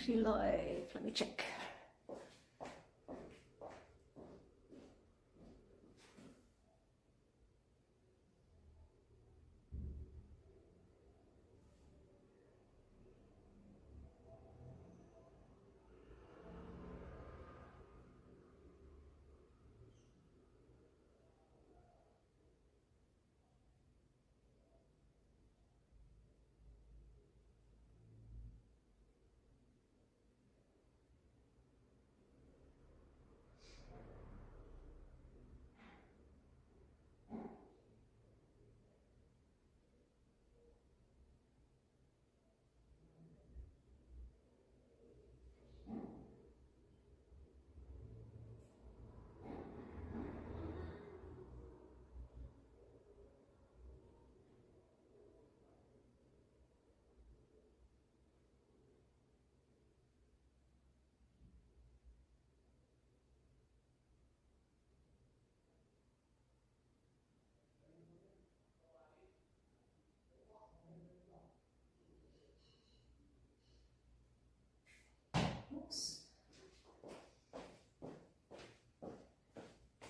actually live. Let me check.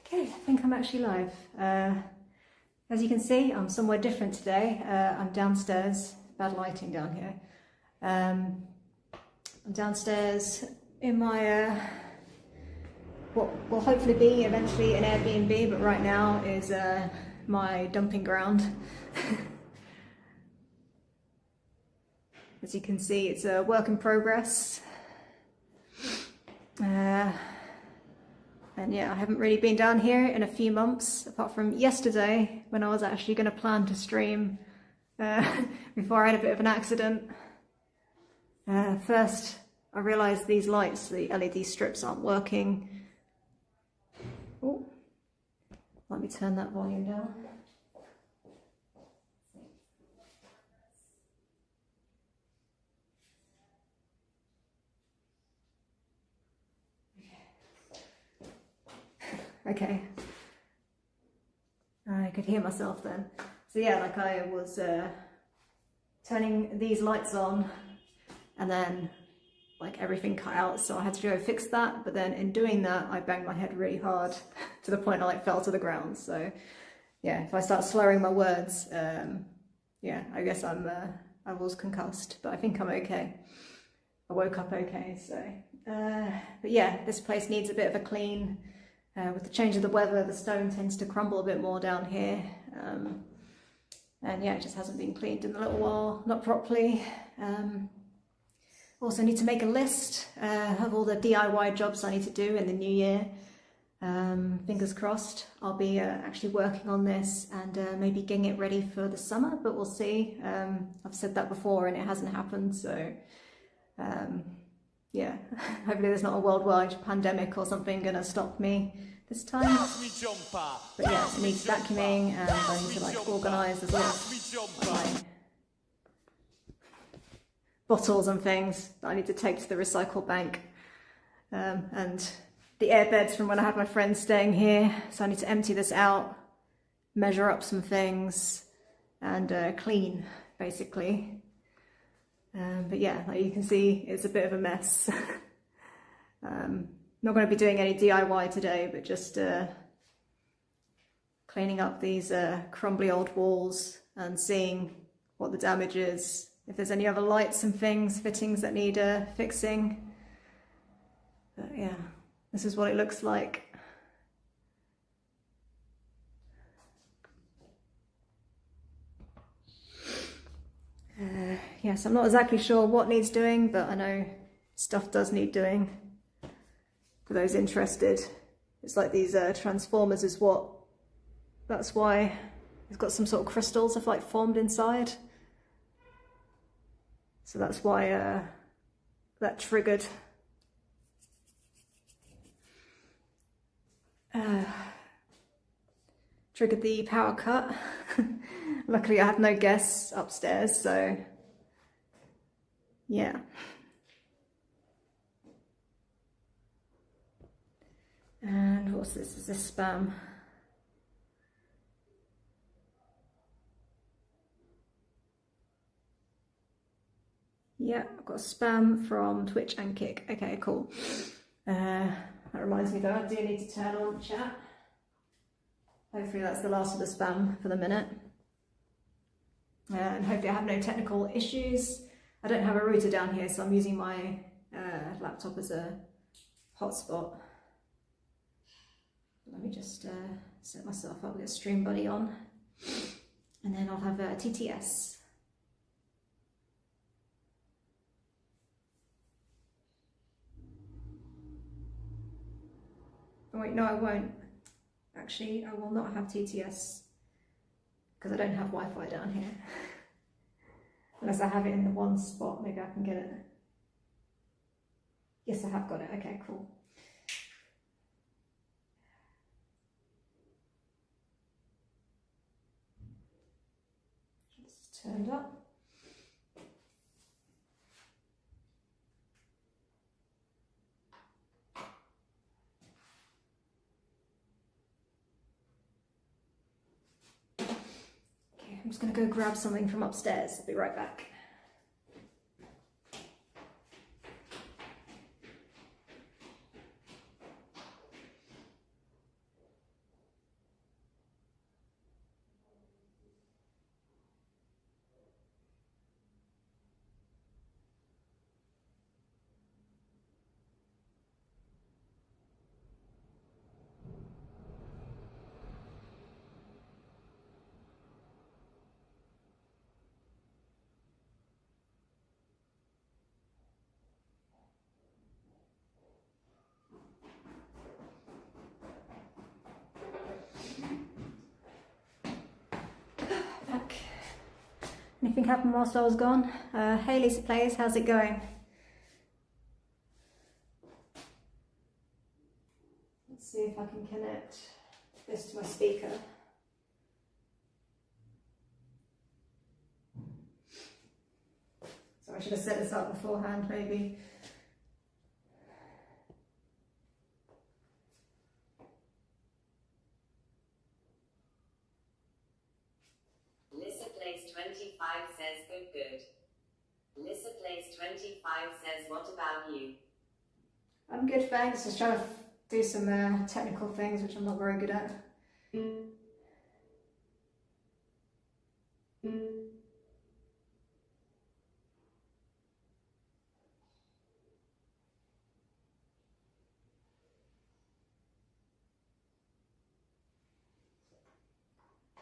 Okay, I think I'm actually live. As you can see, I'm somewhere different today. I'm downstairs, bad lighting down here. I'm downstairs in my, what will hopefully be eventually an Airbnb, but right now is my dumping ground. As you can see, it's a work in progress. And yeah, I haven't really been down here in a few months, apart from yesterday when I was actually going to plan to stream before I had a bit of an accident. First, I realised these lights, the LED strips, aren't working. Oh, let me turn that volume down. Okay, I could hear myself then. So yeah, like I was turning these lights on and then like everything cut out, so I had to go fix that, but then in doing that I banged my head really hard to the point I like fell to the ground. So yeah, if I start slurring my words, yeah, I guess I was concussed, but I think I'm okay. I woke up okay, so but yeah, this place needs a bit of a clean. With the change of the weather, the stone tends to crumble a bit more down here, and yeah, it just hasn't been cleaned in a little while, not properly. Also need to make a list of all the DIY jobs I need to do in the new year. Fingers crossed, I'll be actually working on this and maybe getting it ready for the summer, but we'll see. I've said that before and it hasn't happened, so yeah, hopefully there's not a worldwide pandemic or something gonna stop me this time. But yeah, it needs vacuuming and I need to like organise there's a lot of like, bottles and things that I need to take to the recycle bank, and the airbeds from when I had my friends staying here, so I need to empty this out, measure up some things and clean basically. But yeah, like you can see, it's a bit of a mess. Not going to be doing any DIY today, but just cleaning up these crumbly old walls and seeing what the damage is, if there's any other lights and things, fittings that need fixing. But yeah, this is what it looks like. Yes, I'm not exactly sure what needs doing, but I know stuff does need doing. For those interested, it's like these transformers is what, that's why it's got some sort of crystals have like formed inside. So that's why that triggered. Triggered the power cut. Luckily I had no guests upstairs, so yeah. And what's this? Is this spam? Yeah, I've got spam from Twitch and Kick. Okay, cool. That reminds me though, I do need to turn on chat. Hopefully that's the last of the spam for the minute. And hopefully I have no technical issues. I don't have a router down here, so I'm using my laptop as a hotspot. Let me just set myself up with Stream Buddy on, and then I'll have a TTS. Oh wait, no I won't. Actually, I will not have TTS because I don't have Wi-Fi down here. Unless I have it in the one spot, maybe I can get it. Yes, I have got it. Okay, cool. It's turned up. Okay, I'm just going to go grab something from upstairs. I'll be right back. Anything happened whilst I was gone? Hey Lisa Plays, how's it going? Let's see if I can connect this to my speaker. So I should have set this up beforehand maybe. Lissa Place 25 says good. Lissa Place 25 says what about you? I'm good, thanks. Just trying to do some technical things which I'm not very good at.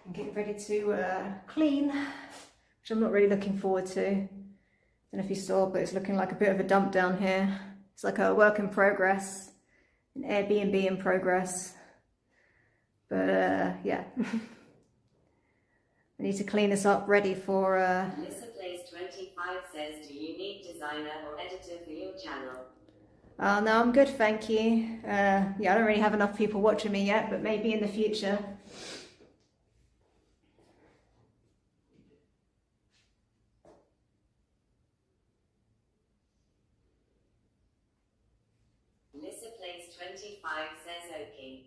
I'm getting ready to clean, which I'm not really looking forward to. I don't know if you saw, but it's looking like a bit of a dump down here. It's like a work in progress, an Airbnb in progress. But yeah, I need to clean this up, ready for... Lissa Place 25 says, do you need designer or editor for your channel? No, I'm good, thank you. Yeah, I don't really have enough people watching me yet, but maybe in the future. Lissa Place 25 says okay.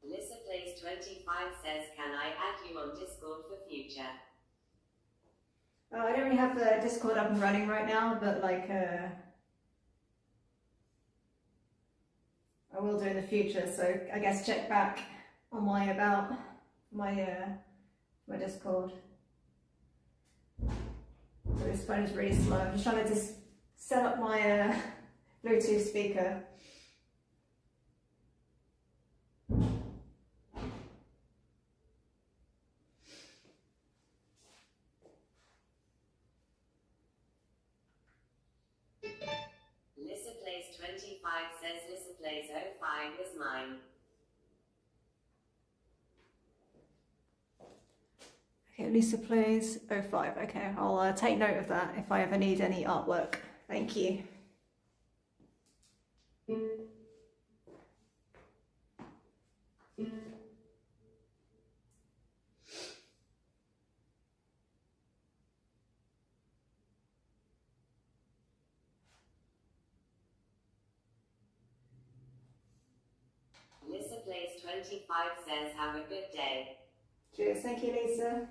Lissa Place 25 says, can I add you on Discord for future? I don't really have the Discord up and running right now, but like I will do in the future, so I guess check back on my about my Discord. So this phone is really slow. I'm just trying to just set up my Bluetooth speaker. Lissa Place 25 says Lissa Place 05 is mine. Okay, Lisa Plays 05. Okay, I'll take note of that if I ever need any artwork. Thank you. 25 says, have a good day. Cheers, thank you, Lisa.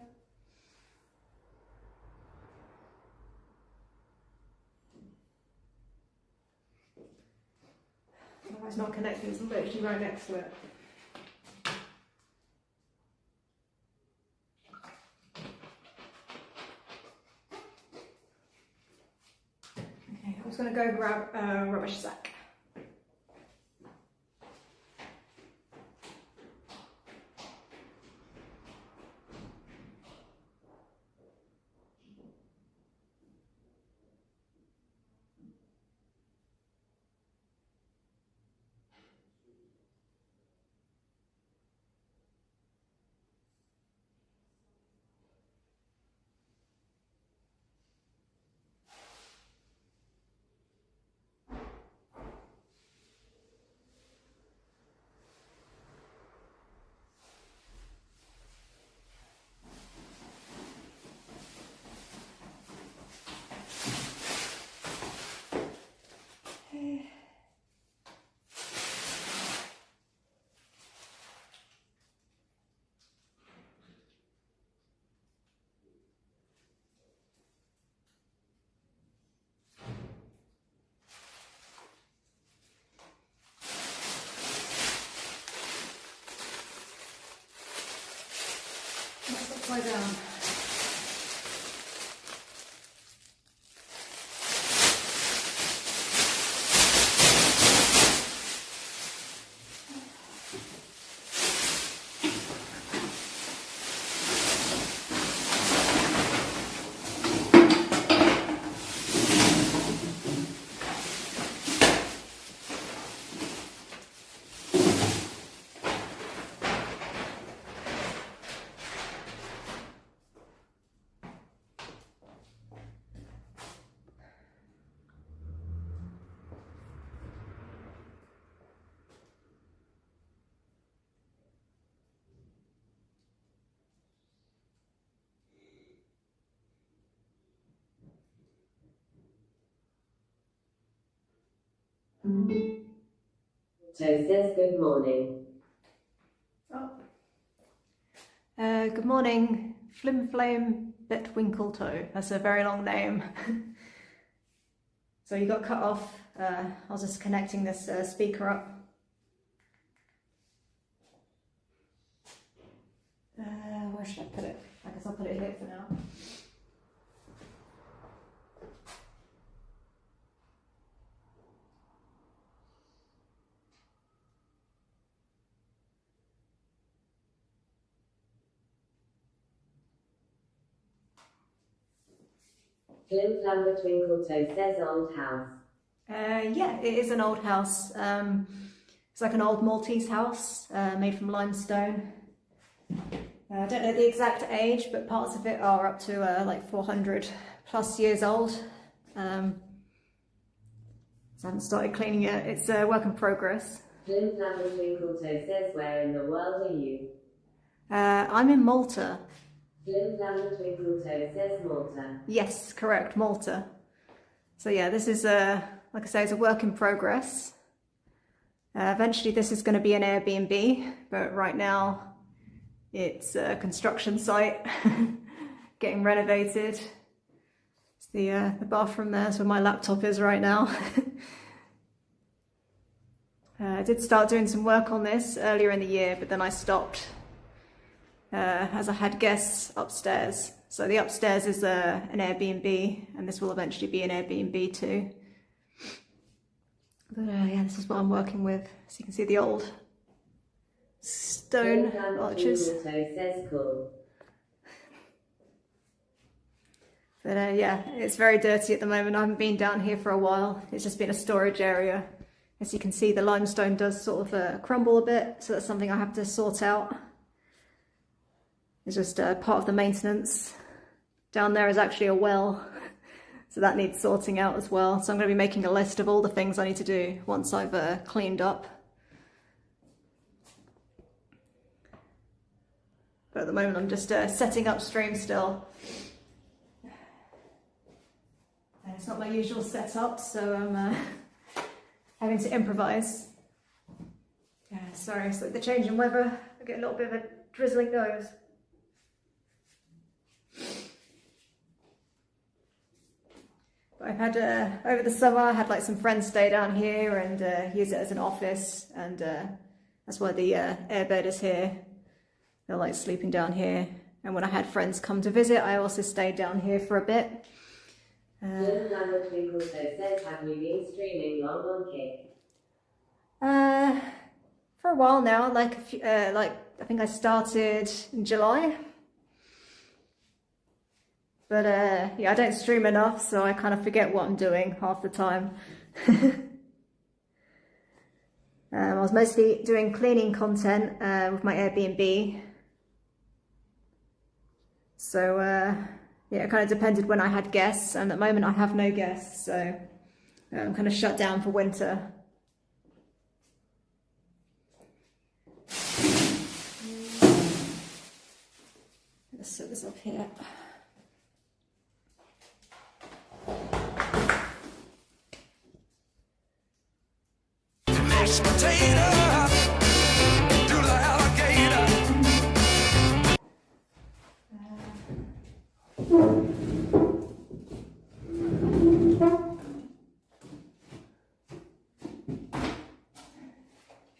Oh, it's not connecting, it's literally right next to it. Okay, I'm just going to go grab a rubbish sack. That's upside down. So says, good morning. Oh. Good morning, Flim Flame Bitwinkle-toe. That's a very long name. So you got cut off. I was just connecting this speaker up. Where should I put it? I guess I'll put it here for now. Flim Flam Twinkle-toe says, old house. Yeah, it is an old house. It's like an old Maltese house made from limestone. I don't know the exact age, but parts of it are up to like 400 plus years old. So I haven't started cleaning it. It's a work in progress. Flim Flam Twinkle-toe says, where in the world are you? I'm in Malta. Flim Flam Twinkle-toe says, Malta. Yes, correct, Malta. So yeah, this is like I say, it's a work in progress. Eventually this is going to be an Airbnb, but right now it's a construction site getting renovated. It's the bathroom there, that's where my laptop is right now. I did start doing some work on this earlier in the year, but then I stopped as I had guests upstairs. So the upstairs is an Airbnb, and this will eventually be an Airbnb too. But yeah, this is what I'm working with. So you can see the old stone arches. Says, cool. But yeah, it's very dirty at the moment. I haven't been down here for a while. It's just been a storage area. As you can see, the limestone does sort of crumble a bit, so that's something I have to sort out. It's just part of the maintenance. Down there is actually a well, so that needs sorting out as well. So I'm going to be making a list of all the things I need to do once I've cleaned up. But at the moment I'm just setting up stream still. And it's not my usual setup, so I'm having to improvise. Sorry, it's like the change in weather. I get a little bit of a drizzling nose. But I've had, over the summer, I had like some friends stay down here and use it as an office, and that's why the airbed is here. They're like sleeping down here. And when I had friends come to visit, I also stayed down here for a bit. Twinkle says, have you been streaming long on Kick? For a while now, like I think I started in July. But yeah, I don't stream enough, so I kind of forget what I'm doing half the time. I was mostly doing cleaning content with my Airbnb. So yeah, it kind of depended when I had guests, and at the moment I have no guests, so I'm kind of shut down for winter. Let's set this up here.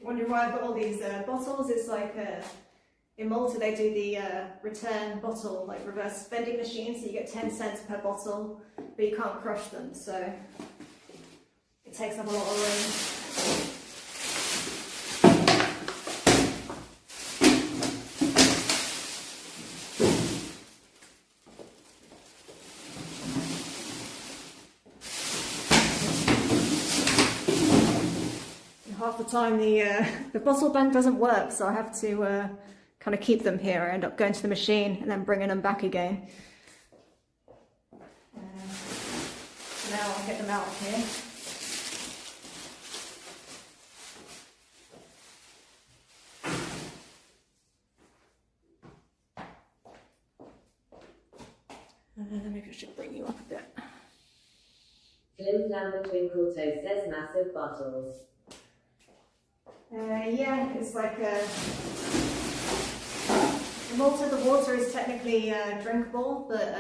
Wondering why I've got all these bottles. It's like in Malta they do the return bottle, like reverse vending machine, so you get 10 cents per bottle, but you can't crush them, so it takes up a lot of room. Half the time the bottle bank doesn't work, so I have to kind of keep them here. I end up going to the machine and then bringing them back again. Now I'll get them out of here. Maybe I should bring you up a bit. Slim down the Twinkle Toe says massive bottles. Yeah, it's like in Malta the water is technically drinkable, but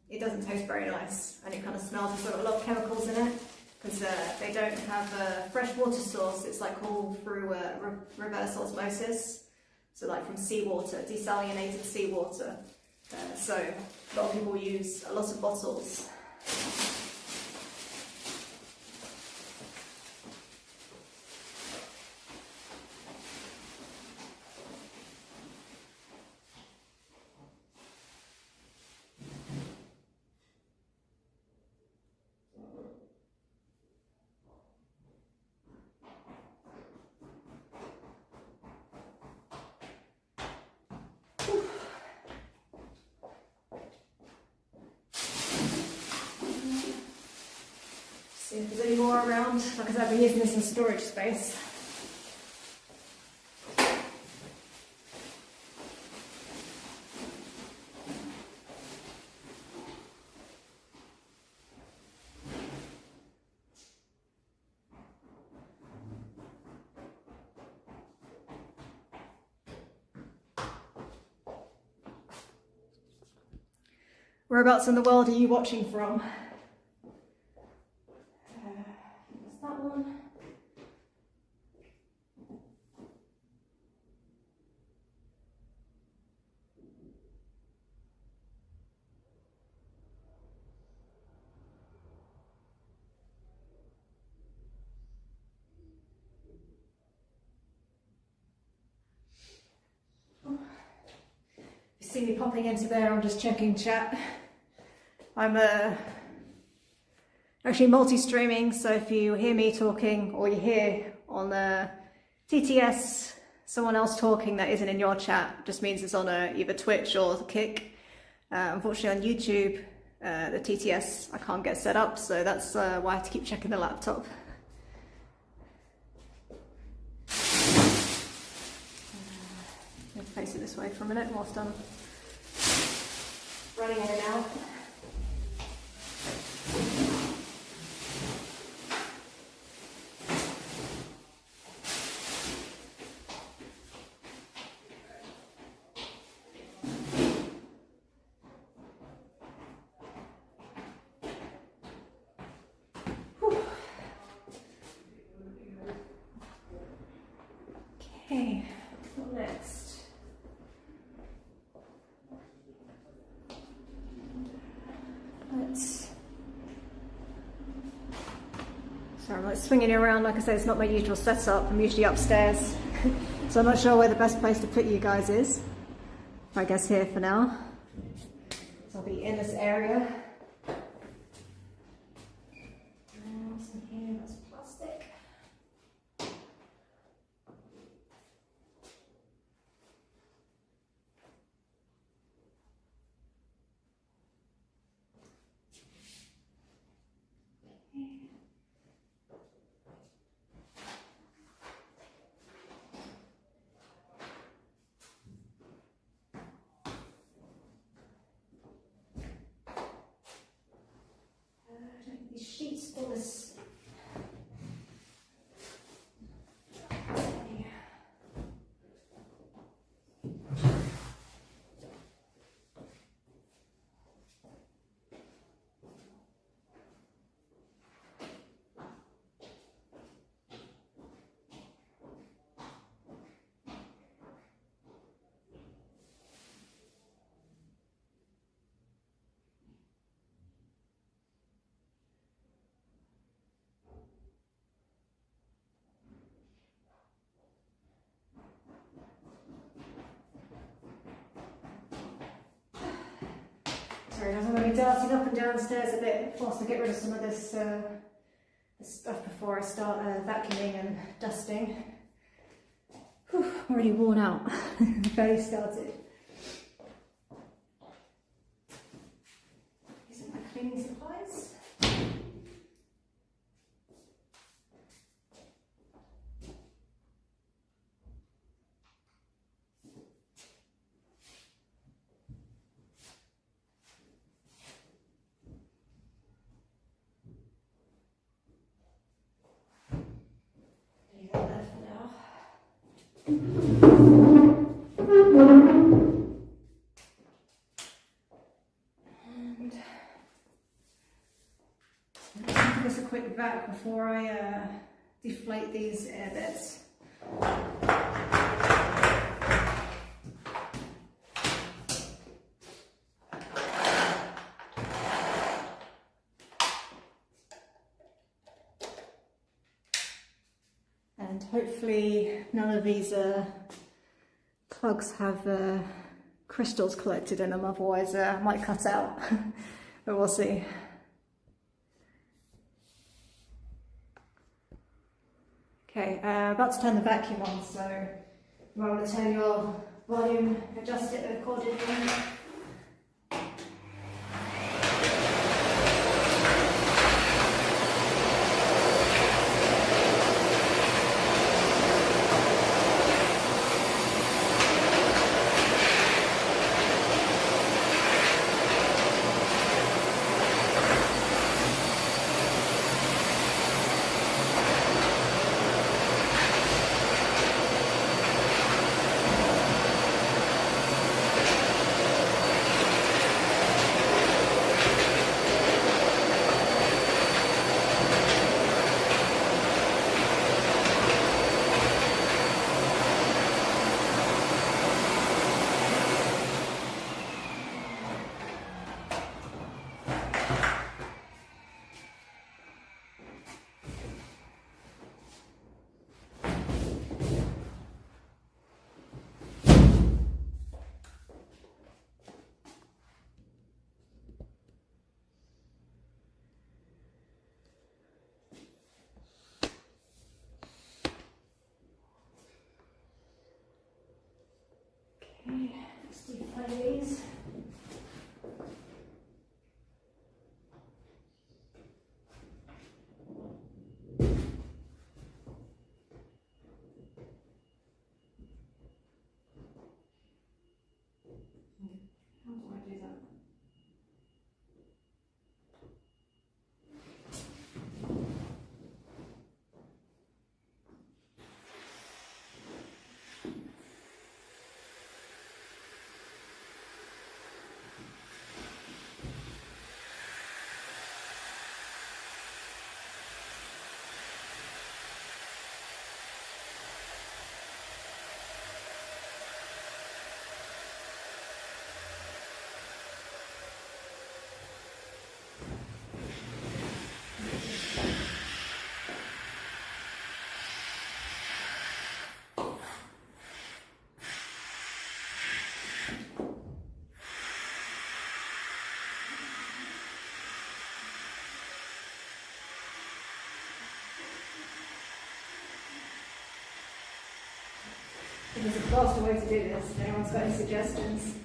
it doesn't taste very nice, and it kind of smells. There's got a lot of chemicals in it because they don't have a fresh water source. It's like all through reverse osmosis, so like from seawater, desalinated seawater. So a lot of people use a lot of bottles. See if there's any more around, because I've been using this in storage space. Whereabouts in the world are you watching from? What's that one? You see me popping into there, I'm just checking chat. I'm actually multi-streaming, so if you hear me talking or you hear on TTS someone else talking that isn't in your chat, just means it's on either Twitch or Kick. Unfortunately on YouTube, the TTS I can't get set up, so that's why I have to keep checking the laptop. I'll face it this way for a minute whilst I'm running in and out. So I'm like swinging it around. Like I said, it's not my usual setup. I'm usually upstairs. So I'm not sure where the best place to put you guys is. I guess here for now. So I'll be in this area. What's in here? That's plastic. These sheets for this. Sorry, guys, I'm going to be darting up and downstairs a bit whilst I get rid of some of this, this stuff before I start vacuuming and dusting. Whew, already worn out. Barely started. These are my cleaning supplies. Just a quick vac before I deflate these air beds. And hopefully none of these plugs have crystals collected in them, otherwise I might cut out, but we'll see. Okay, about to turn the vacuum on, so you might want to turn your volume, adjust it accordingly. Okay, let's deflate these. How do I do that? There's a faster way to do this, if anyone's got any suggestions.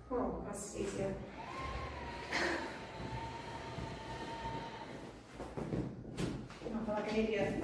Oh, that's easier. I feel like an idiot.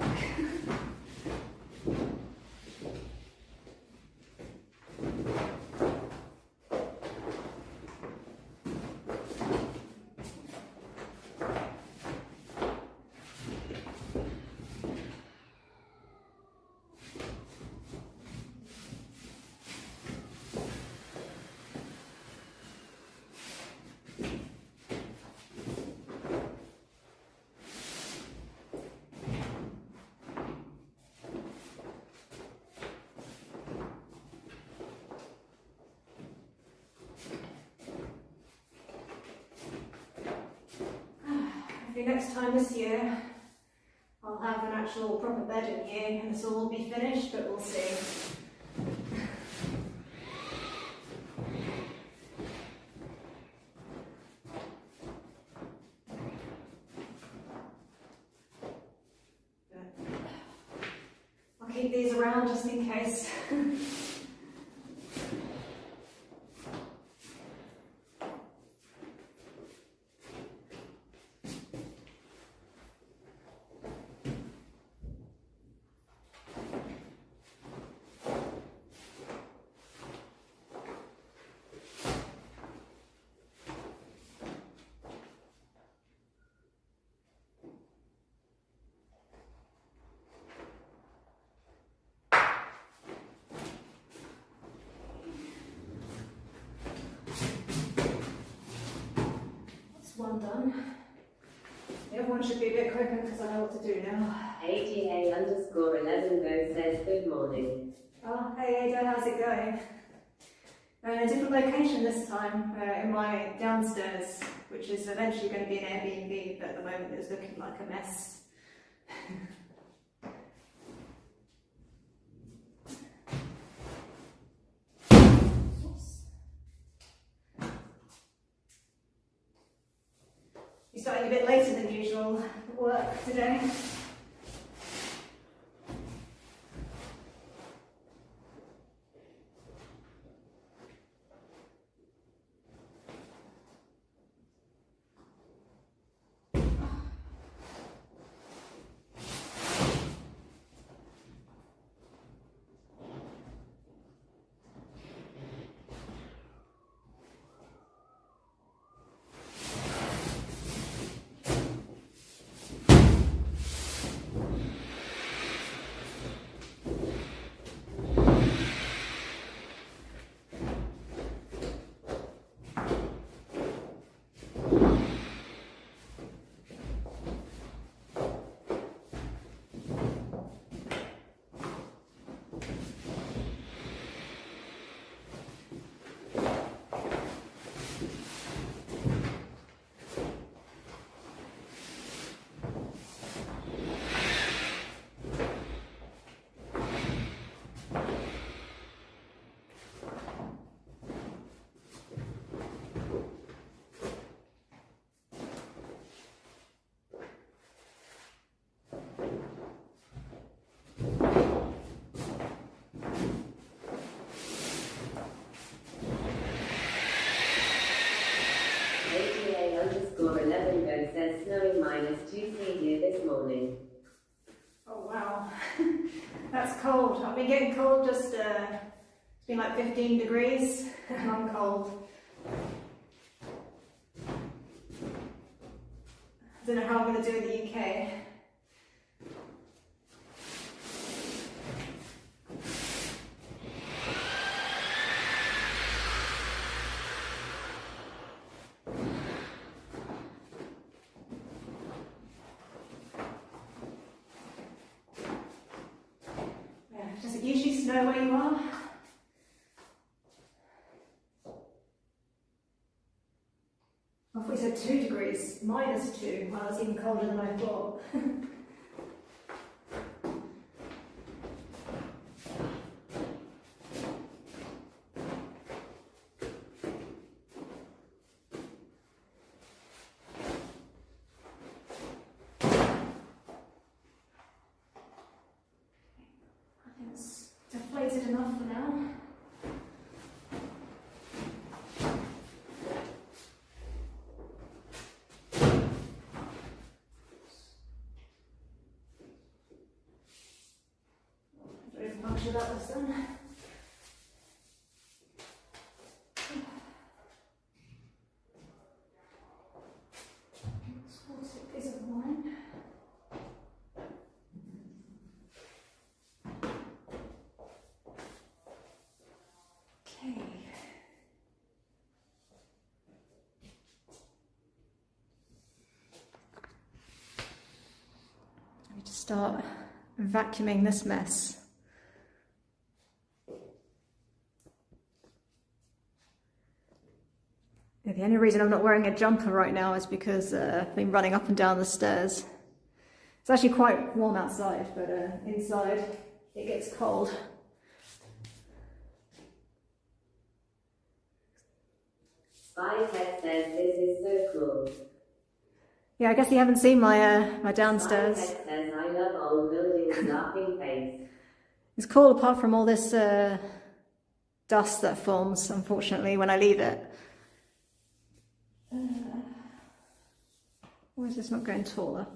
Maybe next time this year I'll have an actual proper bed in here and this will all be finished, but we'll see. But I'll keep these around just in case. One done. The other one should be a bit quicker because I know what to do now. ATA_11go says good morning. Oh, hey Ada, how's it going? We're in a different location this time, in my downstairs, which is eventually going to be an Airbnb, but at the moment it's looking like a mess. You're starting a bit later than usual at work today. ATA_11go says snowing -2C here this morning. Oh wow, that's cold. I've been getting cold just, it's been like 15 degrees and I'm cold. I don't know how I'm going to do in the UK. least know where you are. I thought we said 2 degrees, -2. Well, that's even colder than I thought. It's deflated enough for now. Very much of that was done. Piece of wine. Okay. I need to start vacuuming this mess. Yeah, the only reason I'm not wearing a jumper right now is because I've been running up and down the stairs. It's actually quite warm outside, but inside it gets cold. Spyhead says this is so cool. Yeah, I guess you haven't seen my my downstairs. Spyhead says I love old buildings, laughing face. It's cool apart from all this dust that forms, unfortunately, when I leave it. Why is this not going taller?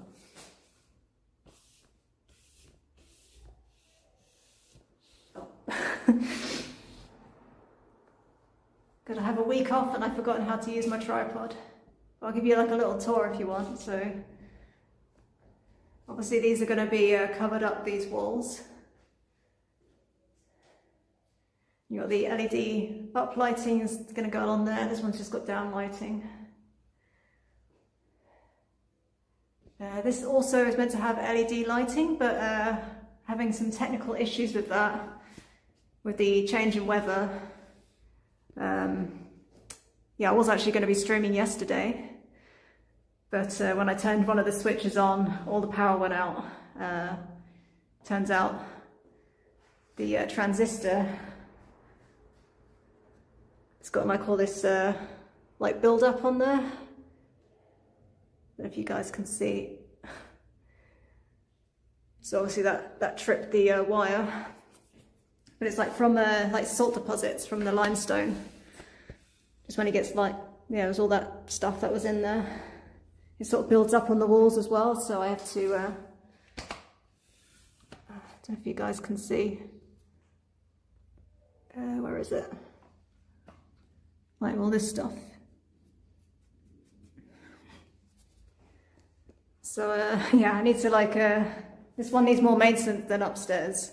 Oh. Good, I have a week off and I've forgotten how to use my tripod. I'll give you like a little tour if you want. So obviously these are going to be covered up, these walls. You got the LED up lighting is going to go on there. This one's just got down lighting. This also is meant to have LED lighting, but having some technical issues with that, with the change in weather. Yeah, I was actually going to be streaming yesterday, but when I turned one of the switches on, all the power went out. Turns out the transistor, it's got like all this like build up on there. I don't know if you guys can see. So obviously that tripped the wire, but it's like from like salt deposits from the limestone. Just when it gets like, yeah, it was all that stuff that was in there. It sort of builds up on the walls as well, so I have to, I don't know if you guys can see. Where is it? Like all this stuff. So yeah, I need to like, this one needs more maintenance than upstairs.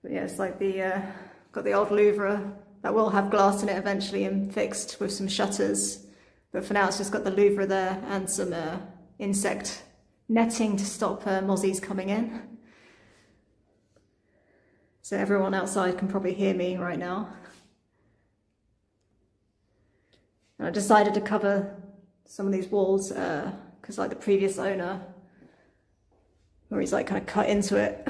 But yeah, it's like the, got the old louvre that will have glass in it eventually and fixed with some shutters. But for now it's just got the louvre there and some insect netting to stop mozzies coming in. So everyone outside can probably hear me right now. And I decided to cover some of these walls because like the previous owner, where he's like kind of cut into it,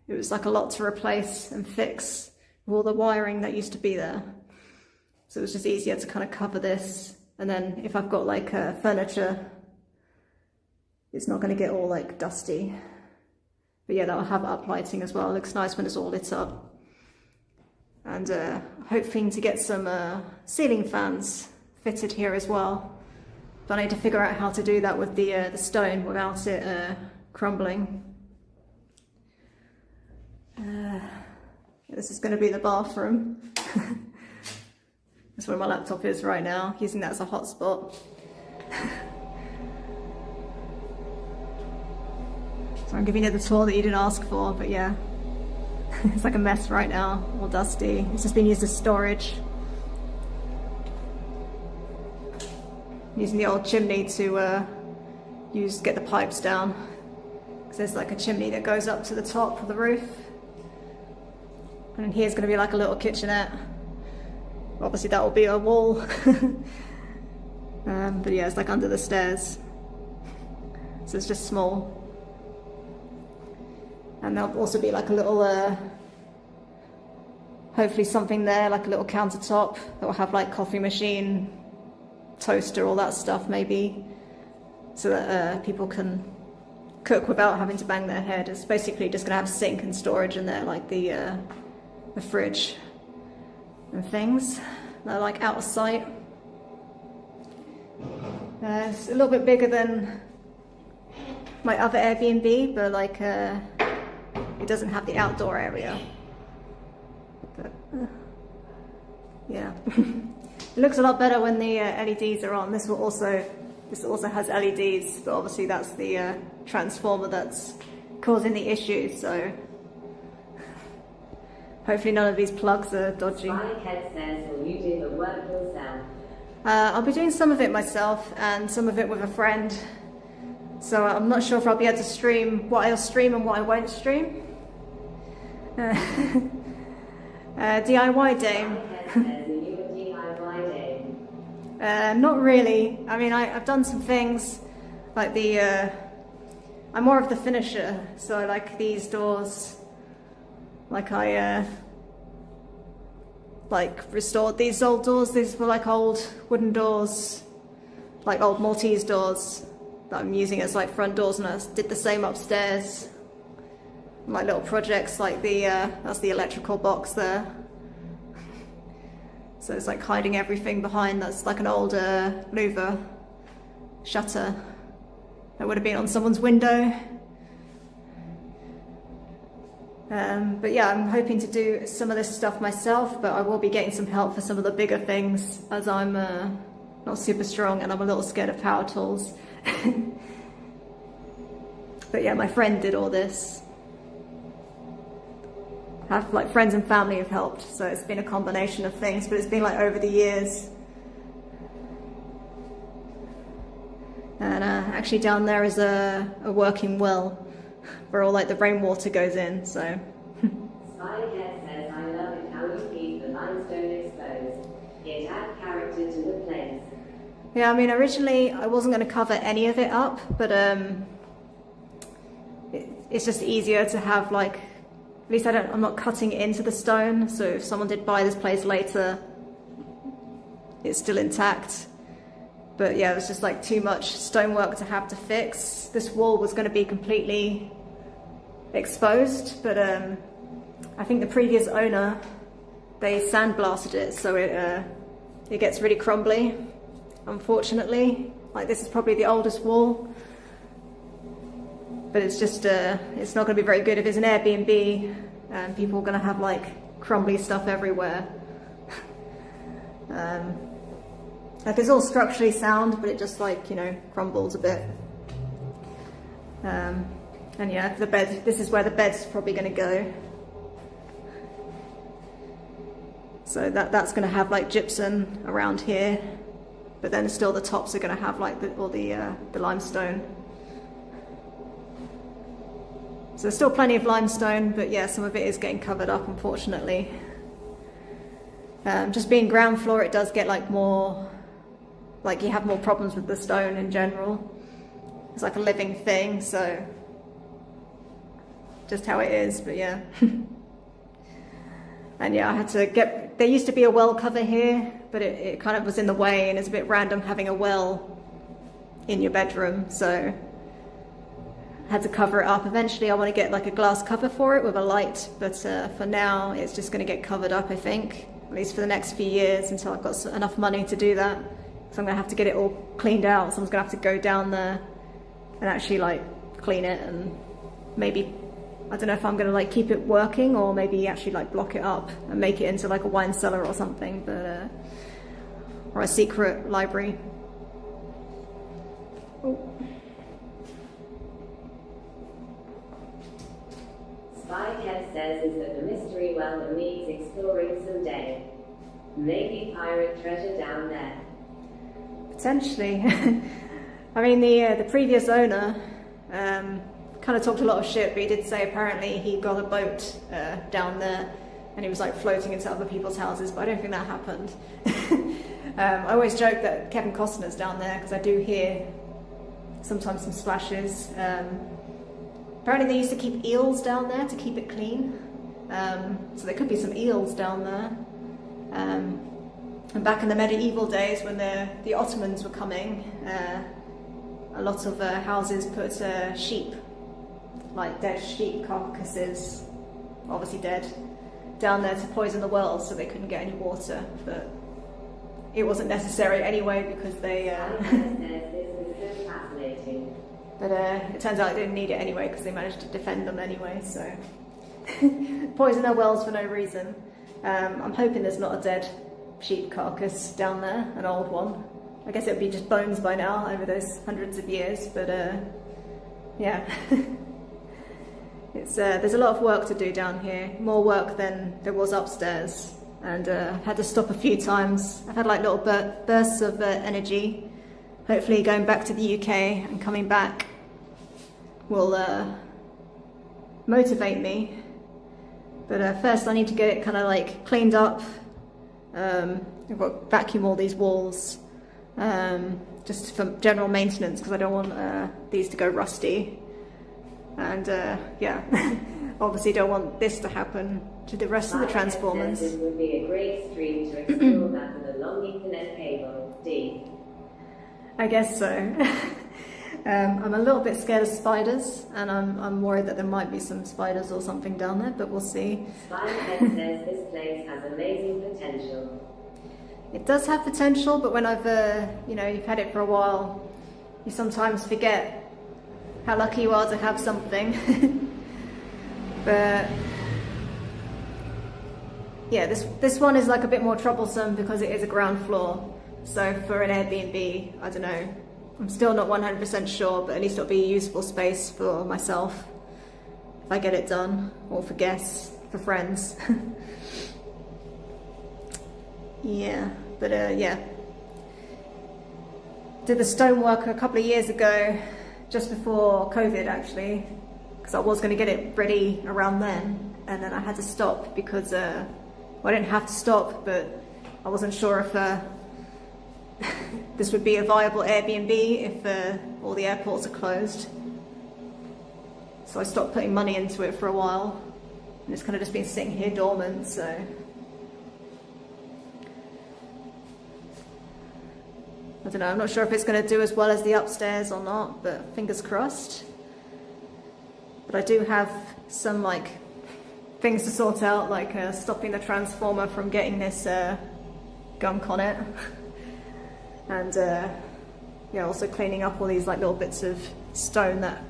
it was like a lot to replace and fix with all the wiring that used to be there. So it was just easier to kind of cover this. And then if I've got like furniture, it's not going to get all like dusty. But yeah, that'll have up lighting as well. It looks nice when it's all lit up. And hoping to get some ceiling fans fitted here as well. But I need to figure out how to do that with the stone without it crumbling. This is going to be the bathroom. That's where my laptop is right now, using that as a hotspot. So I'm giving you the tour that you didn't ask for, but yeah. It's like a mess right now, all dusty. It's just been used as storage. Using the old chimney to get the pipes down. Because there's like a chimney that goes up to the top of the roof. And here's going to be like a little kitchenette. Obviously that will be a wall. But yeah, it's like under the stairs. So it's just small. And there'll also be like a little, hopefully something there, like a little countertop that will have like coffee machine, toaster, all that stuff maybe. So that people can cook without having to bang their head. It's basically just going to have sink and storage in there, like the fridge and things. They're like out of sight. It's a little bit bigger than my other Airbnb, but like it doesn't have the outdoor area. But yeah, it looks a lot better when the LEDs are on. This also has LEDs, but obviously that's the transformer that's causing the issue. So hopefully none of these plugs are dodgy. Spyhead says, will you do the work yourself? I'll be doing some of it myself and some of it with a friend. So I'm not sure if I'll be able to stream what I'll stream and what I won't stream. DIY day. Not really. I mean, I've done some things like I'm more of the finisher, so I like these doors. Like I restored these old doors. These were like old wooden doors, like old Maltese doors that I'm using as like front doors, and I did the same upstairs. My little projects, like that's the electrical box there. So it's like hiding everything behind. That's like an old louver shutter that would have been on someone's window. But yeah, I'm hoping to do some of this stuff myself, but I will be getting some help for some of the bigger things, as I'm not super strong and I'm a little scared of power tools. But yeah, my friend did all this. Like friends and family have helped, so it's been a combination of things, but it's been like over the years. And actually down there is a working well where all like the rainwater goes in, so. Spyhead says, I love it how you keep the limestone exposed, yet add character to the place. Yeah, I mean, originally I wasn't going to cover any of it up, but it's just easier to have like, at least I'm not cutting into the stone, so if someone did buy this place later, it's still intact. But yeah, it was just like too much stonework to have to fix. This wall was going to be completely exposed, but I think the previous owner, they sandblasted it, so it gets really crumbly, unfortunately. Like this is probably the oldest wall, but it's just it's not going to be very good if it's an Airbnb and people are going to have like crumbly stuff everywhere. Like it's all structurally sound, but it just like, you know, crumbles a bit. And yeah, the bed, this is where the bed's probably going to go. So that's going to have like gypsum around here, but then still the tops are going to have like all the limestone. So there's still plenty of limestone, but yeah, some of it is getting covered up, unfortunately. Just being ground floor, it does get like more, like you have more problems with the stone in general. It's like a living thing, so just how it is, but yeah. And yeah, I had to get, there used to be a well cover here, but it kind of was in the way, and it's a bit random having a well in your bedroom, so I had to cover it up. Eventually I want to get like a glass cover for it with a light, but for now it's just going to get covered up, I think, at least for the next few years, until I've got enough money to do that. So I'm going to have to get it all cleaned out. Someone's going to have to go down there and actually like clean it, and maybe, I don't know if I'm going to like keep it working or maybe actually like block it up and make it into like a wine cellar or something, but or a secret library. Oh. Spyhead says is that the mystery well that needs exploring someday. Maybe pirate treasure down there. Potentially. I mean, the previous owner kind of talked a lot of shit, but he did say apparently he got a boat down there and he was like floating into other people's houses, but I don't think that happened. I always joke that Kevin Costner's down there because I do hear sometimes some splashes. Apparently they used to keep eels down there to keep it clean, so there could be some eels down there. And back in the medieval days when the Ottomans were coming, a lot of houses put sheep, like dead sheep carcasses, obviously dead, down there to poison the wells so they couldn't get any water, but it wasn't necessary anyway because they but it turns out they didn't need it anyway because they managed to defend them anyway, so poison their wells for no reason. I'm hoping there's not a dead sheep carcass down there, an old one. I guess it would be just bones by now over those hundreds of years, but yeah. It's there's a lot of work to do down here, more work than there was upstairs, and I've had to stop a few times. I've had like little bursts of energy. Hopefully going back to the UK and coming back will motivate me, but first I need to get it kind of like cleaned up. I've got to vacuum all these walls, just for general maintenance because I don't want these to go rusty. And yeah, obviously don't want this to happen to the rest of the transformers. This would be a great stream to explore that with a long Ethernet cable. D. I guess so. I'm a little bit scared of spiders, and I'm worried that there might be some spiders or something down there, but we'll see. Spiderhead says this place has amazing potential. It does have potential, but when I've, you know, you've had it for a while, you sometimes forget how lucky you are to have something. But yeah, this one is like a bit more troublesome because it is a ground floor. So for an Airbnb, I don't know, I'm still not 100% sure, but at least it'll be a useful space for myself if I get it done, or for guests, for friends. Yeah, but yeah. Did the stonework a couple of years ago, just before COVID actually, because I was going to get it ready around then, and then I had to stop because, well, I didn't have to stop, but I wasn't sure if this would be a viable Airbnb if all the airports are closed. So I stopped putting money into it for a while, and it's kind of just been sitting here dormant, so. I don't know, I'm not sure if it's going to do as well as the upstairs or not, but fingers crossed. But I do have some like things to sort out, like stopping the transformer from getting this gunk on it. And yeah, also cleaning up all these like little bits of stone that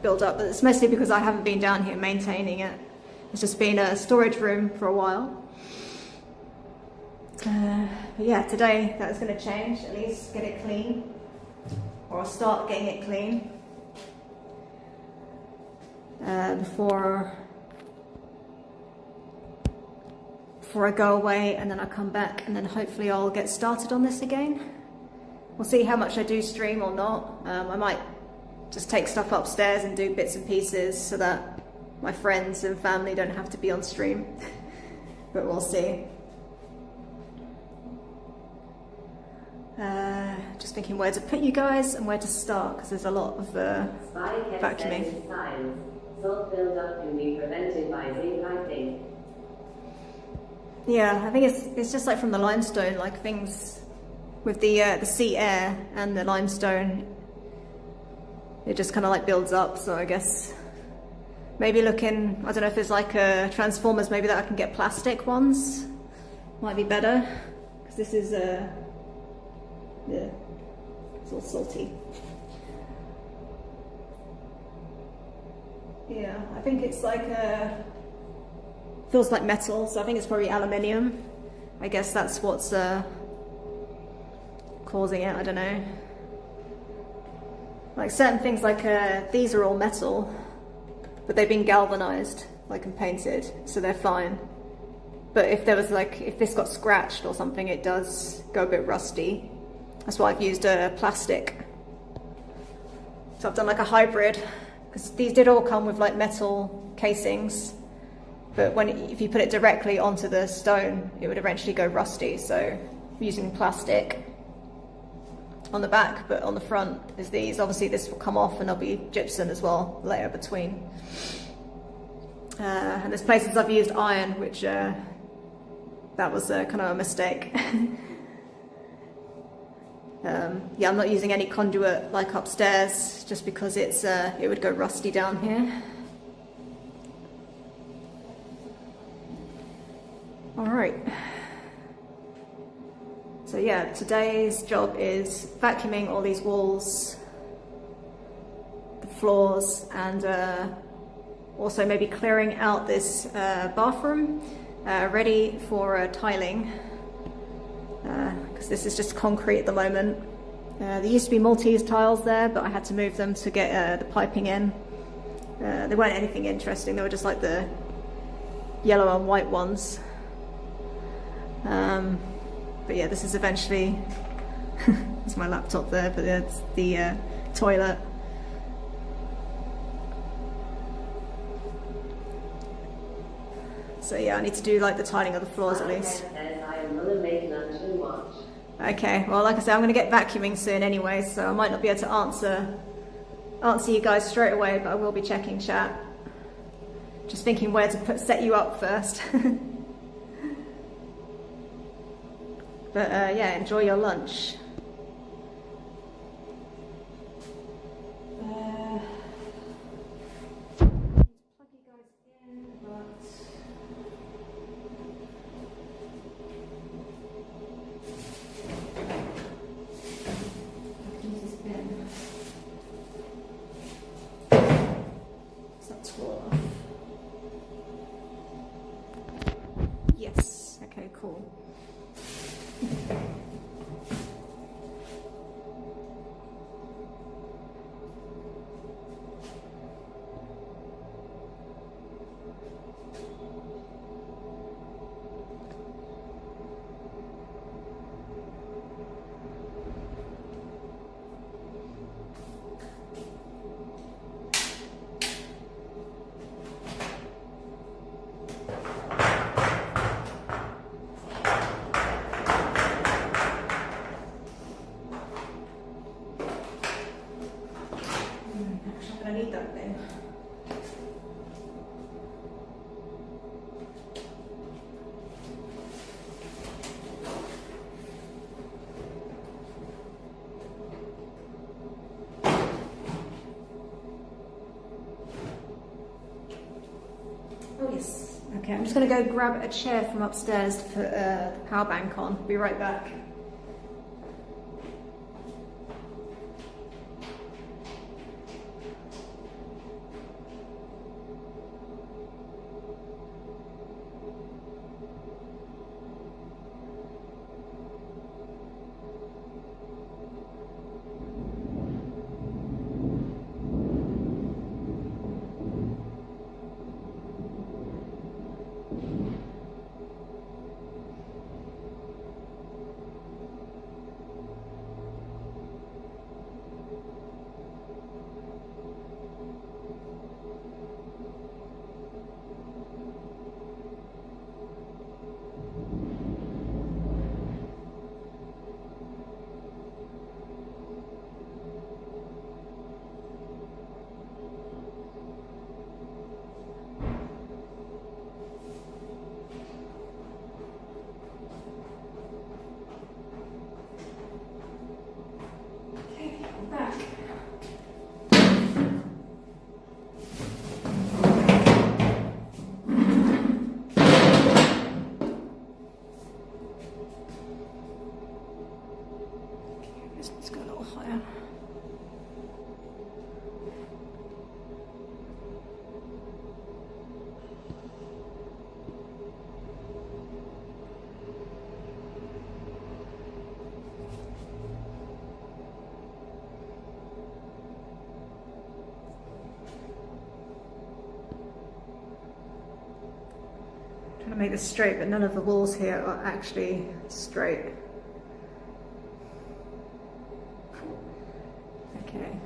build up. But it's mostly because I haven't been down here maintaining it. It's just been a storage room for a while. But yeah, today that's going to change, at least get it clean, or I'll start getting it clean before I go away, and then I come back, and then hopefully I'll get started on this again. We'll see how much I do stream or not. I might just take stuff upstairs and do bits and pieces so that my friends and family don't have to be on stream, but we'll see. Just thinking where to put you guys and where to start, because there's a lot of vacuuming. Salt buildup can be prevented by zinc, I think. Yeah, I think it's just like from the limestone, like things with the sea air and the limestone, it just kind of like builds up. So I guess maybe looking, I don't know if there's like transformers maybe that I can get plastic ones, might be better, because this is yeah, it's all salty. Yeah, I think it's like feels like metal, so I think it's probably aluminium. I guess that's what's causing it, I don't know. Like certain things like these are all metal, but they've been galvanized, like, and painted, so they're fine. But if there was like, if this got scratched or something, it does go a bit rusty. That's why I've used plastic. So I've done like a hybrid, because these did all come with like metal casings, but if you put it directly onto the stone, it would eventually go rusty. So I'm using plastic on the back, but on the front is these. Obviously this will come off, and there'll be gypsum as well, layer between. And there's places I've used iron, which that was kind of a mistake. Yeah, I'm not using any conduit like upstairs, just because it would go rusty down here. All right. So yeah, today's job is vacuuming all these walls, the floors, and also maybe clearing out this bathroom, ready for tiling, because this is just concrete at the moment. There used to be Maltese tiles there, but I had to move them to get the piping in. They weren't anything interesting, they were just like the yellow and white ones. But yeah, this is eventually, there's my laptop there, but it's the toilet. So yeah, I need to do like the tiling of the floors at least. Okay, well, like I said, I'm going to get vacuuming soon anyway, so I might not be able to answer you guys straight away, but I will be checking chat. Just thinking where to set you up first. But yeah, enjoy your lunch. Plug you guys in, but use this bin. Is that tall enough? Yes. Okay. Cool. I need that then. Oh yes. Okay, I'm just going to go grab a chair from upstairs to put the power bank on. Be right back. Let's go a little higher. Trying to make this straight, but none of the walls here are actually straight. Okay.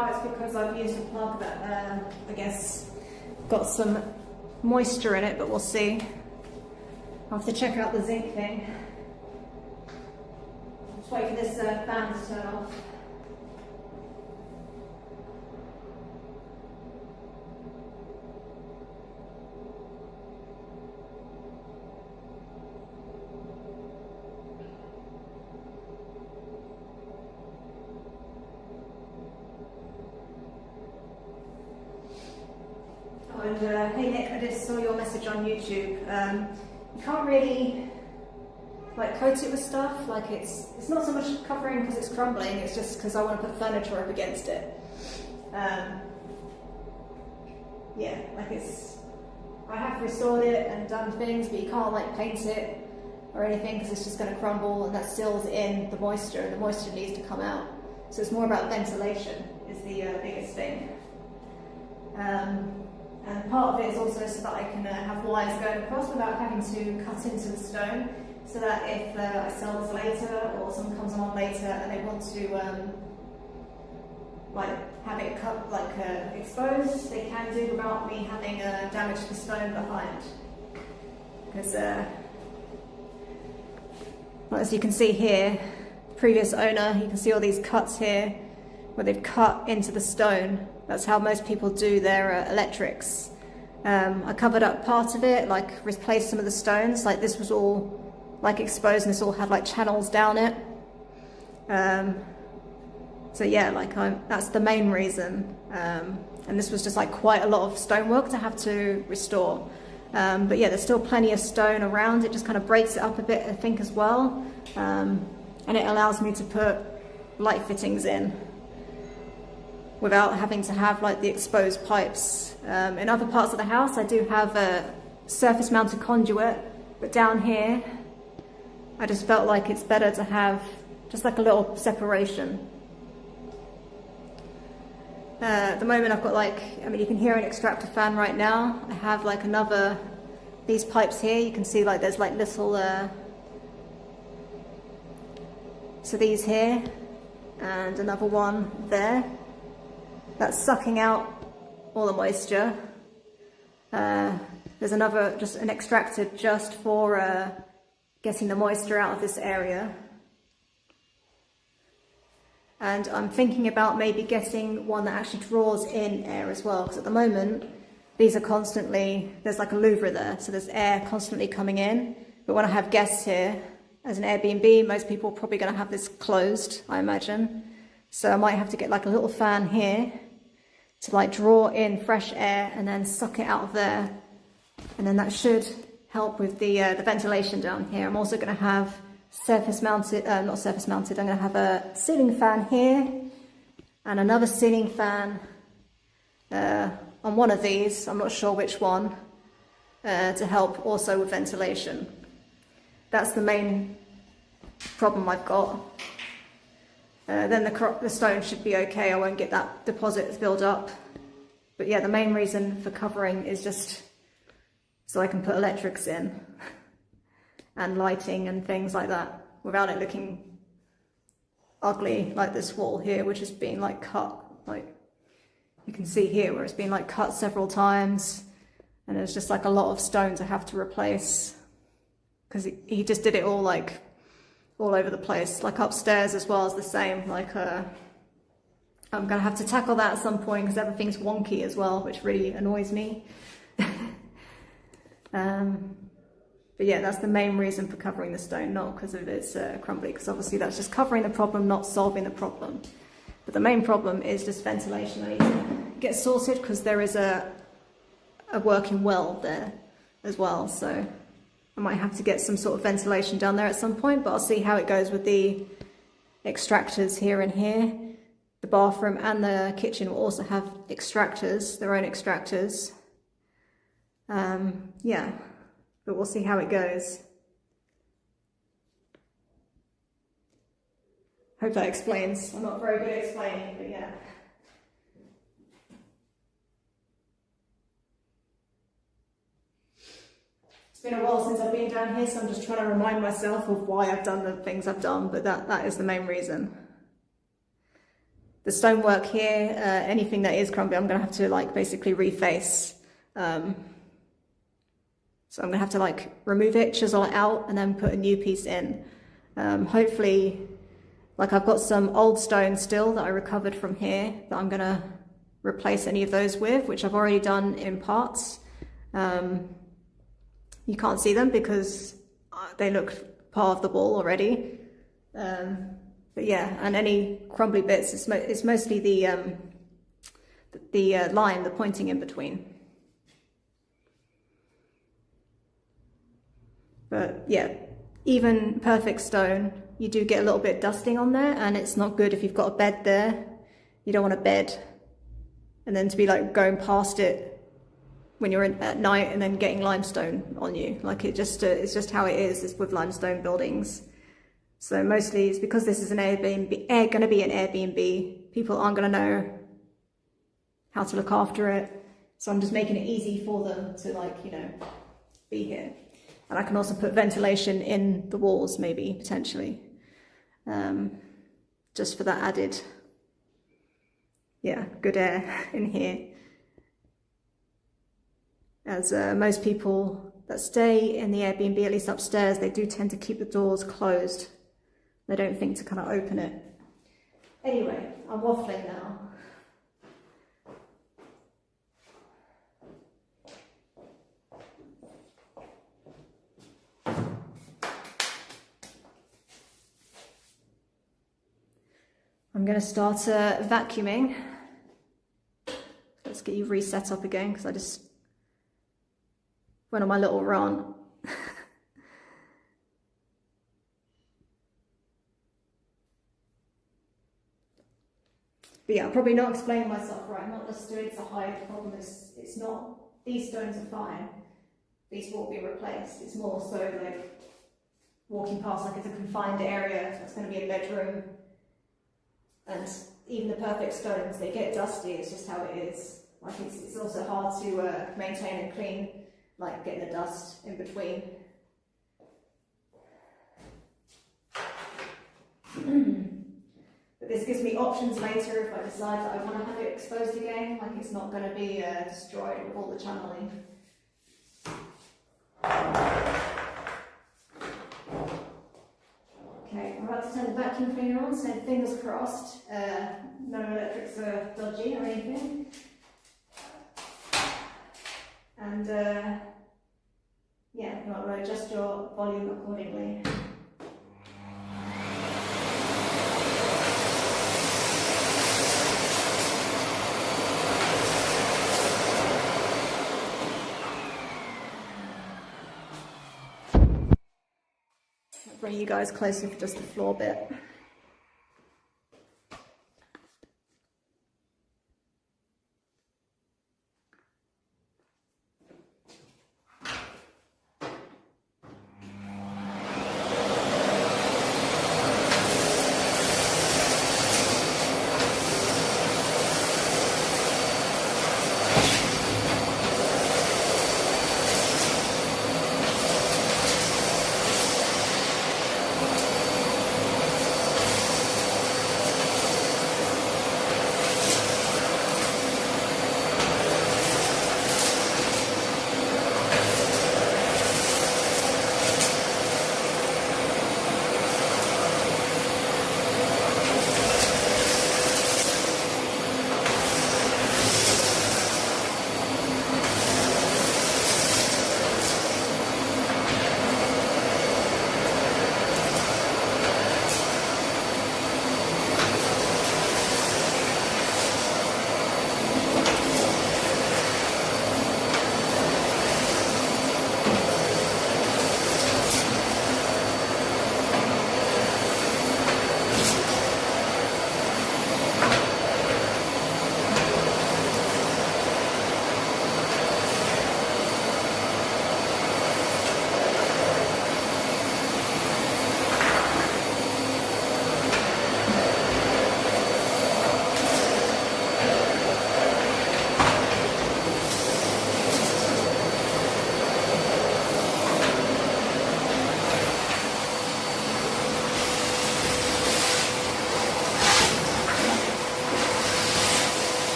now it's because I've used a plug that I guess got some moisture in it, but we'll see. I'll have to check out the zinc thing. Just wait for this fan to turn off. And hey Nick, I just saw your message on YouTube. You can't really like coat it with stuff. Like it's not so much covering because it's crumbling. It's just because I want to put furniture up against it. Yeah, like I have restored it and done things, but you can't like paint it or anything because it's just going to crumble, and that seals in the moisture, and the moisture needs to come out. So it's more about ventilation is the biggest thing. And part of it is also so that I can have wires going across without having to cut into the stone, so that if I sell this later or someone comes along later and they want to like have it cut, like exposed, they can do without me having damage the stone behind. Because as you can see here, previous owner, you can see all these cuts here where they've cut into the stone. That's how most people do their electrics. I covered up part of it, like replaced some of the stones. Like this was all like exposed, and this all had like channels down it. So yeah, like that's the main reason. And this was just like quite a lot of stonework to have to restore. But yeah, there's still plenty of stone around. It just kind of breaks it up a bit, I think, as well. And it allows me to put light fittings in without having to have like the exposed pipes. In other parts of the house I do have a surface mounted conduit, but down here I just felt like it's better to have just like a little separation. At the moment I've got like, I mean you can hear an extractor fan right now. I have like these pipes here, you can see like there's like little, so these here and another one there. That's sucking out all the moisture. There's another, just an extractor just for getting the moisture out of this area. And I'm thinking about maybe getting one that actually draws in air as well, because at the moment these are constantly, there's like a louver there, so there's air constantly coming in. But when I have guests here, as an Airbnb, most people are probably going to have this closed, I imagine. So I might have to get like a little fan here to like draw in fresh air and then suck it out of there, and then that should help with the ventilation down here. I'm also going to have surface mounted, not surface mounted, I'm going to have a ceiling fan here and another ceiling fan on one of these, I'm not sure which one, to help also with ventilation. That's the main problem I've got. Then the stone should be okay, I won't get that deposit build up. But yeah, the main reason for covering is just so I can put electrics in and lighting and things like that without it looking ugly like this wall here, which has been like cut, like you can see here where it's been like cut several times, and there's just like a lot of stone to have to replace because he just did it all like all over the place, like upstairs as well as the same. Like I'm gonna have to tackle that at some point because everything's wonky as well, which really annoys me. But yeah, that's the main reason for covering the stone, not because of its crumbly, because obviously that's just covering the problem, not solving the problem. But the main problem is just ventilation. I need to get sorted because there is a working well there as well, so I might have to get some sort of ventilation down there at some point, but I'll see how it goes with the extractors here and here. The bathroom and the kitchen will also have extractors, their own extractors. Yeah, but we'll see how it goes. Hope that explains. I'm not very good at explaining, but yeah. It's been a while since I've been down here, so I'm just trying to remind myself of why I've done the things I've done, but that is the main reason. the stonework here, anything that is crumbly, I'm going to have to like basically reface. So I'm going to have to like remove it, chisel it out, and then put a new piece in. Hopefully, like I've got some old stone still that I recovered from here that I'm going to replace any of those with, which I've already done in parts. You can't see them because they look part of the wall already. But yeah, and any crumbly bits, it's mostly the line, the pointing in between. But yeah, even perfect stone, you do get a little bit dusting on there, and it's not good if you've got a bed there. You don't want a bed and then to be like going past it when you're in at night and then getting limestone on you. Like it's just how it is with limestone buildings. So mostly it's because this is an Airbnb, going to be an Airbnb, people aren't going to know how to look after it. So I'm just making it easy for them to like, you know, be here. And I can also put ventilation in the walls, maybe, potentially, just for that added, yeah, good air in here. As most people that stay in the Airbnb, at least upstairs, they do tend to keep the doors closed. They don't think to kind of open it. Anyway, I'm waffling now. I'm going to start vacuuming. Let's get you reset up again because I just went on my little rant. But yeah, I'm probably not explaining myself right. I'm not just doing it to hide. The problem is, it's not, these stones are fine. These will be replaced. It's more so like walking past like it's a confined area. So it's going to be a bedroom. And even the perfect stones, they get dusty. It's just how it is. Like it's also hard to maintain and clean, like getting the dust in between. But this gives me options later if I decide that I want to have it exposed again. Like it's not going to be destroyed with all the channeling. Okay, I'm about to turn the vacuum cleaner on, so fingers crossed, no electrics are dodgy or anything. And yeah, you might adjust your volume accordingly. Bring you guys closer for just the floor bit.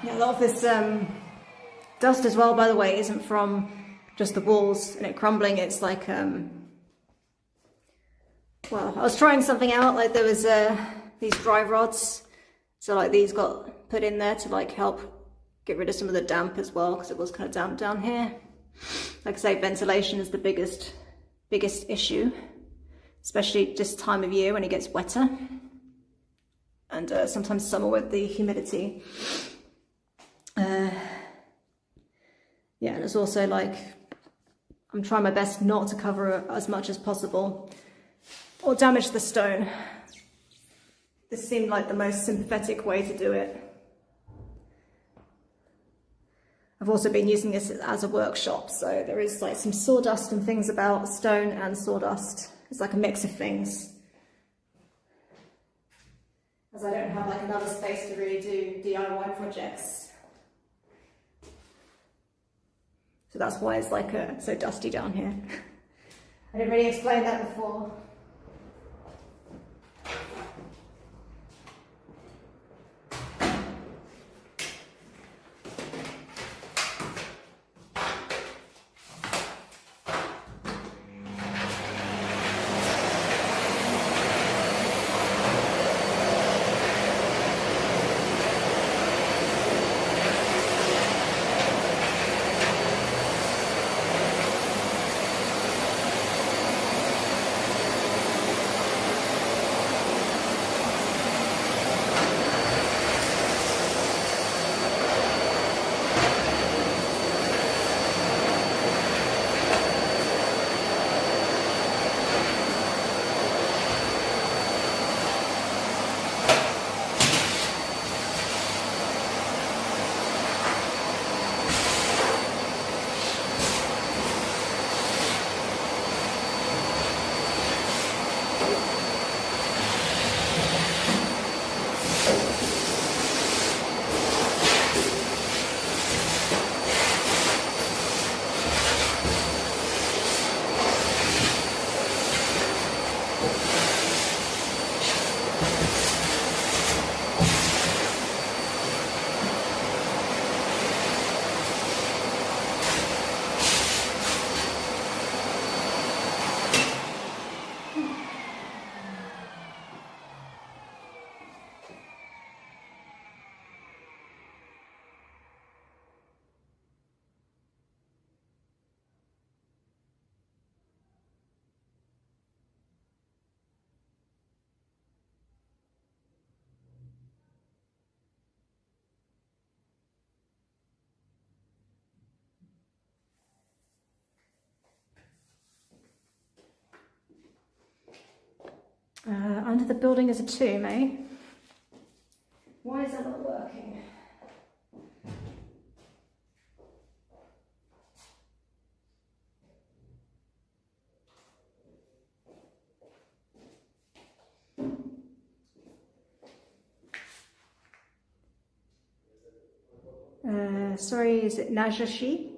Yeah, a lot of this dust as well, by the way, isn't from just the walls and it crumbling. It's like, well, I was trying something out, like there was these dry rods. So like these got put in there to like help get rid of some of the damp as well, because it was kind of damp down here. Like I say, ventilation is the biggest issue, especially this time of year when it gets wetter. And sometimes summer with the humidity. Yeah, and it's also like, I'm trying my best not to cover as much as possible or damage the stone. This seemed like the most sympathetic way to do it. I've also been using this as a workshop, so there is like some sawdust and things about stone and sawdust. It's like a mix of things. As I don't have like another space to really do DIY projects. So that's why it's like so dusty down here. I didn't really explain that before. Under the building is a tomb, eh? Why is that not working? Sorry, is it Najashi?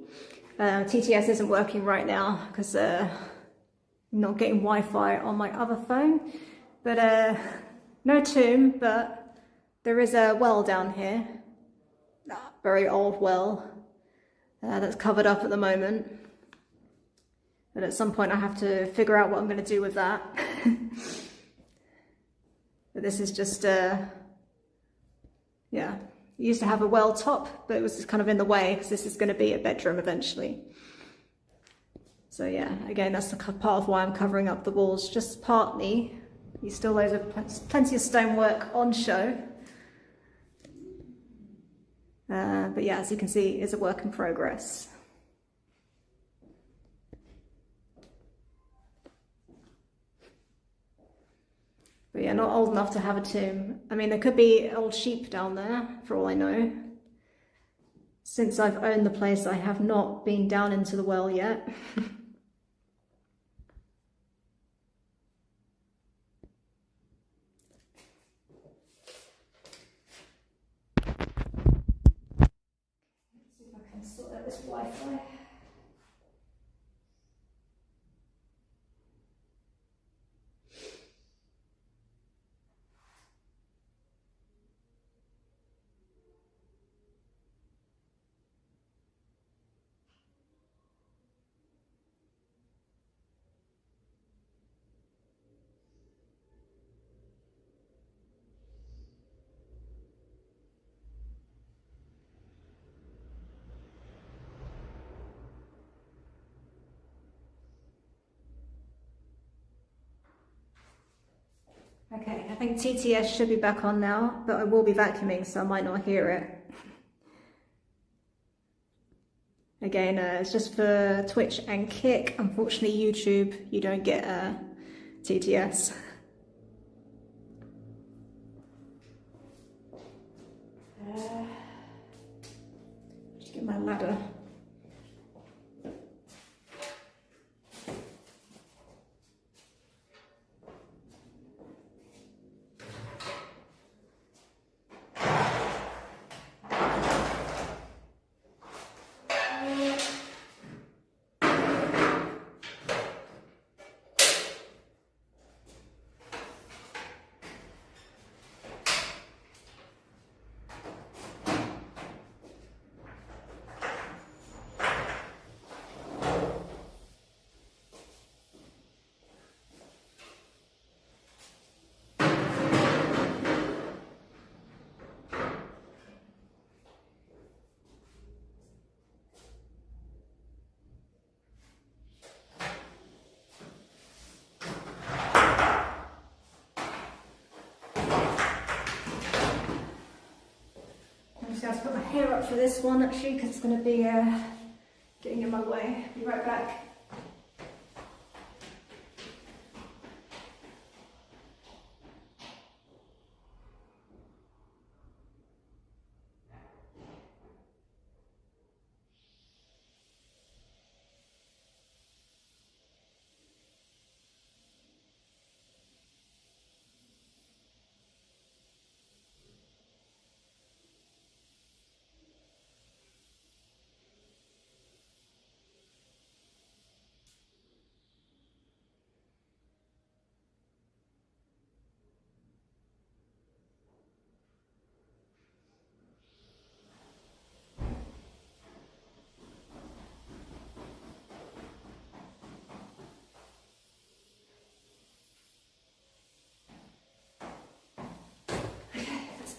TTS isn't working right now because I'm not getting Wi-Fi on my other phone. But no tomb, but there is a well down here. Very old well that's covered up at the moment. But at some point I have to figure out what I'm going to do with that. But this is just, yeah. It used to have a well top, but it was just kind of in the way because this is going to be a bedroom eventually. So yeah, again, that's the part of why I'm covering up the walls, just partly. You still plenty of stonework on show. But yeah, as you can see, it's a work in progress. But yeah, not old enough to have a tomb. I mean, there could be old sheep down there, for all I know. Since I've owned the place, I have not been down into the well yet. Let's see if I can sort out this Wi-Fi. Okay, I think TTS should be back on now, but I will be vacuuming, so I might not hear it. Again, it's just for Twitch and Kick. Unfortunately, YouTube, you don't get TTS. Just get my ladder. I'm just going to put my hair up for this one actually, because it's going to be getting in my way. Be right back.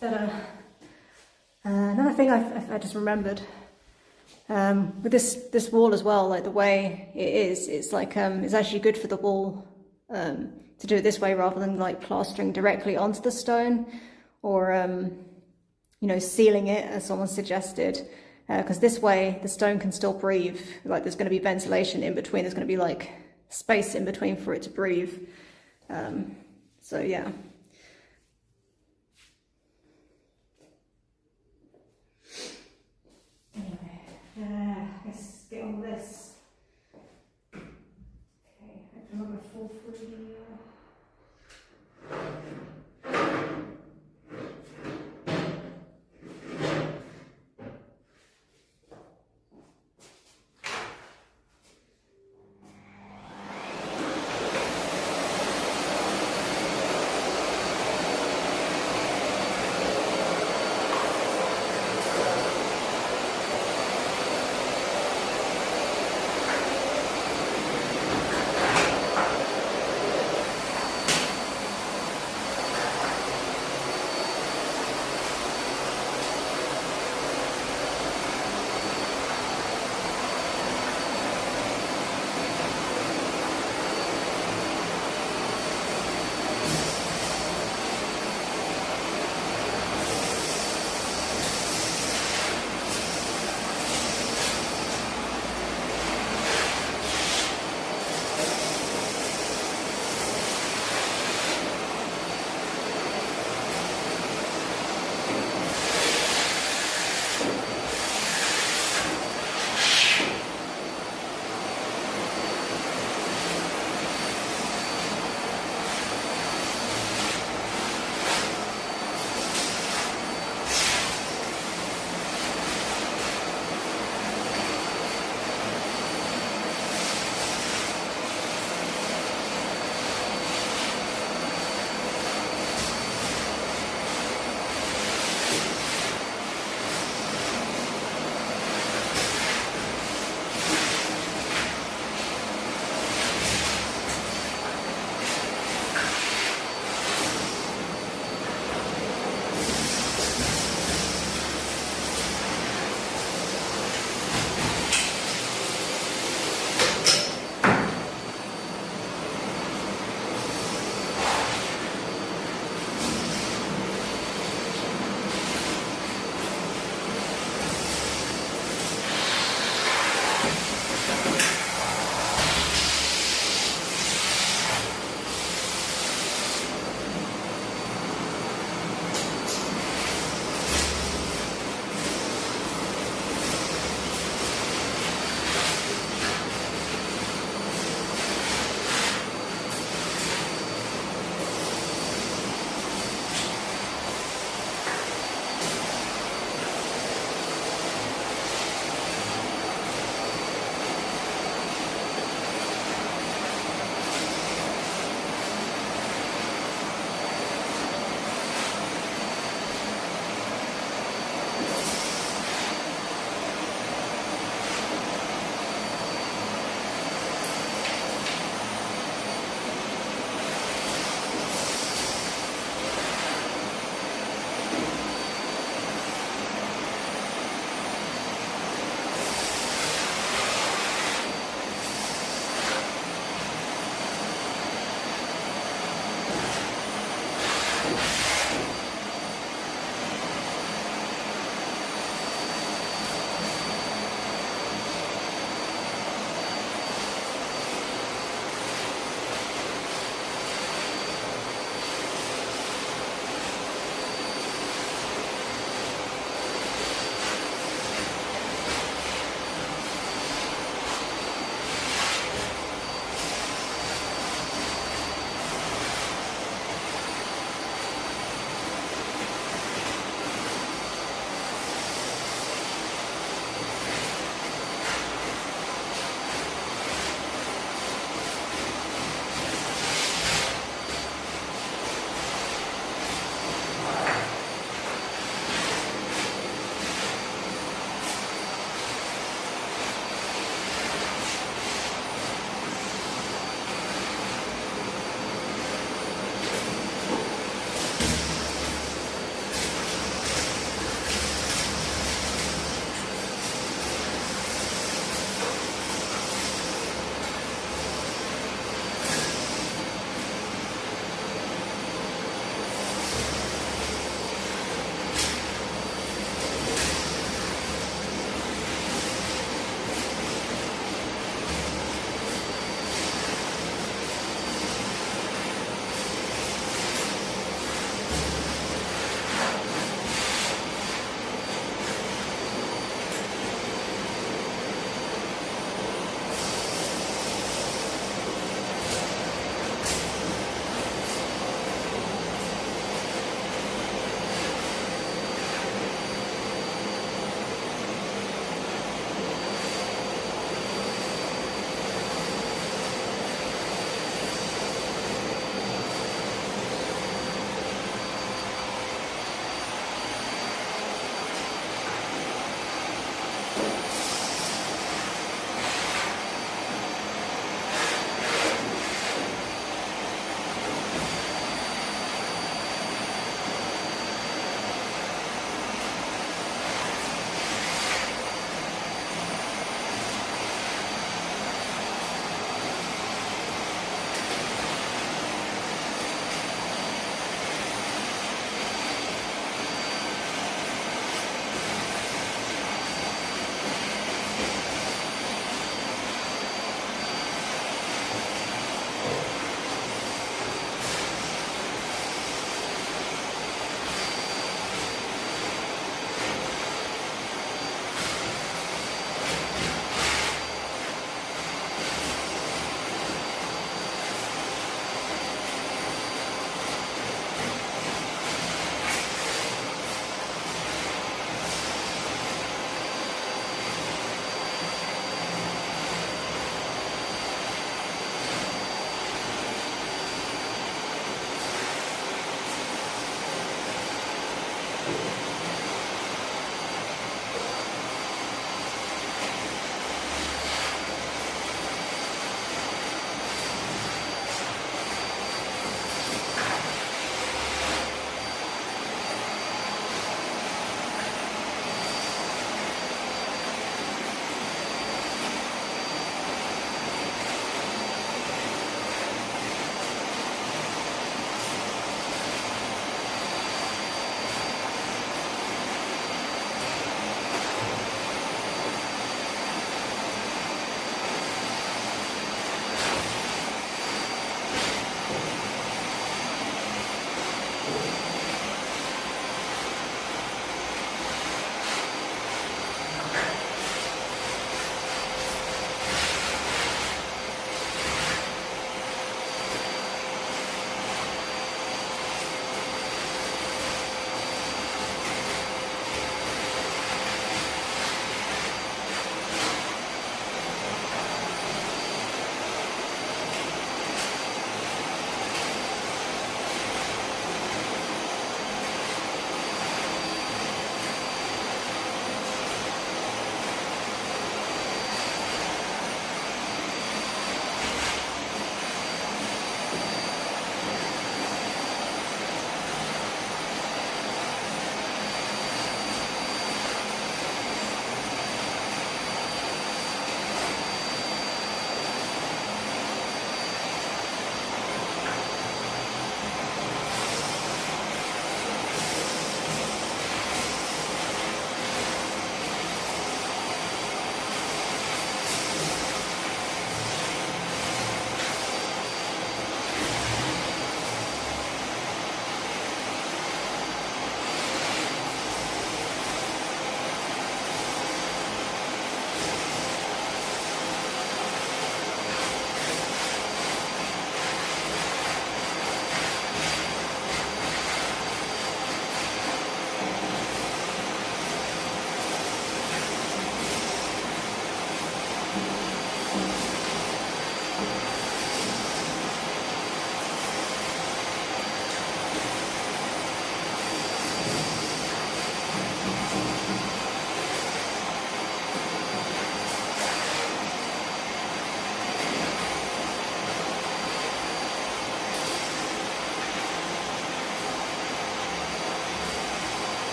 Better. Another thing I just remembered with this wall as well, like the way it is, it's like it's actually good for the wall to do it this way rather than like plastering directly onto the stone or you know, sealing it as someone suggested, because this way the stone can still breathe. Like there's going to be ventilation in between. There's going to be like space in between for it to breathe. So yeah. Let's get on this. Okay, I'm not going to fall through the...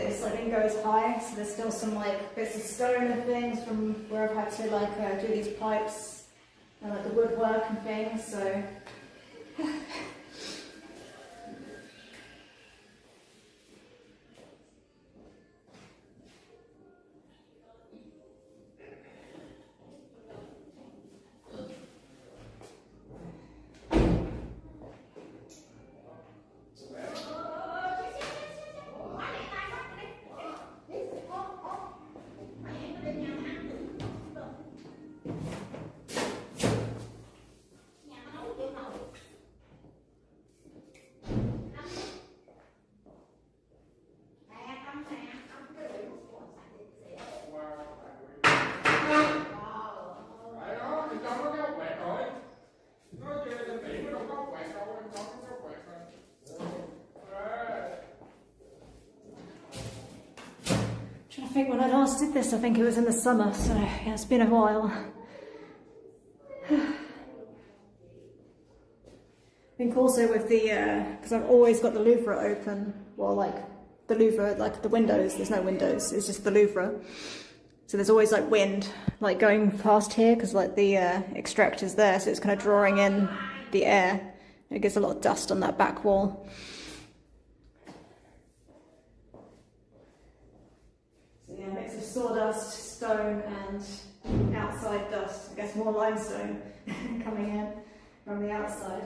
this. I didn't go as high, so there's still some like bits of stone and things from where I've had to like do these pipes and like the woodwork and things. So. I think when I last did this, I think it was in the summer, so yeah, it's been a while. I think also with the, because I've always got the louvre open, well like the louvre, like the windows, there's no windows, it's just the louvre. So there's always like wind, like going past here, because like the extractor's there, so it's kind of drawing in the air. It gets a lot of dust on that back wall. Yeah, a mix of sawdust, stone and outside dust. I guess more limestone coming in from the outside.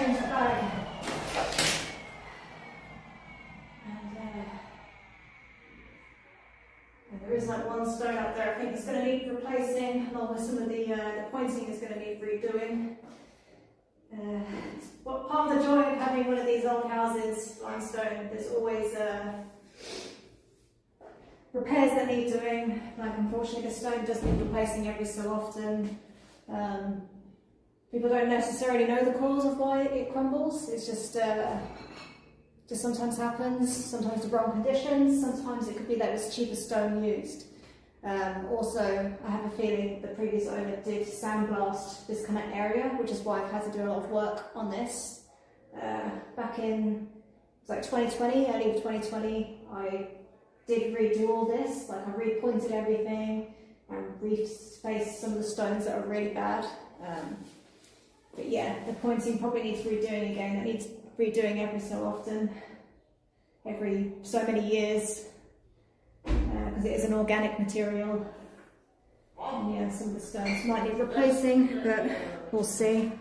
change the bag. And there is like one stone up there I think it's going to need replacing, along with some of the pointing is going to need redoing. What part of the joy of having one of these old houses, limestone, there's always repairs that need doing. Like unfortunately the stone does need replacing every so often. People don't necessarily know the cause of why it crumbles. It's just sometimes happens. Sometimes the wrong conditions. Sometimes it could be that it was cheaper stone used. Also, I have a feeling the previous owner did sandblast this kind of area, which is why I've had to do a lot of work on this. Back in like 2020, early 2020, I did redo all this. Like I repointed everything and refaced some of the stones that are really bad. But yeah, the pointing probably needs redoing again. It needs redoing every so often, every so many years, because it is an organic material. And yeah, some of the stones might need replacing, but we'll see.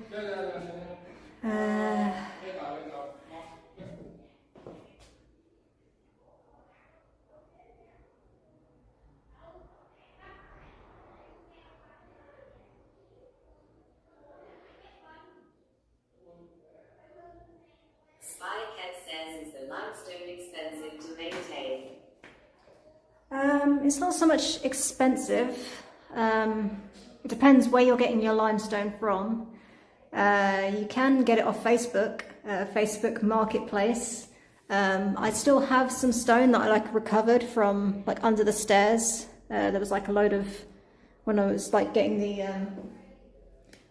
Says, is the limestone expensive to maintain? It's not so much expensive. It depends where you're getting your limestone from. You can get it off Facebook, Facebook Marketplace. I still have some stone that I like recovered from like under the stairs. There was like a load of, when I was like getting the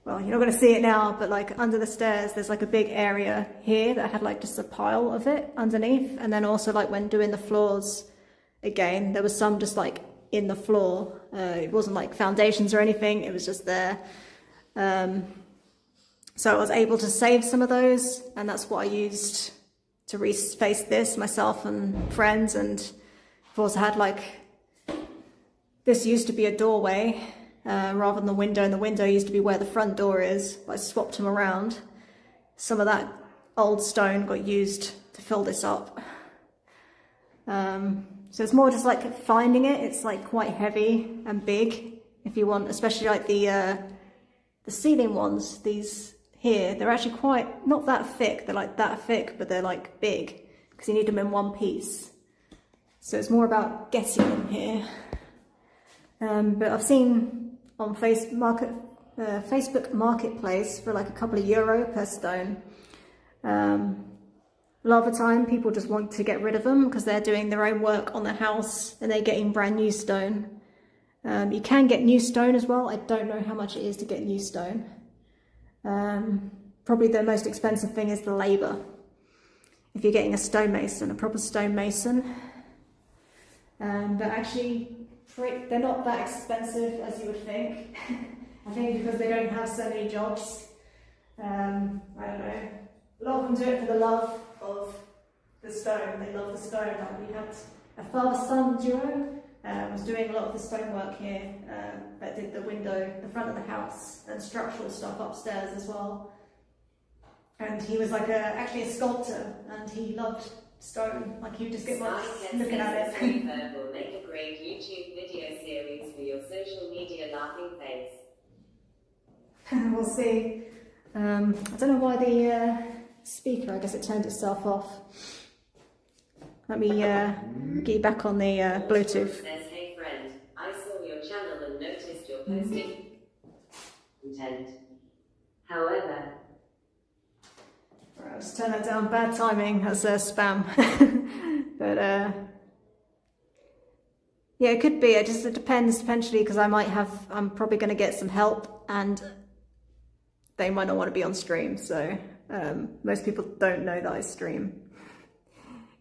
well, you're not going to see it now, but like under the stairs, there's like a big area here that had like just a pile of it underneath. And then also like when doing the floors, again, there was some just like in the floor. It wasn't like foundations or anything, it was just there. So I was able to save some of those, and that's what I used to reface this myself and friends. And I've also had like, this used to be a doorway. Rather than the window, and the window used to be where the front door is, but I swapped them around. Some of that old stone got used to fill this up. So it's more just like finding it. It's like quite heavy and big if you want, especially like the ceiling ones, these here, they're actually quite, not that thick, they're like that thick, but they're like big because you need them in one piece. So it's more about getting them here. But I've seen on Facebook Marketplace for like a couple of euro per stone. A lot of the time people just want to get rid of them because they're doing their own work on the house and they're getting brand new stone. You can get new stone as well. I don't know how much it is to get new stone. Probably the most expensive thing is the labour. If you're getting a stonemason, a proper stonemason. But actually, they're not that expensive as you would think. I think because they don't have so many jobs. I don't know. A lot of them do it for the love of the stone. They love the stone. Like we had a father-son duo was doing a lot of the stonework here. That did the window, the front of the house, and structural stuff upstairs as well. And he was like actually a sculptor, and he loved stone. Like he would just get lost looking at it. Will make a great YouTube video series for your social media laughing face. We'll see. I don't know why the speaker, I guess it turned itself off. Let me get you back on the Bluetooth. Says, hey friend, I saw your channel and noticed your posting content. However, I'll just turn that down. Bad timing. That's spam. But yeah, it could be. It depends potentially because I'm probably going to get some help, and they might not want to be on stream. So most people don't know that I stream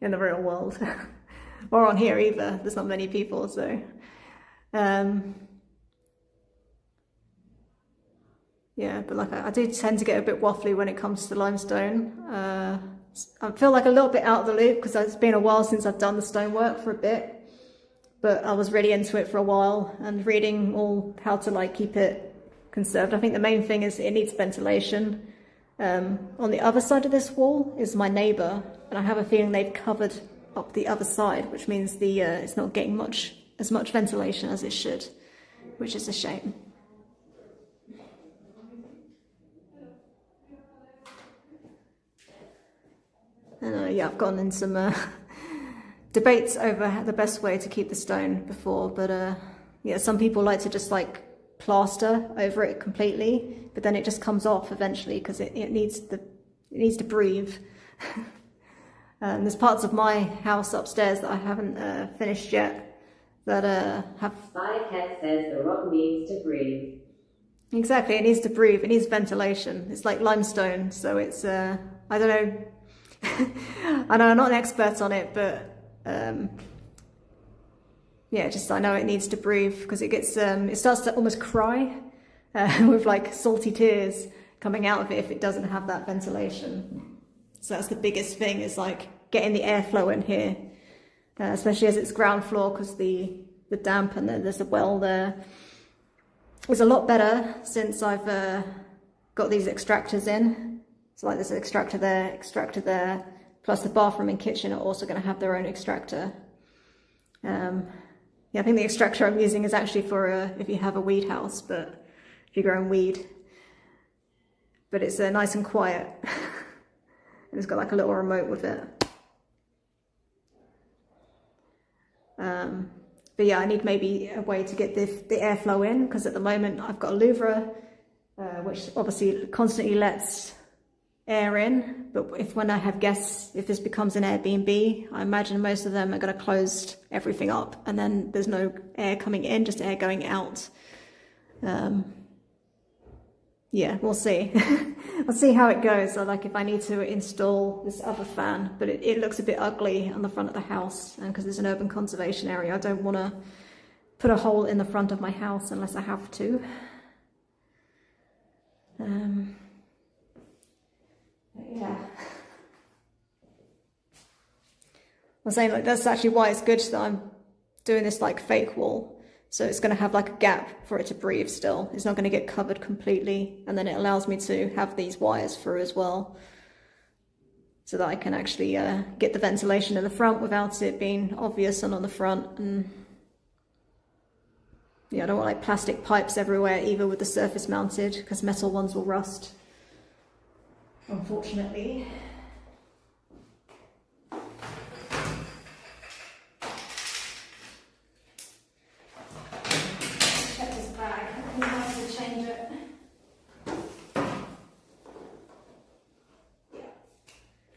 in the real world or on here either. There's not many people, so yeah, but like I do tend to get a bit waffly when it comes to limestone. I feel like a little bit out of the loop because it's been a while since I've done the stonework for a bit, but I was really into it for a while and reading all how to like keep it conserved. I think the main thing is it needs ventilation. On the other side of this wall is my neighbour, and I have a feeling they've covered up the other side, which means it's not getting as much ventilation as it should, which is a shame. And yeah, I've gone in some debates over the best way to keep the stone before, but yeah, some people like to just like plaster over it completely, but then it just comes off eventually because it needs to breathe. There's parts of my house upstairs that I haven't finished yet that have... Spycat says the rock needs to breathe. Exactly, it needs to breathe, it needs ventilation. It's like limestone, so it's, I don't know, I know I'm not an expert on it, but yeah, just I know it needs to breathe because it gets, it starts to almost cry with like salty tears coming out of it if it doesn't have that ventilation. So that's the biggest thing, is like getting the airflow in here, especially as it's ground floor, because the damp, and then there's a well there. It's a lot better since I've got these extractors in. So like there's an extractor there, plus the bathroom and kitchen are also going to have their own extractor. Yeah, I think the extractor I'm using is actually for if you have a weed house, but if you're growing weed. But it's nice and quiet. And it's got like a little remote with it. But yeah, I need maybe a way to get the airflow in, because at the moment I've got a louvre, which obviously constantly lets air in. But when I have guests, if this becomes an Airbnb, I imagine most of them are going to close everything up, and then there's no air coming in, just air going out. Yeah, we'll see. I'll see how it goes. So like if I need to install this other fan, but it looks a bit ugly on the front of the house, and because it's an urban conservation area, I don't want to put a hole in the front of my house unless I have to. Yeah. I was saying, like, that's actually why it's good that I'm doing this like fake wall. So it's going to have like a gap for it to breathe still. It's not going to get covered completely. And then it allows me to have these wires through as well, so that I can actually get the ventilation in the front without it being obvious and on the front. And yeah, I don't want like plastic pipes everywhere either with the surface mounted, because metal ones will rust, unfortunately.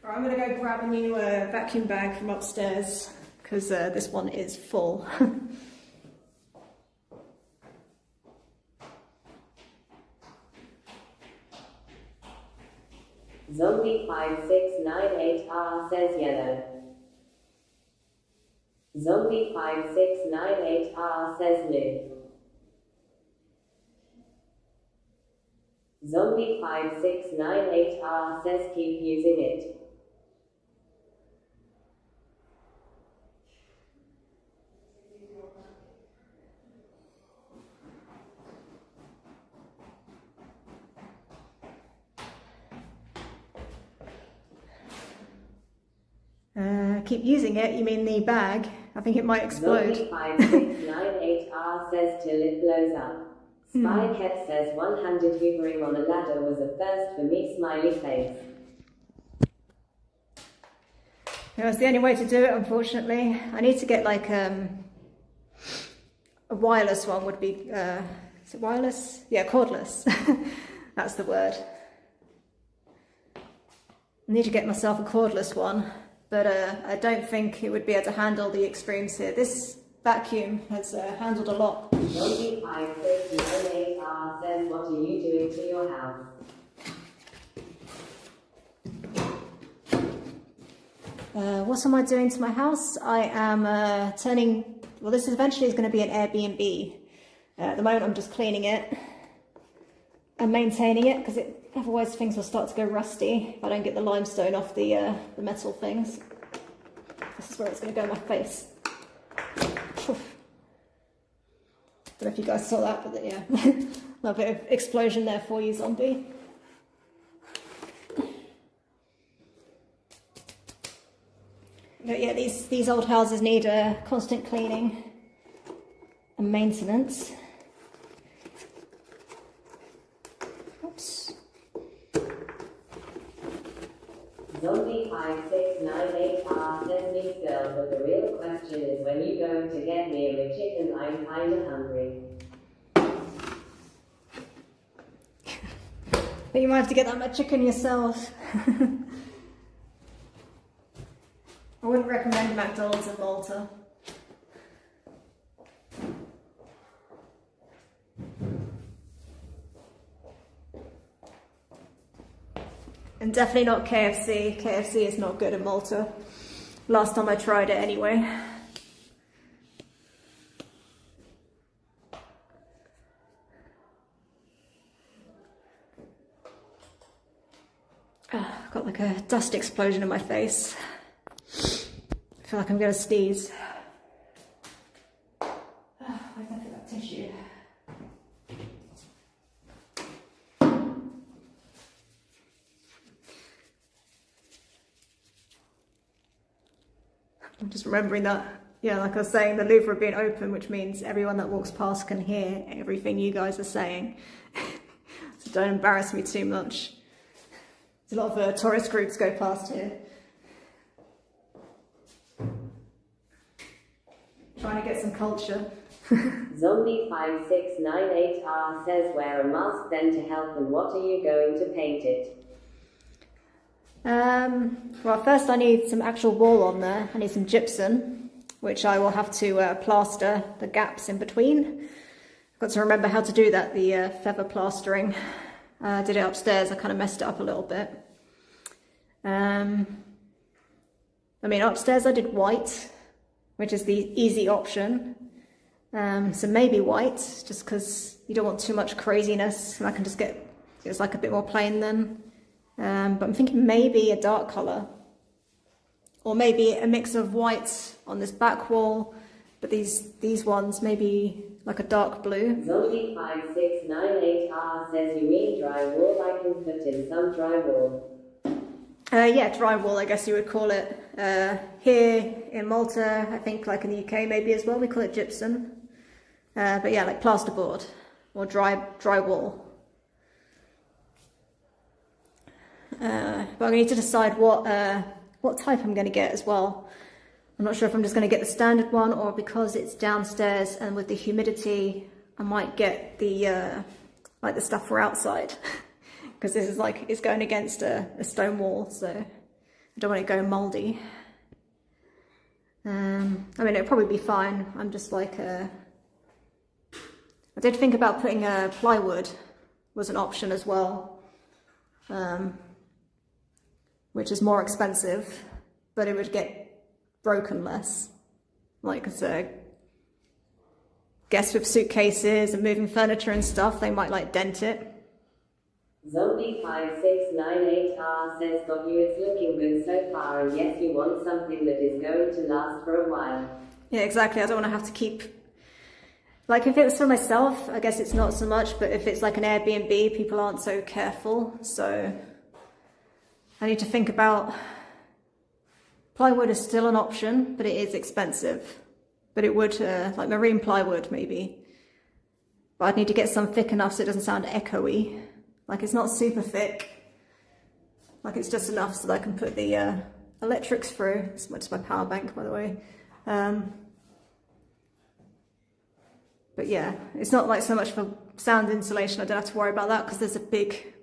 I'm going to go grab a new vacuum bag from upstairs, because this one is full. Zombie 5698R says yellow. Zombie 5698R says blue. Zombie 5698R says keep using it. Keep using it, you mean the bag? I think it might explode. Zombie 5698R says till it blows up. Spycat says one-handed hoovering on a ladder was a first for me, smiley face. That's the only way to do it, unfortunately. I need to get like a wireless one would be, is it wireless? Yeah, cordless. That's the word. I need to get myself a cordless one, but I don't think it would be able to handle the extremes here. This vacuum has handled a lot. Zombie 5698R says what are you doing to your house? What am I doing to my house? I am turning, well, this eventually is going to be an Airbnb. At the moment I'm just cleaning it and maintaining it, because otherwise things will start to go rusty if I don't get the limestone off the metal things. This is where it's going to go in my face. Don't know if you guys saw that, but yeah, a little bit of explosion there for you, zombie. But yeah, these old houses need constant cleaning and maintenance. Oops. Zombie 5698R says me still, but the real question is when you going to get me a chicken, I'm kinda hungry. But you might have to get that chicken yourself. I wouldn't recommend McDonald's in Malta. And definitely not KFC. KFC is not good in Malta. Last time I tried it anyway. I've got like a dust explosion in my face. I feel like I'm going to sneeze. I don't think that tissue. I'm just remembering that, yeah, like I was saying, the Louvre being open, which means everyone that walks past can hear everything you guys are saying. So don't embarrass me too much. There's a lot of tourist groups go past here. Trying to get some culture. Zombie 5698R says wear a mask then to help, and what are you going to paint it? Well, first I need some actual wall on there. I need some gypsum, which I will have to plaster the gaps in between. I've got to remember how to do that, the feather plastering. I did it upstairs, I kind of messed it up a little bit. I mean, upstairs I did white, which is the easy option. So maybe white, just because you don't want too much craziness, and I can just get, it's like a bit more plain then. But I'm thinking maybe a dark colour, or maybe a mix of white on this back wall, but these ones maybe like a dark blue. Zombie 5698R says you mean drywall. I can put in some drywall. Yeah, drywall, I guess you would call it. Here in Malta, I think like in the UK maybe as well, we call it gypsum. But yeah, like plasterboard or drywall. But I need to decide what type I'm going to get as well. I'm not sure if I'm just going to get the standard one, or because it's downstairs and with the humidity, I might get the like the stuff for outside. Because this is like, it's going against a stone wall, so I don't want it going mouldy. I mean, it'll probably be fine. I'm just like, I did think about putting plywood was an option as well, which is more expensive, but it would get broken less. Like, I guess with suitcases and moving furniture and stuff, they might like dent it. Zombie 5698R says, got you, it's looking good so far, and yes, you want something that is going to last for a while. Yeah, exactly. I don't want to have to keep, like if it was for myself, I guess it's not so much, but if it's like an Airbnb, people aren't so careful, so I need to think about, plywood is still an option, but it is expensive, but it would, like marine plywood maybe, but I'd need to get some thick enough so it doesn't sound echoey. Like it's not super thick, like it's just enough so that I can put the electrics through. It's my power bank, by the way. But yeah, it's not like so much for sound insulation. I don't have to worry about that because there's a big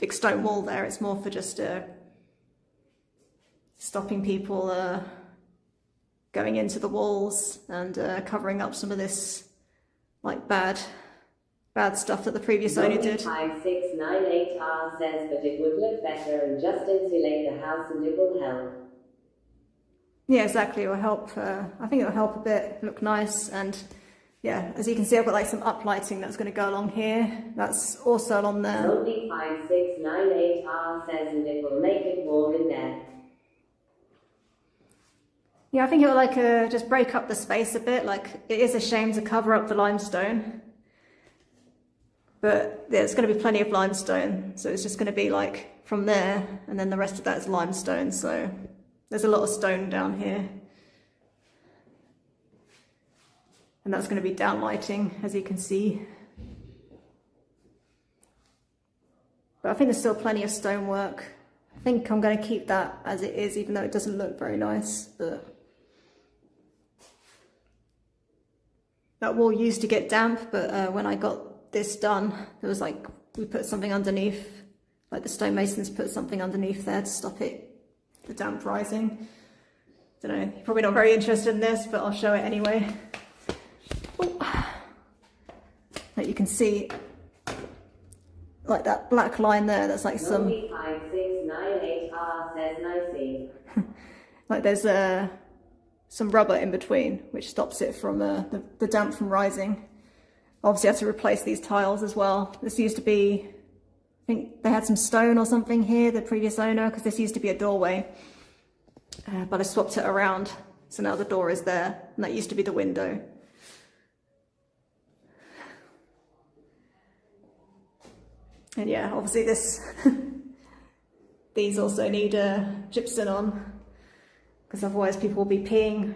stone wall there. It's more for just stopping people going into the walls and covering up some of this like bad stuff that the previous owner did. 5698R says, but it would look better and just insulate the house and it will help. Yeah, exactly. It will help. I think it will help a bit, look nice. And yeah, as you can see, I've got like some uplighting that's going to go along here. That's also on there. Zombie 5698R says, and it will make it warm in there. Yeah, I think it will like just break up the space a bit. Like it is a shame to cover up the limestone. But there's going to be plenty of limestone, so it's just going to be like from there, and then the rest of that is limestone, so There's a lot of stone down here. And that's going to be down lighting, as you can see. But I think there's still plenty of stonework. I think I'm going to keep that as it is, even though it doesn't look very nice. But that wall used to get damp, but when I got this done, there was like, we put something underneath, like the stonemasons put something underneath there to stop it, the damp rising. Don't know, you're probably not very interested in this, but I'll show it anyway. Like you can see, like that black line there, that's like some... 5698R says nicey. Like there's some rubber in between, which stops it from the damp from rising. Obviously I have to replace these tiles as well. This used to be, I think they had some stone or something here, the previous owner, because this used to be a doorway. But I swapped it around, so now the door is there, and that used to be the window. And yeah, obviously these also need gypsum on, because otherwise people will be peeing.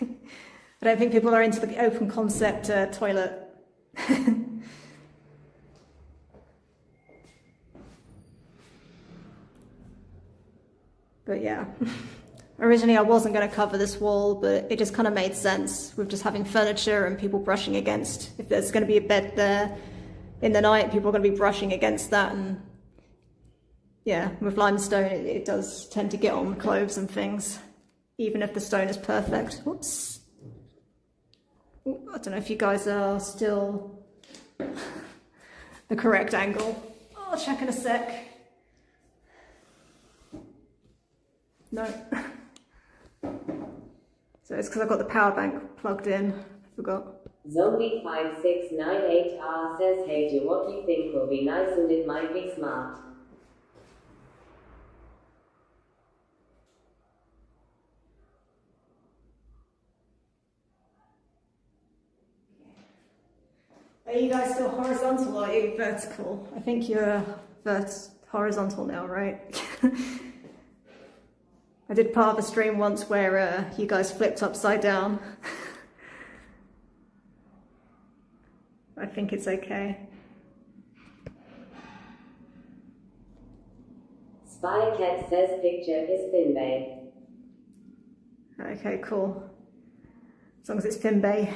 I don't think people are into the open concept toilet. But yeah, originally I wasn't going to cover this wall, but it just kind of made sense with just having furniture and people brushing against. If there's going to be a bed there in the night, people are going to be brushing against that, and yeah, with limestone it does tend to get on clothes and things, even if the stone is perfect. Whoops. Ooh, I don't know if you guys are still the correct angle. I'll check in a sec. No. So it's because I've got the power bank plugged in. I forgot. Zombie 5698R says, hey, do what you think will be nice and it might be smart. Are you guys still horizontal or are you vertical? I think you're horizontal now, right? I did part of a stream once where you guys flipped upside down. I think it's okay. Spycat says picture is Pin Bay. Okay, cool. As long as it's Pin Bay.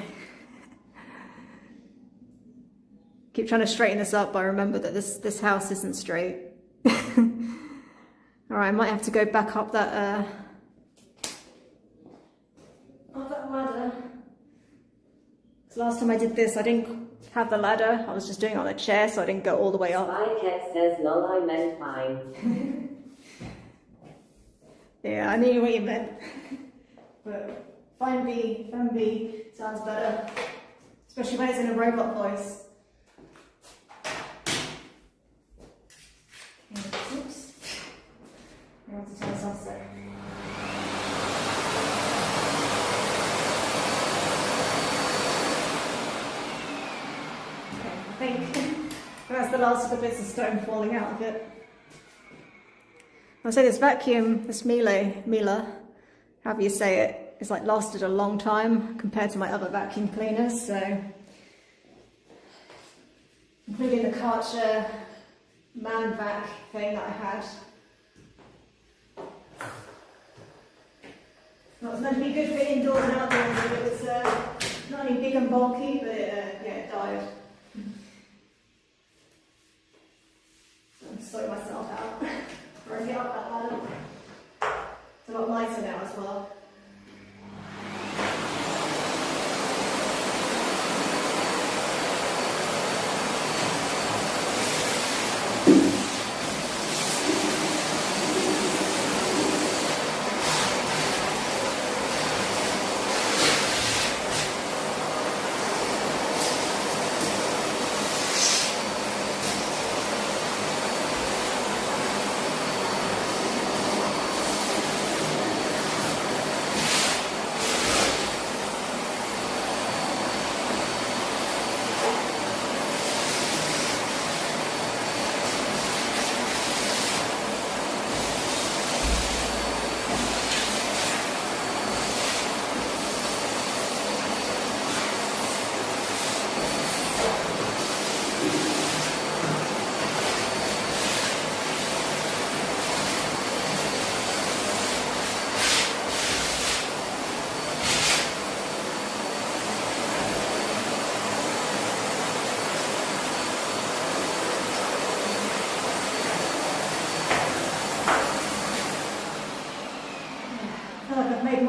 Keep trying to straighten this up, but I remember that this house isn't straight. Alright, I might have to go back up that ladder. So last time I did this, I didn't have the ladder. I was just doing it on a chair, so I didn't go all the way up. Spycat says, lol, I meant fine. Yeah, I knew what you meant. But fine B sounds better. Especially when it's in a robot voice. Oops. I want to turn this off a sec. Okay, I think that's the last of the bits of stone falling out of it. I'll say this vacuum, this Miele, however you say it, it's like lasted a long time compared to my other vacuum cleaners, so including the Karcher man vac thing that I had. It was meant to be good for indoors and outdoors, but it was not only big and bulky, but it died. So I'm sorting myself out. Or I get up that ladder. It's a lot lighter now as well.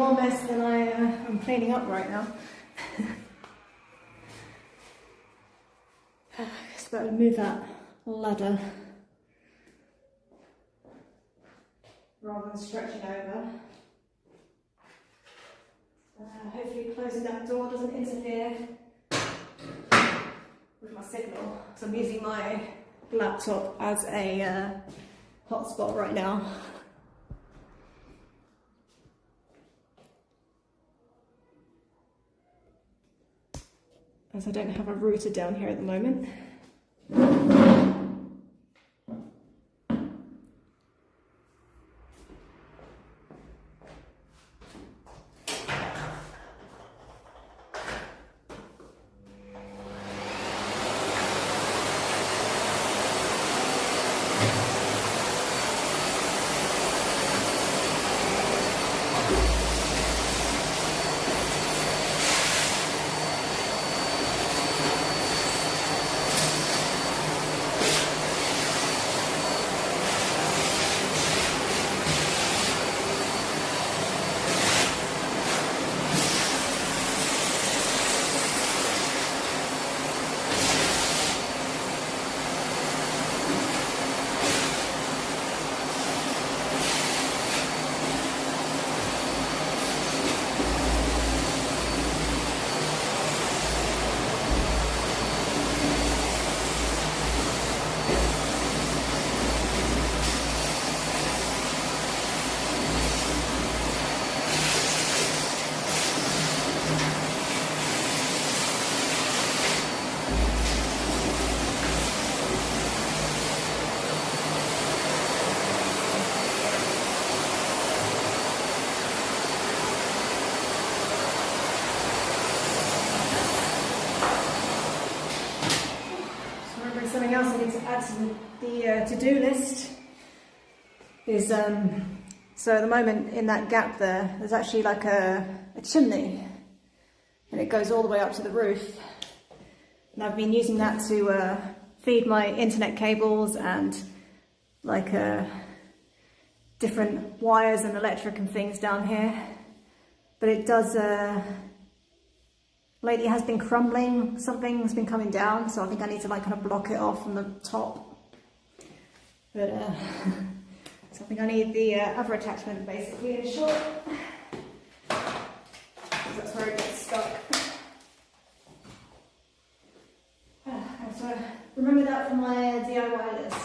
more mess than I'm cleaning up right now. Just better move that ladder rather than stretching over. Hopefully closing that door doesn't interfere with my signal. So I'm using my laptop as a hotspot right now. As I don't have a router down here at the moment. Something else I need to add to the to-do list is, so at the moment in that gap there's actually like a chimney, and it goes all the way up to the roof, and I've been using that to feed my internet cables and like different wires and electric and things down here, but it does lately has been crumbling, something's been coming down, so I think I need to like kind of block it off from the top. But so I think I need the other attachment basically in short, because that's where it gets stuck. So remember that from my DIY list.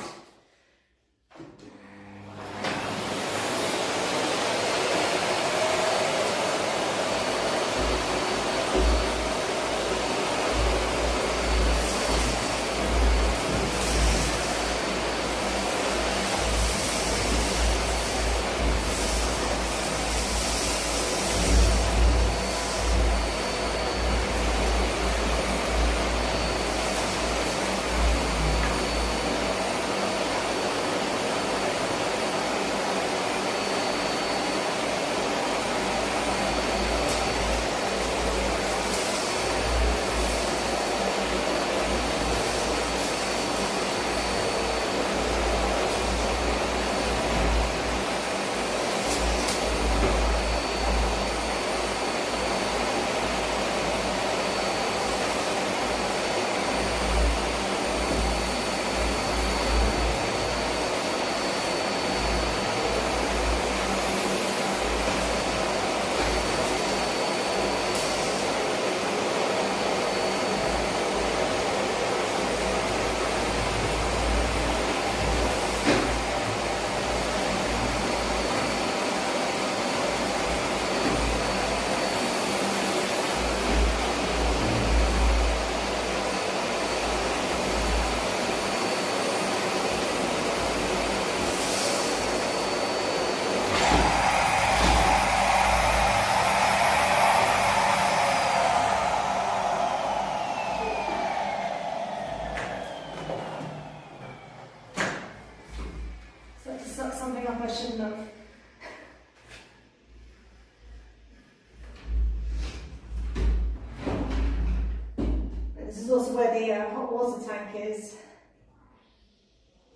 This is also where the hot water tank is,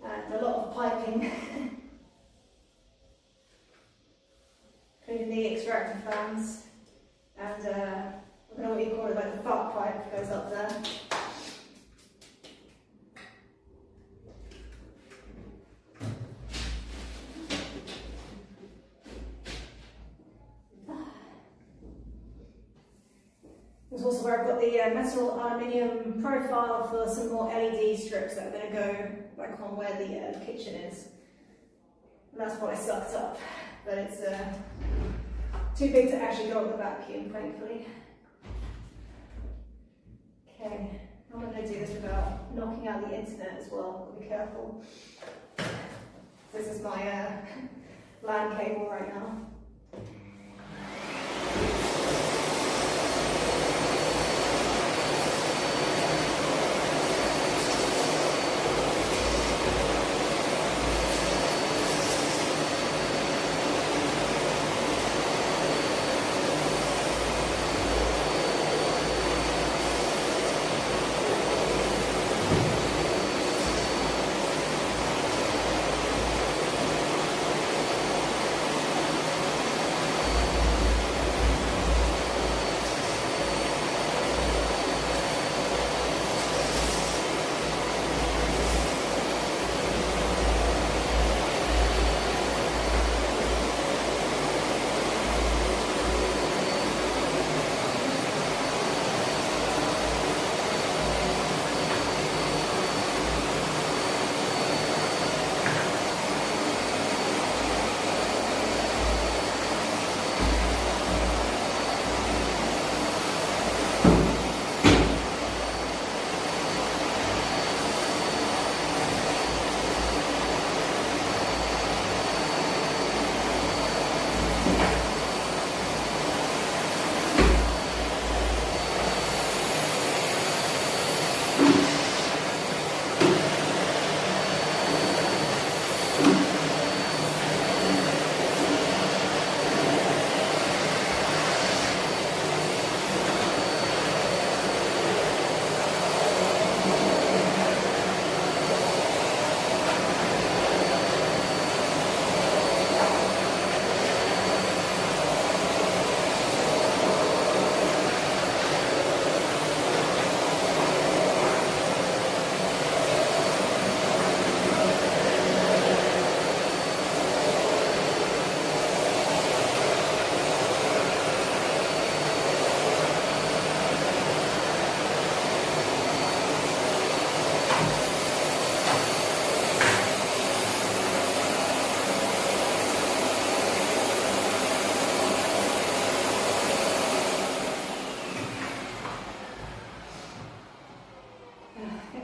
and a lot of piping, including the extractor fan. fans, and I don't know what you call it, like the fart pipe goes up there. This is also where I've got the metal aluminium profile for some more LED strips that are going to go back on where the kitchen is. And that's what I sucked up, but it's too big to actually go up the vacuum, thankfully. Okay, I'm going to do this without knocking out the internet as well. Be careful. This is my LAN cable right now.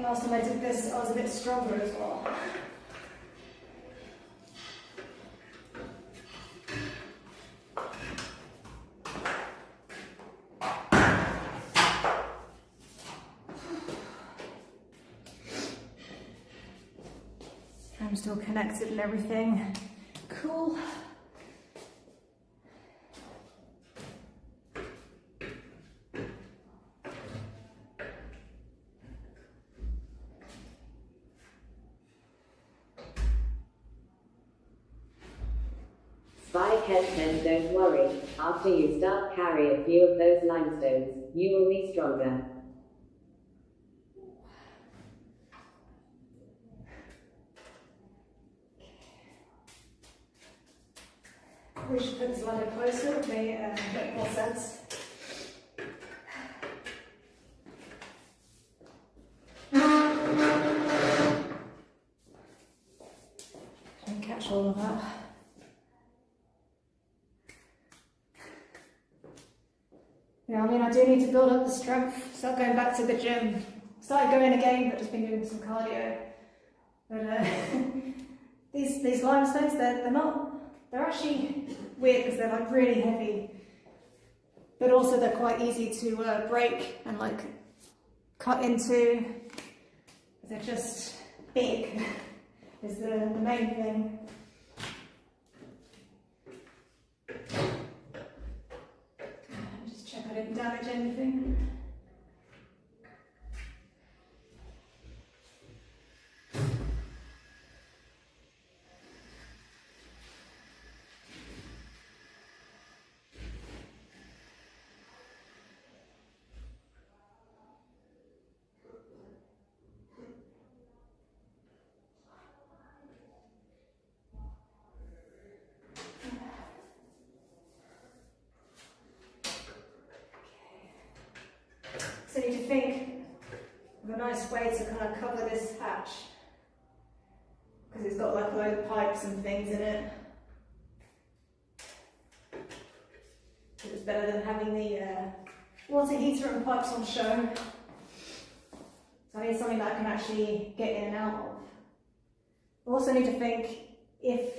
Last time I did this, I was a bit stronger as well. I'm still connected and everything. Cool. Spikehead says don't worry, after you start carry a few of those limestones, you will be stronger. We should put this ladder closer, would make a bit more sense. Try and catch all of that. Yeah, I mean, I do need to build up the strength, start going back to the gym. Started going again, but just been doing some cardio. But these limestones, they're actually weird because they're like really heavy, but also they're quite easy to break and like cut into. They're just big, is the main thing. I didn't damage anything. So I need to think of a nice way to kind of cover this hatch, because it's got like a load of pipes and things in it. It's better than having the water heater and pipes on show. So I need something that I can actually get in and out of. I also need to think if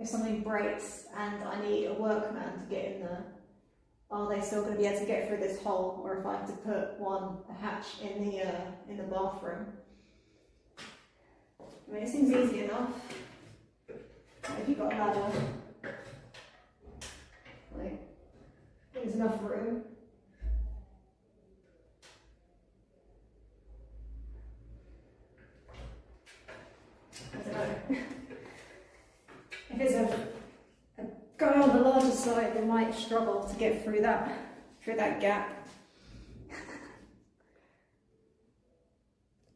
something breaks and I need a workman to get in there, are they still going to be able to get through this hole, or if I have to put a hatch in the bathroom? I mean, it seems easy enough. If you've got a ladder, like, there's enough room. I don't know. If it's a guy on the larger side, they might struggle to get through that gap.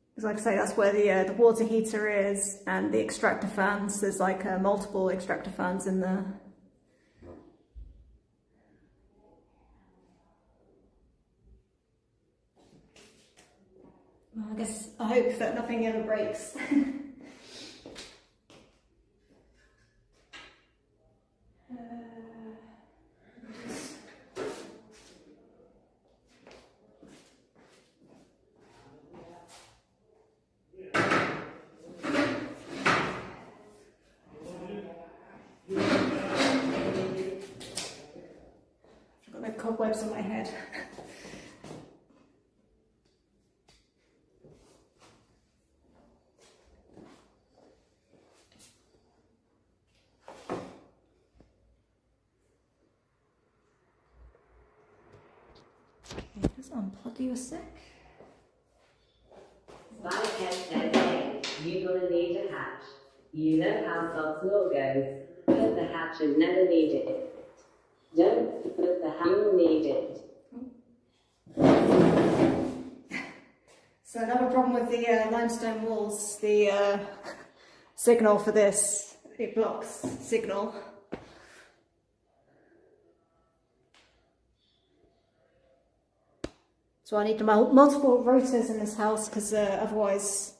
Because like I say, that's where the water heater is, and the extractor fans. There's like multiple extractor fans in there. Well, I hope that nothing ever breaks. I've got no cobwebs on my head. Just unplug you a sec. Spider-Cat says, hey, you're gonna need a hatch. You know how Sod's law goes. Put the hatch and never need it. Don't put the hatch, you'll need it. So another problem with the limestone walls, the signal for this, it blocks signal. So I need multiple rotors in this house, because otherwise,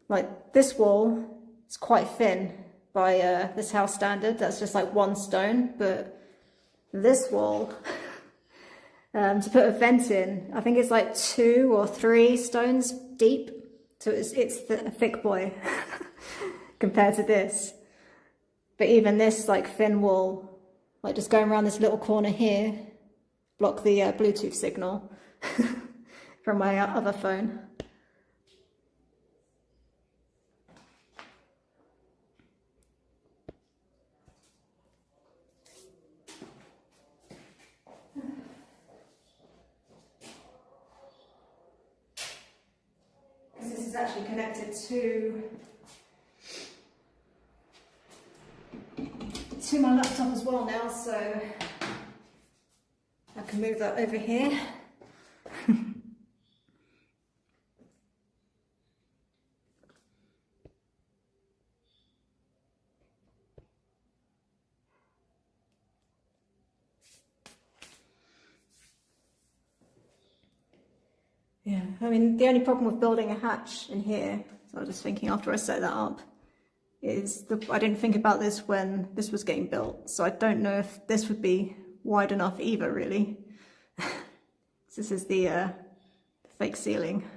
like this wall is quite thin by this house standard. That's just like one stone, but this wall, to put a vent in, I think it's like 2 or 3 stones deep. So it's a thick boy compared to this. But even this like thin wall, like just going around this little corner here, block the Bluetooth signal from my other phone. Because this is actually connected to my laptop as well now, so I can move that over here. Yeah, I mean, the only problem with building a hatch in here, so I was just thinking after I set that up, is I didn't think about this when this was getting built, so I don't know if this would be wide enough either, really. This is the fake ceiling,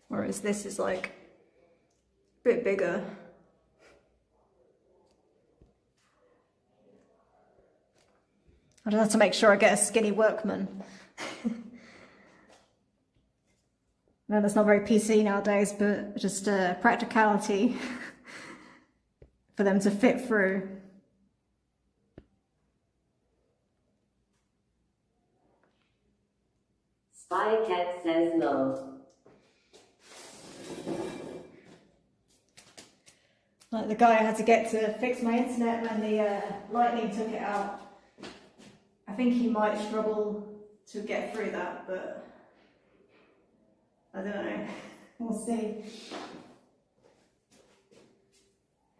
whereas this is like a bit bigger. I just have to make sure I get a skinny workman. No, that's not very PC nowadays, but just practicality for them to fit through. Spider-Cat says no. Like the guy I had to get to fix my internet when the lightning took it out. I think he might struggle to get through that, but I don't know. We'll see.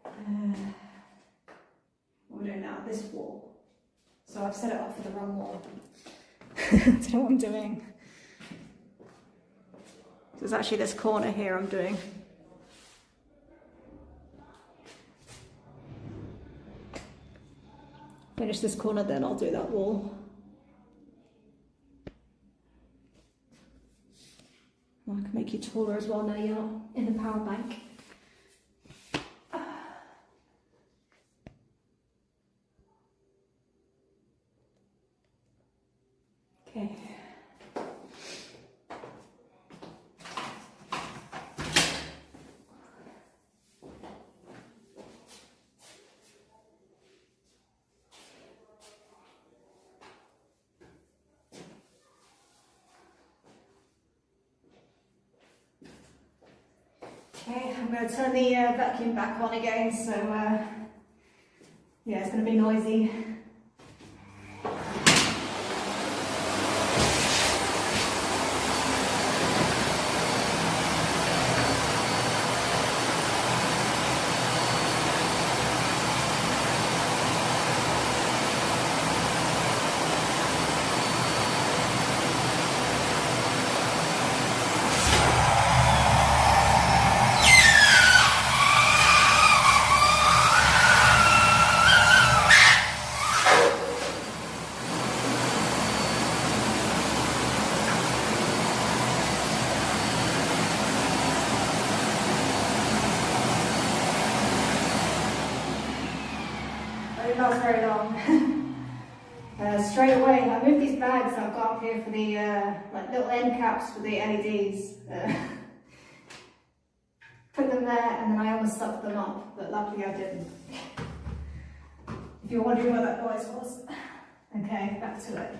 What we're doing now, this wall. So I've set it up for the wrong wall. I don't know what I'm doing. There's actually this corner here I'm doing. Finish this corner, then I'll do that wall. Well, I can make you taller as well now you're in the power bank. Okay. Okay, I'm going to turn the vacuum back on again, so yeah, it's going to be noisy. Not very long. Straight away, I moved these bags I've got up here for the like little end caps for the LEDs. Put them there, and then I almost stuck them up, but luckily I didn't. If you're wondering what that noise was. Okay, back to it.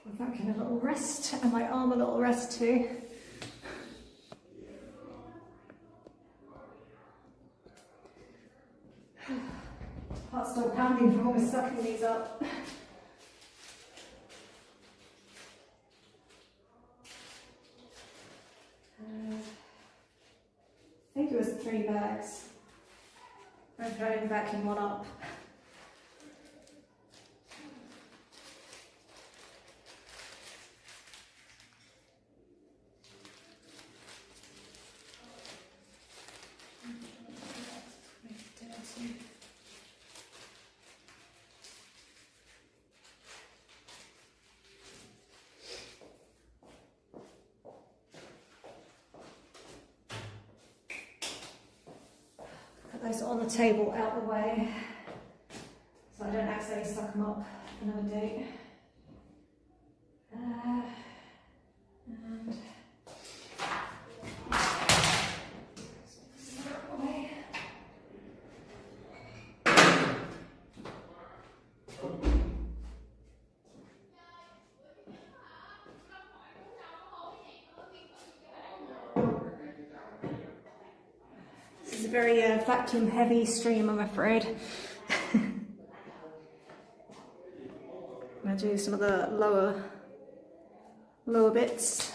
I'm vacuum a little rest, and my arm a little rest too. Heart's still pounding from almost sucking these up. I think it was 3 bags. I'm trying to vacuum one up. Those on the table out the way so I don't accidentally suck them up another day. And very vacuum heavy stream, I'm afraid. I'm going to do some of the lower bits.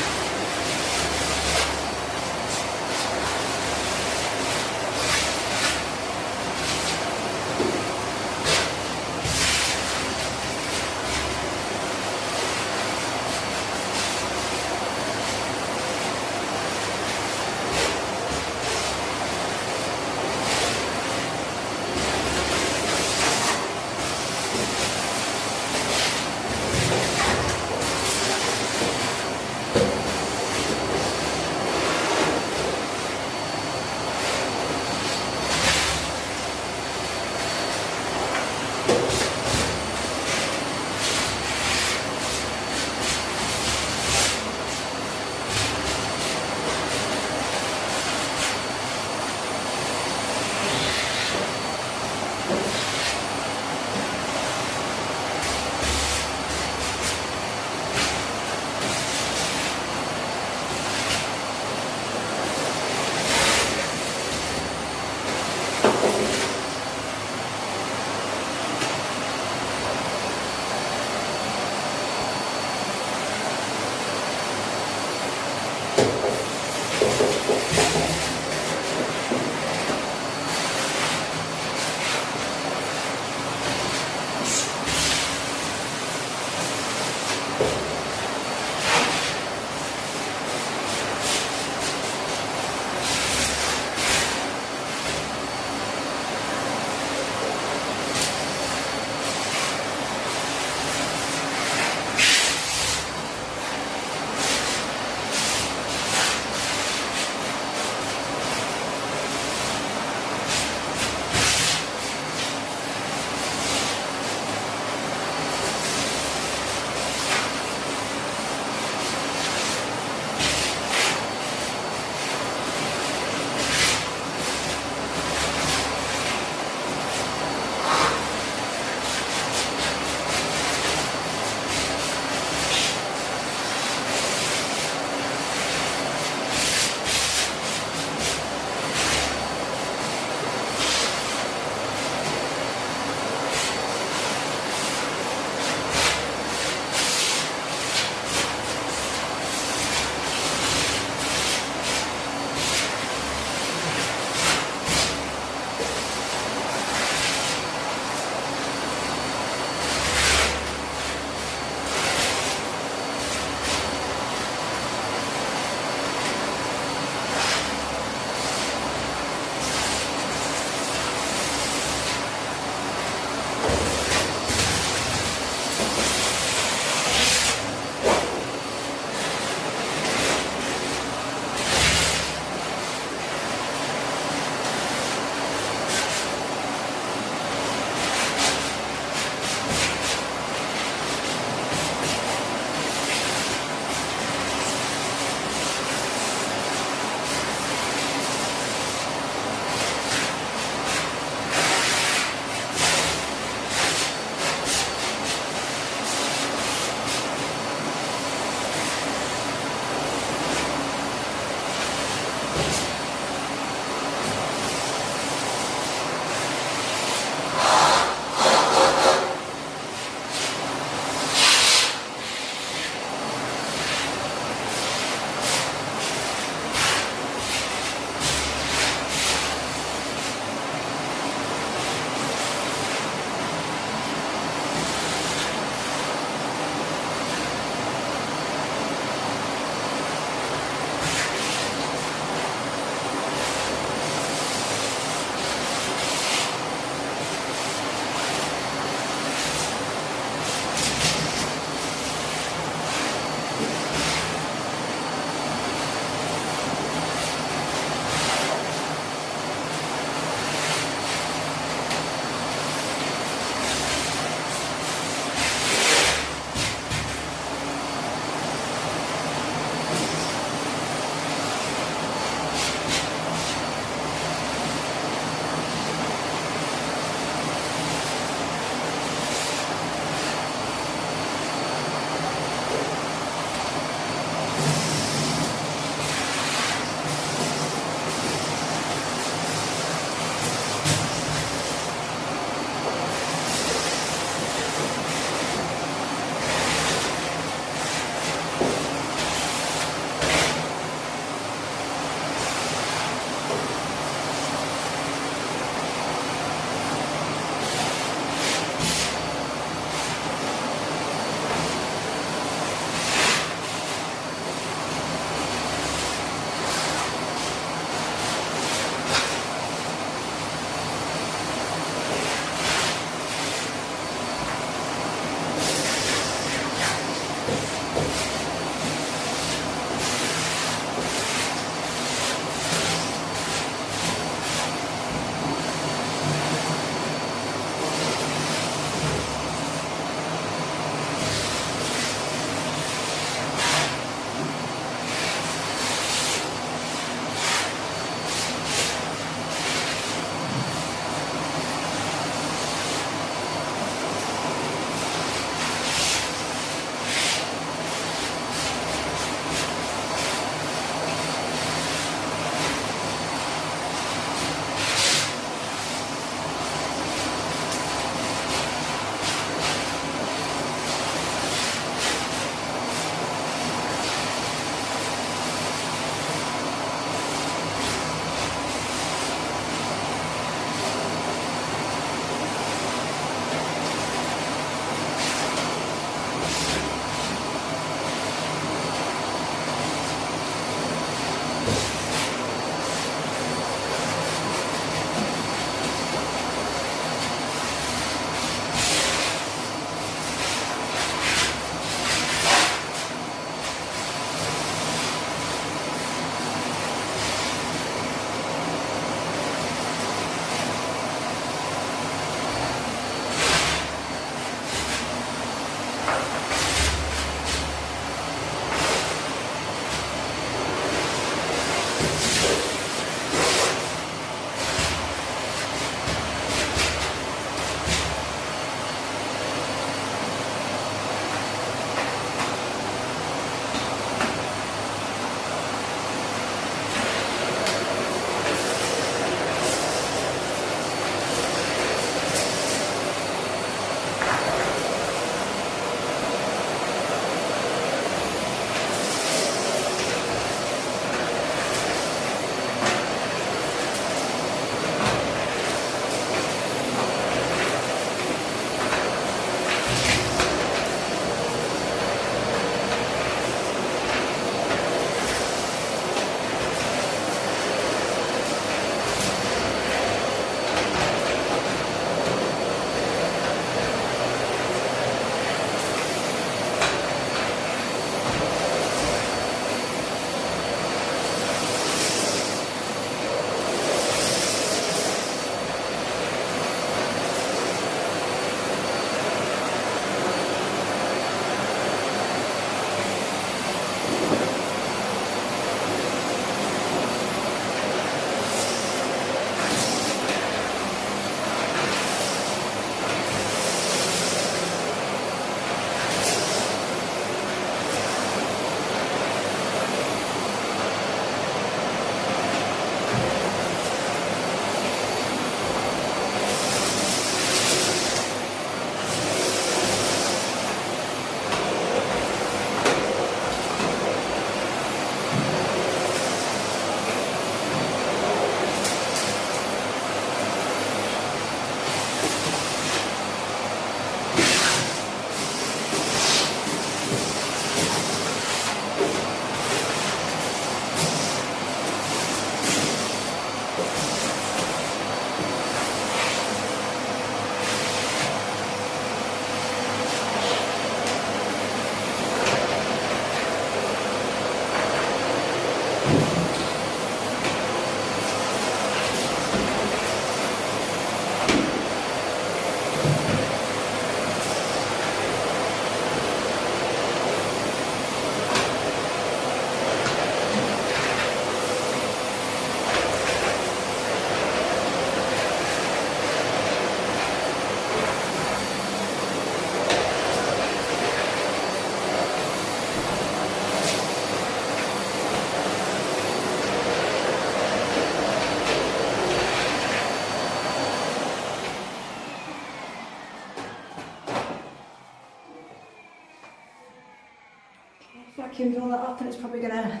vacuumed all that up, and it's probably going to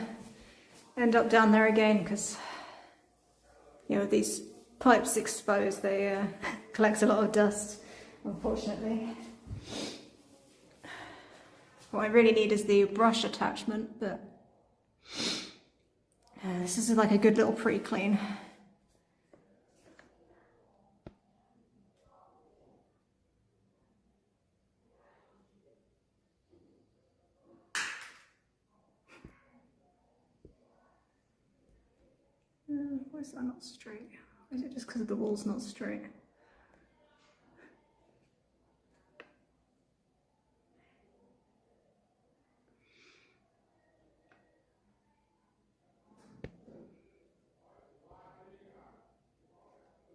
end up down there again because, you know, with these pipes exposed, they collect a lot of dust, unfortunately. What I really need is the brush attachment, but this is like a good little pre-clean. Why is that not straight? Or is it just because the wall's not straight?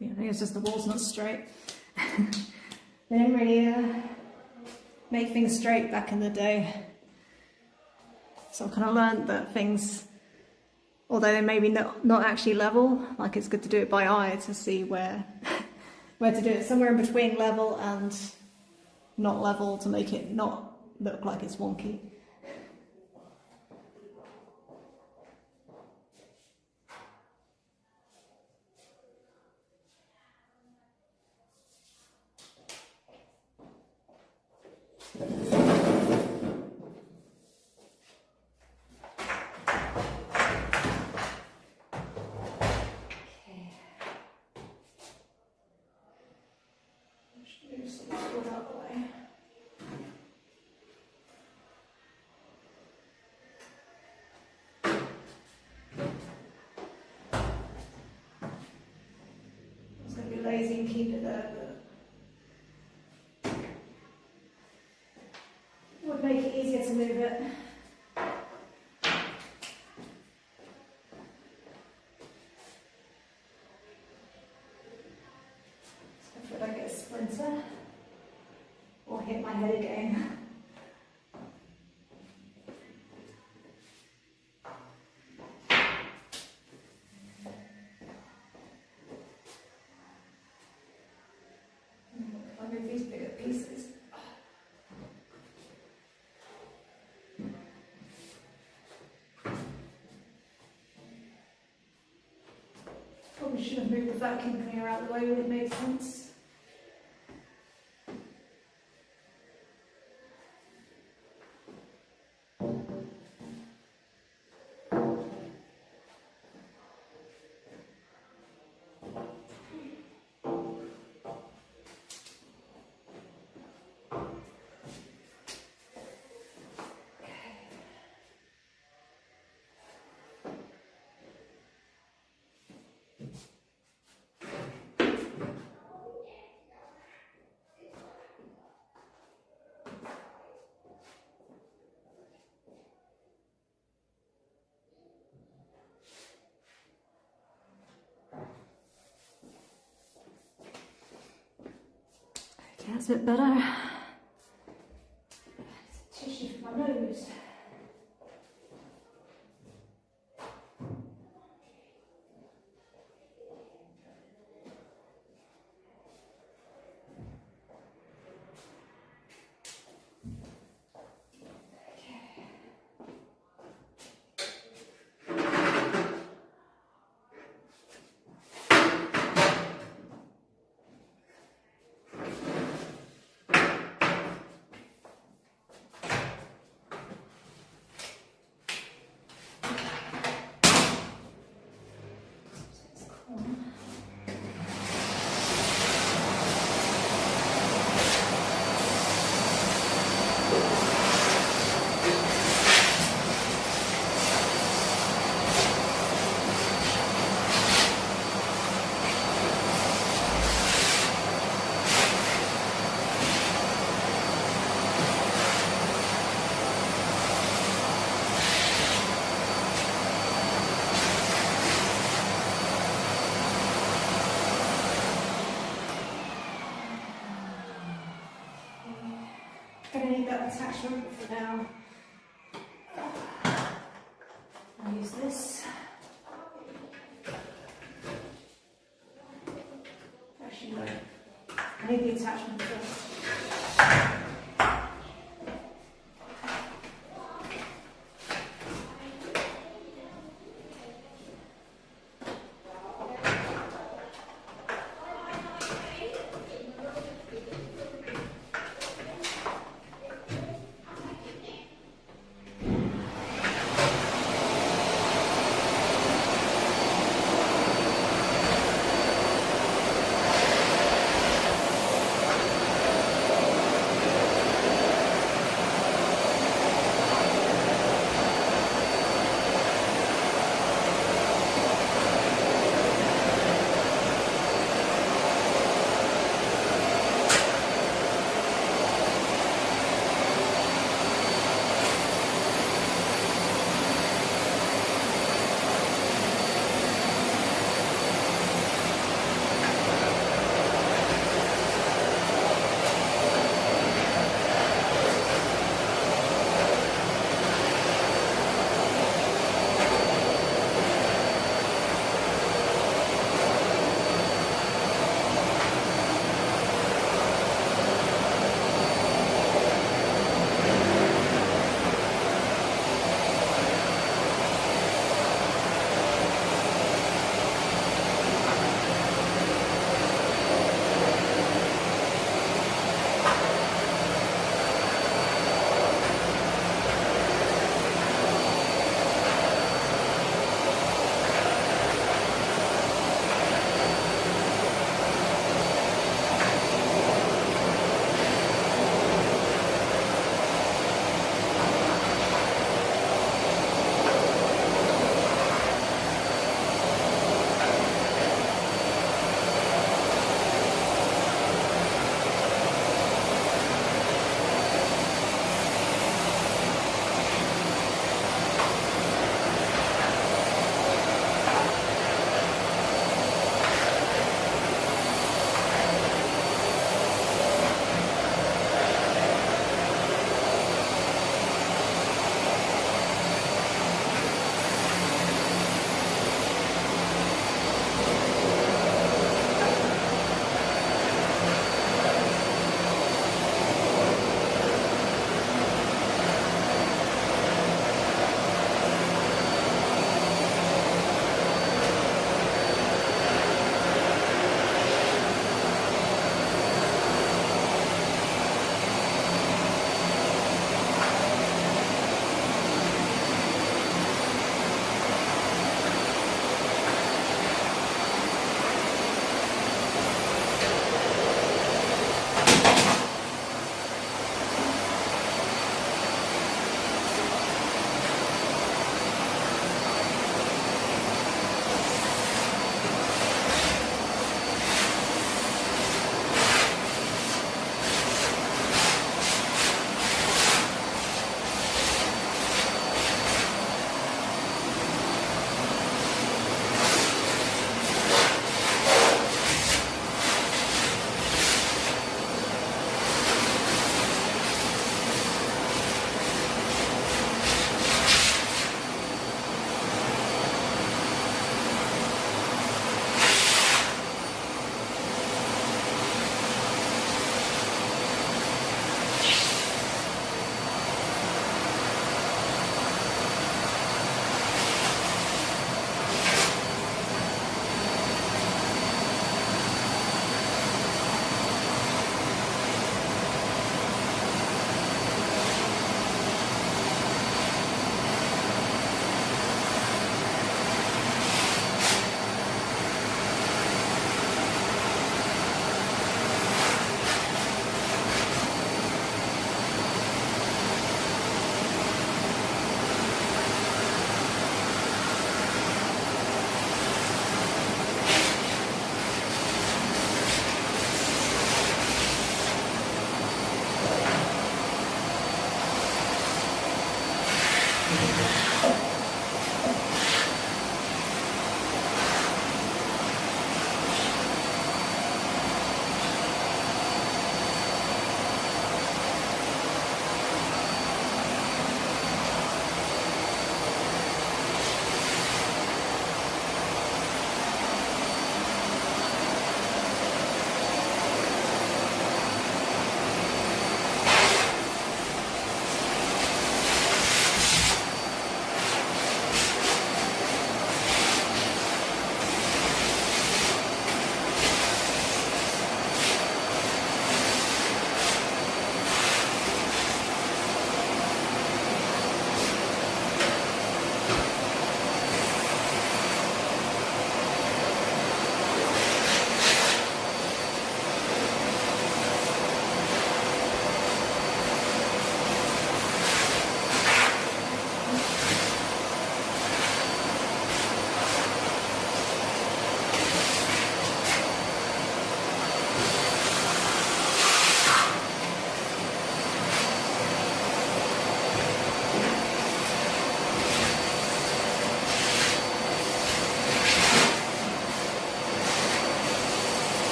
Yeah, I think it's just the wall's not straight. They didn't really make things straight back in the day. So I've kind of learned that things, although they may be not actually level, like it's good to do it by eye to see where to do it. Somewhere in between level and not level to make it not look like it's wonky. Lazy and keep it there, but it would make it easier to move it. Hopefully I don't get a splinter or hit my head again. These bigger pieces. Probably should have moved the vacuum cleaner out of the way when it made sense. That's a bit better. Tissue for my nose. Gonna need that attachment for now. I'll use this. Actually, no. I need the attachment first.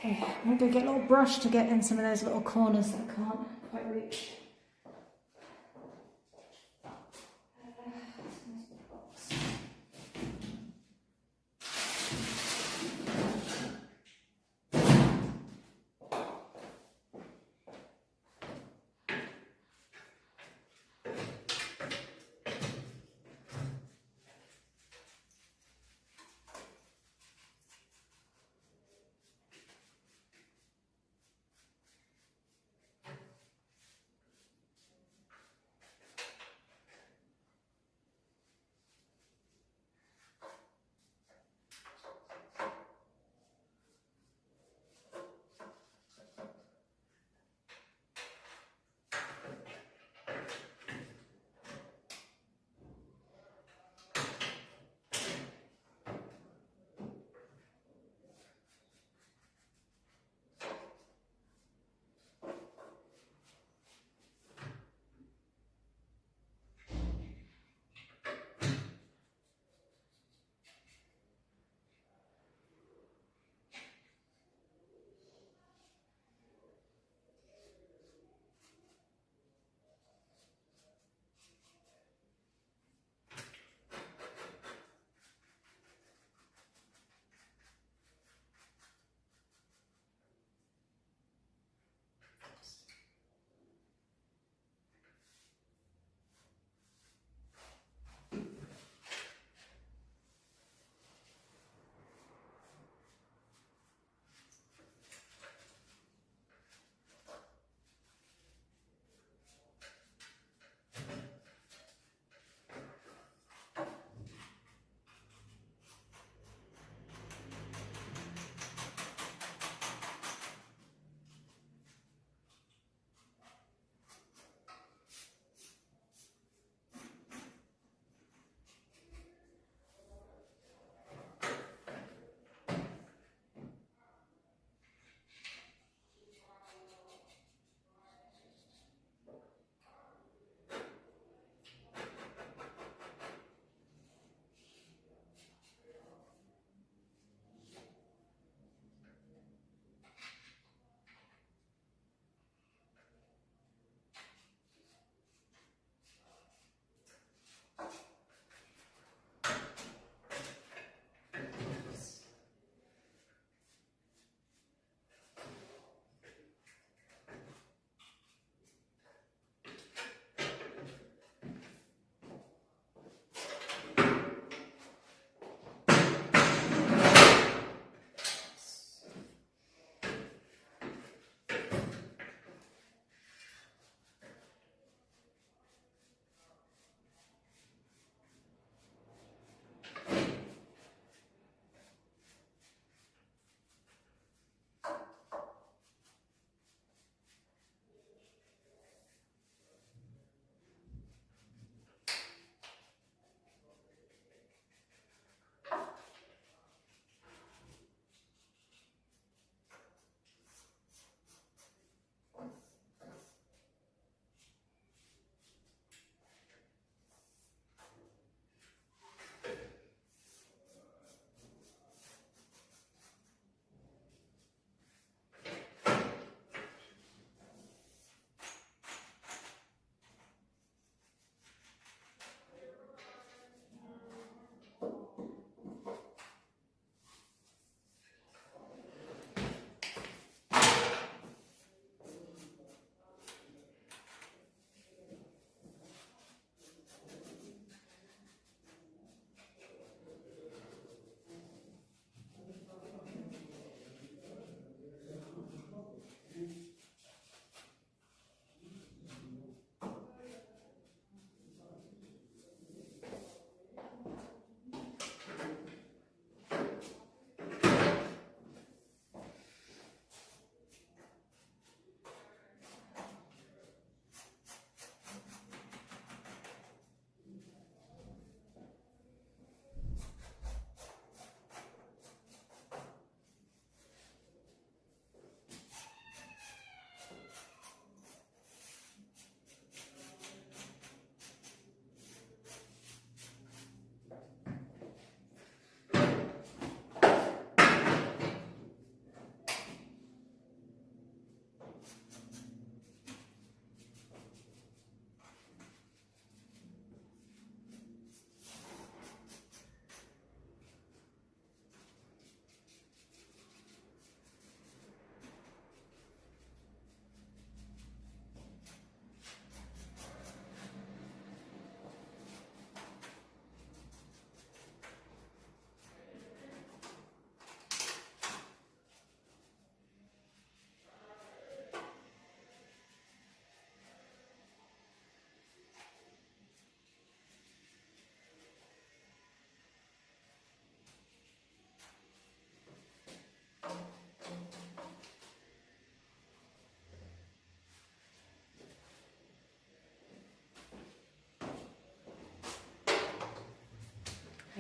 Okay, I'm going to get a little brush to get in some of those little corners that I can't quite reach.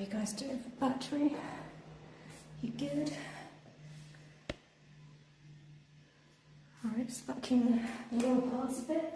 you guys doing for battery? You good? Alright, just vacuum the lower parts a bit.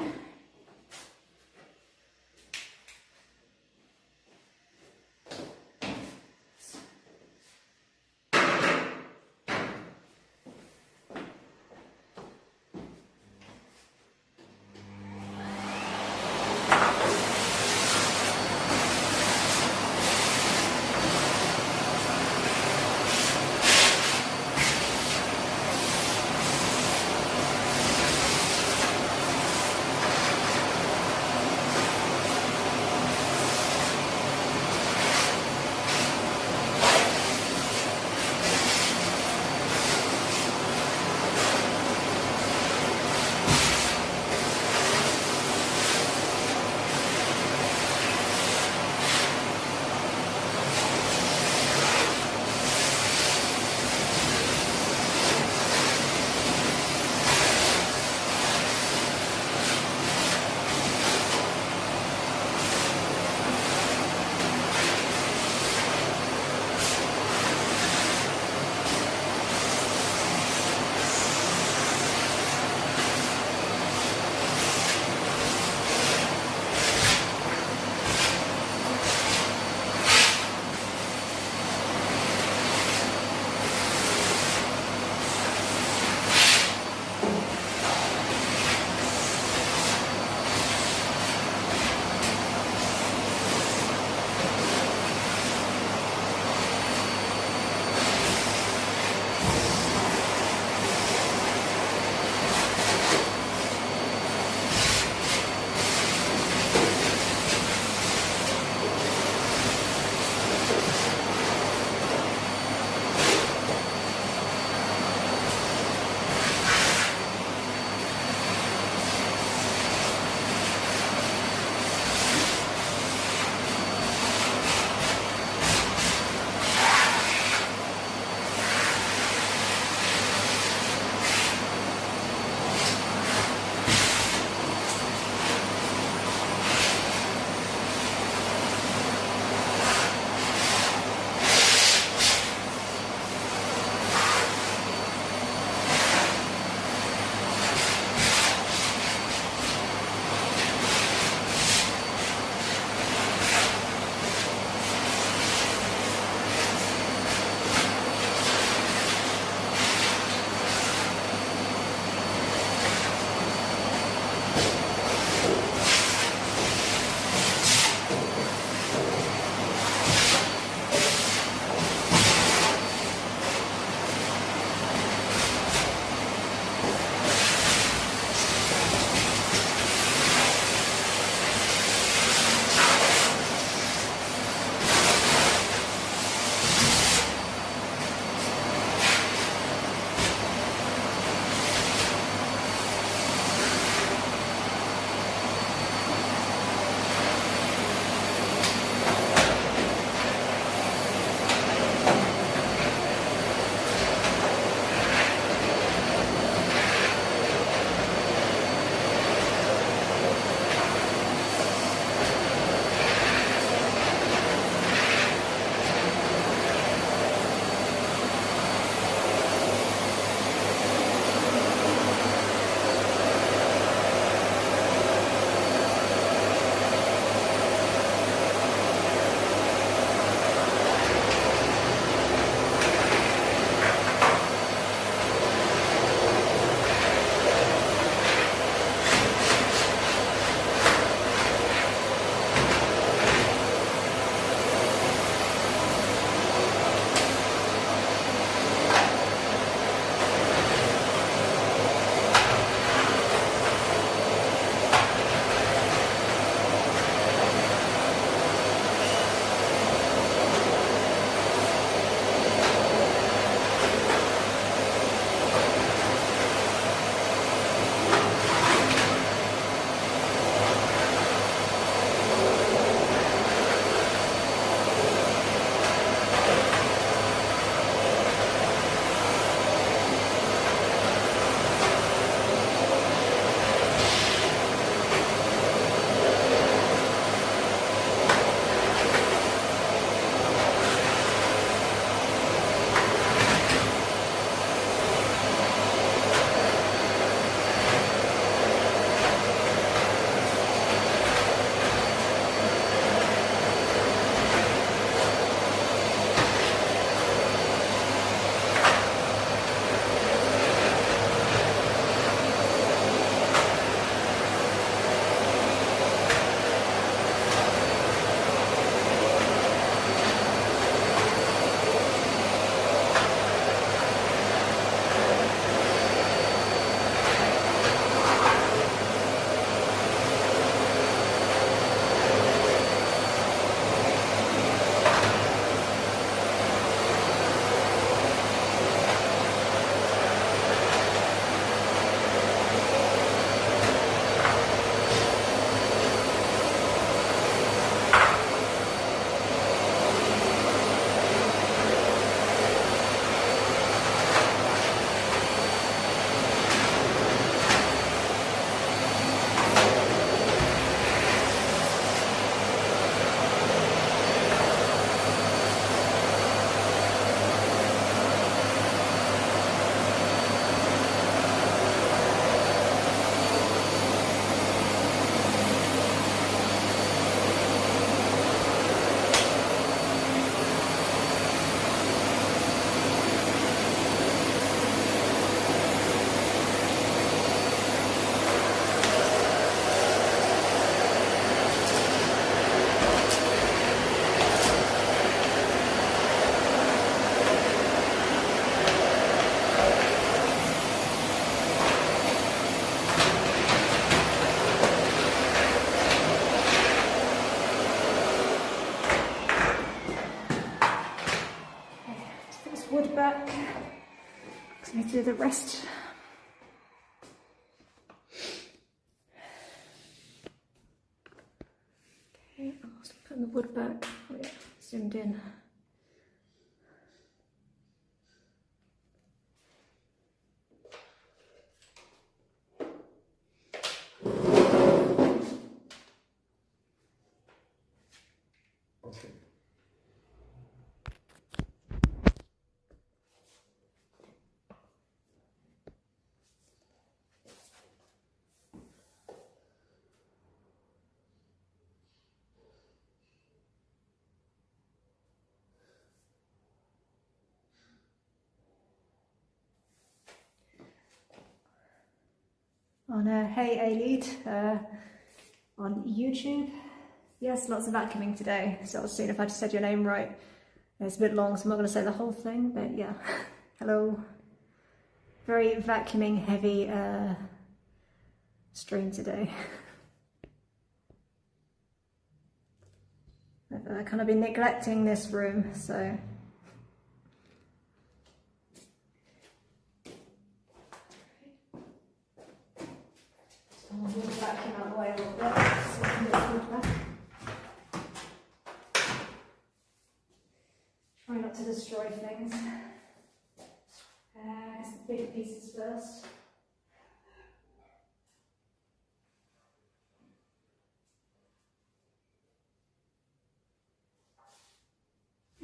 Because I need to do the rest. Okay, I'm also putting the wood back. Oh yeah, zoomed in. On Hey A-Lead on YouTube. Yes, lots of vacuuming today, so I was seeing if I just said your name right. It's a bit long, so I'm not going to say the whole thing, but yeah. Hello. Very vacuuming heavy stream today. I've kind of been neglecting this room, so. I'll move the vacuum out of the way a little bit so I can get the wood back. Try not to destroy things. Just the big pieces first.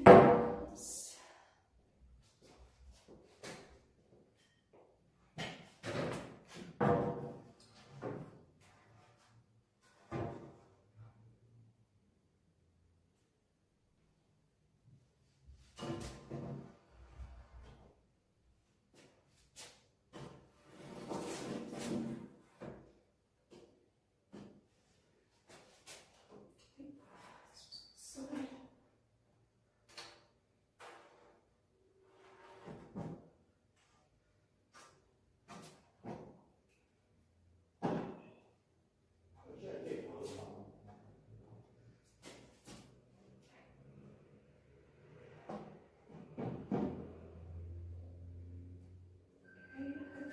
Oops.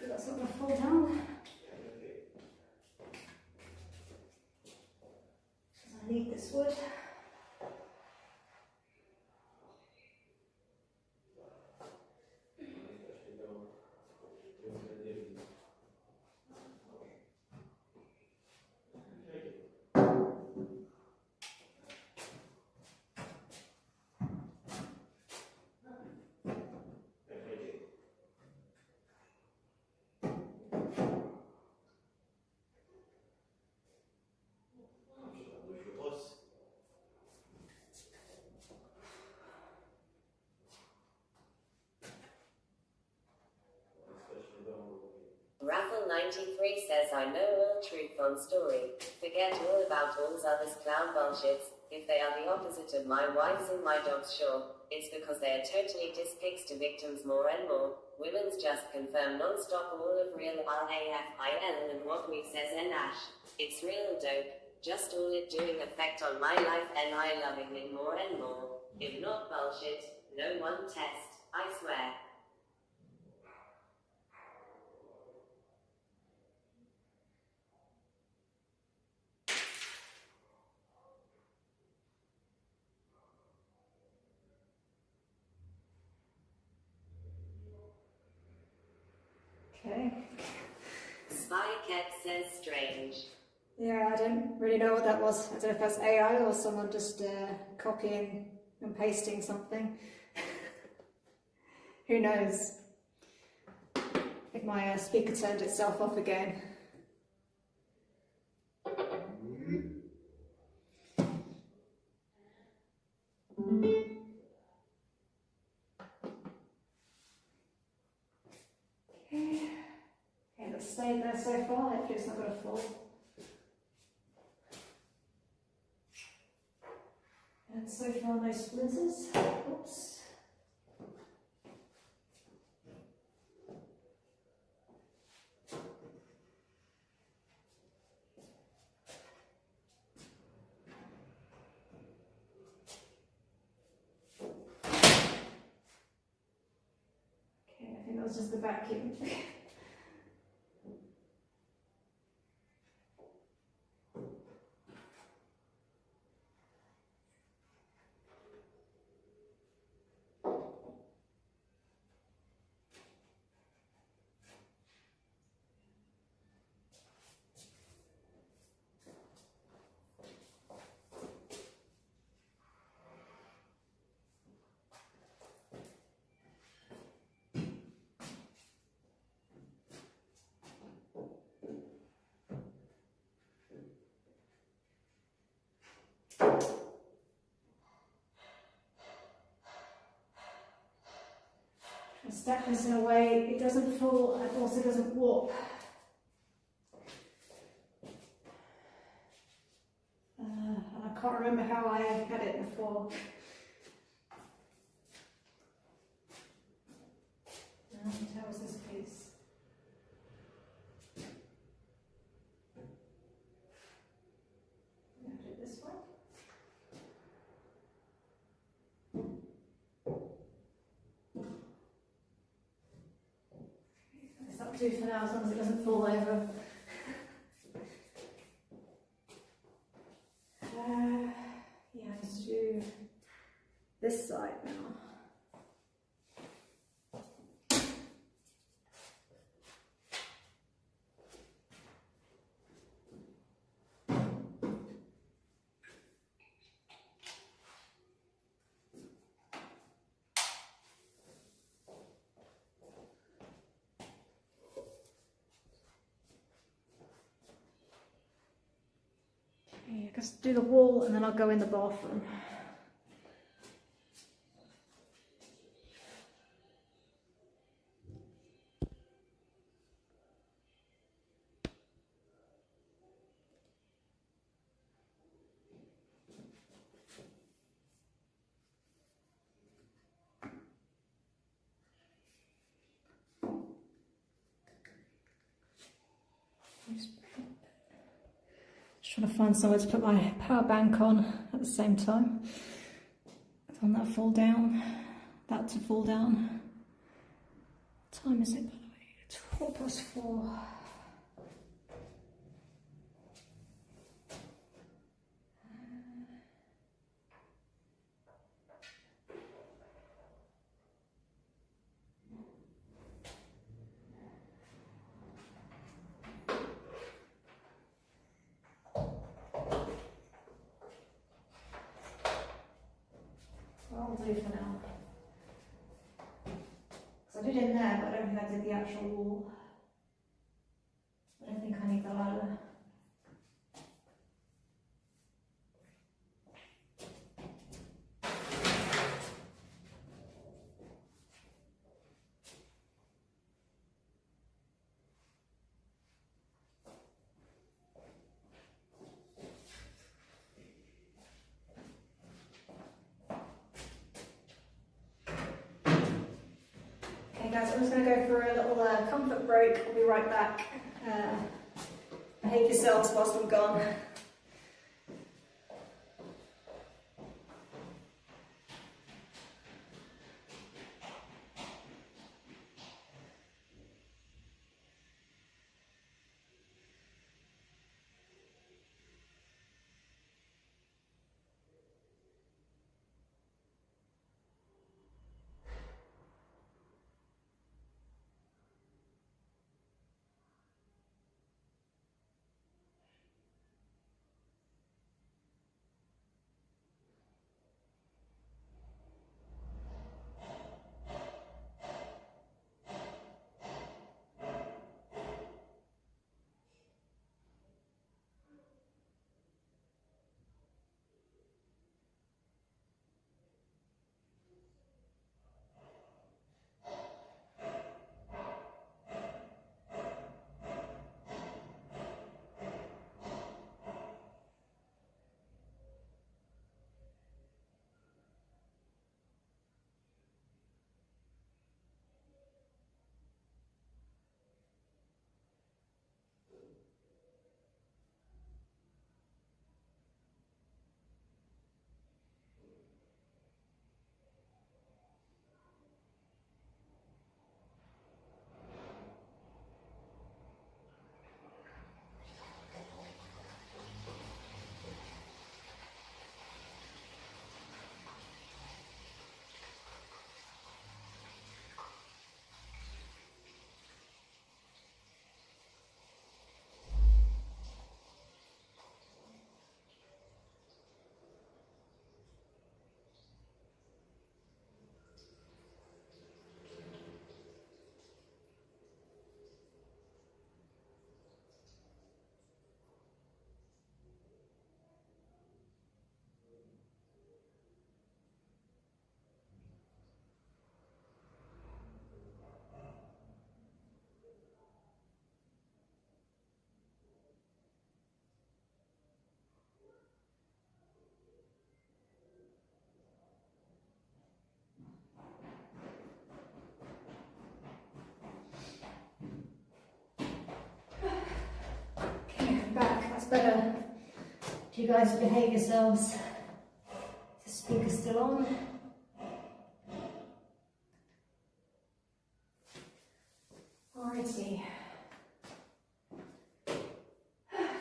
That's not going to fall down. I need this wood. Raffle93 says, I know all truth on story. Forget all about all's others clown bullshits. If they are the opposite of my wives and my dogs, sure. It's because they are totally diss pics to victims more and more. Women's just confirm non-stop all of real RAFIL and what me says and Ash. It's real dope. Just all it doing effect on my life and I loving it more and more. If not bullshit, no one test, I swear. Okay. Spycat says strange. Yeah, I don't really know what that was. I don't know if that's AI or someone just copying and pasting something. Who knows? I think my speaker turned itself off again. Okay, that's stayed there so far. Hopefully it's not going to fall. And so far no splinters. Oops. think that was just the vacuum. Stack this in a way it doesn't fall and also doesn't warp. And I can't remember how I had it before. And how was this piece? I'm going to do it this way. That'll do for now, as long as it doesn't fall over. Yeah, let's do this side now. Okay, I guess do the wall and then I'll go in the bathroom. Just trying to find somewhere to put my power bank on at the same time. Don't that fall down, that to fall down. What time is it, by the way? It's 4:04. I'll do for now. Because I did in there, but I don't think I did the actual wall. I don't think I need the ladder. Okay guys, I'm just going to go for a little comfort break. I'll be right back. Behave yourselves whilst I'm gone. better. Do you guys behave yourselves? The speaker's still on. Alrighty.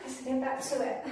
Let's get back to it.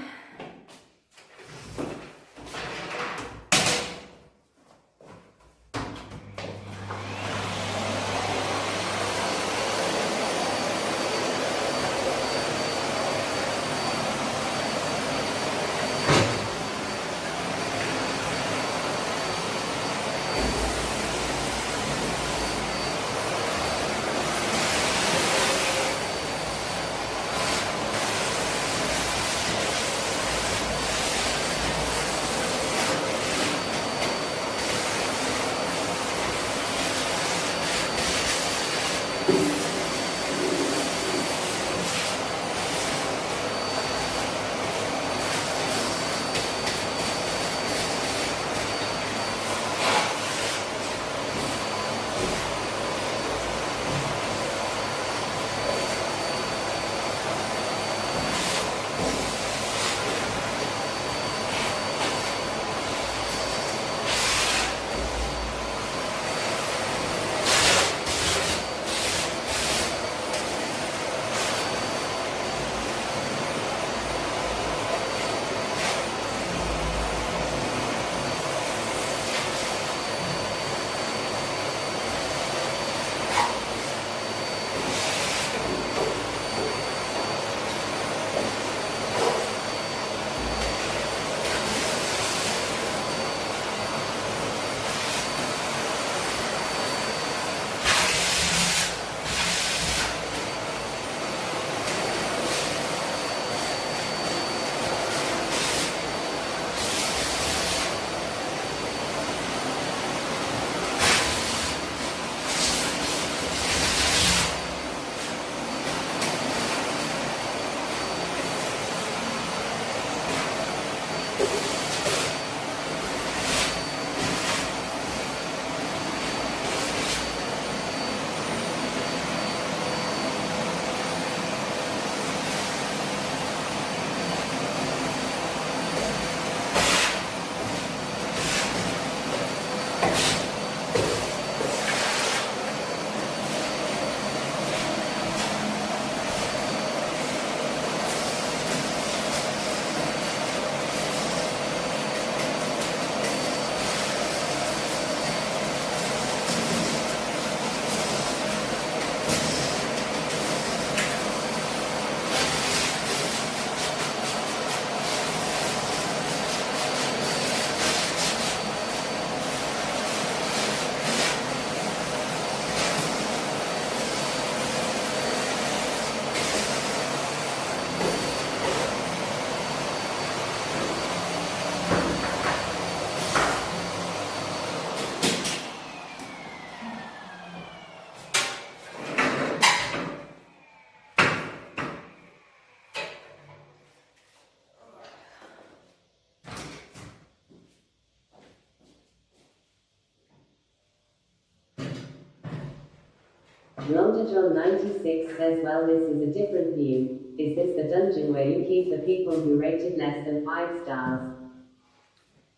Longta John 96 says, well, this is a different view. Is this the dungeon where you keep the people who rated less than 5 stars?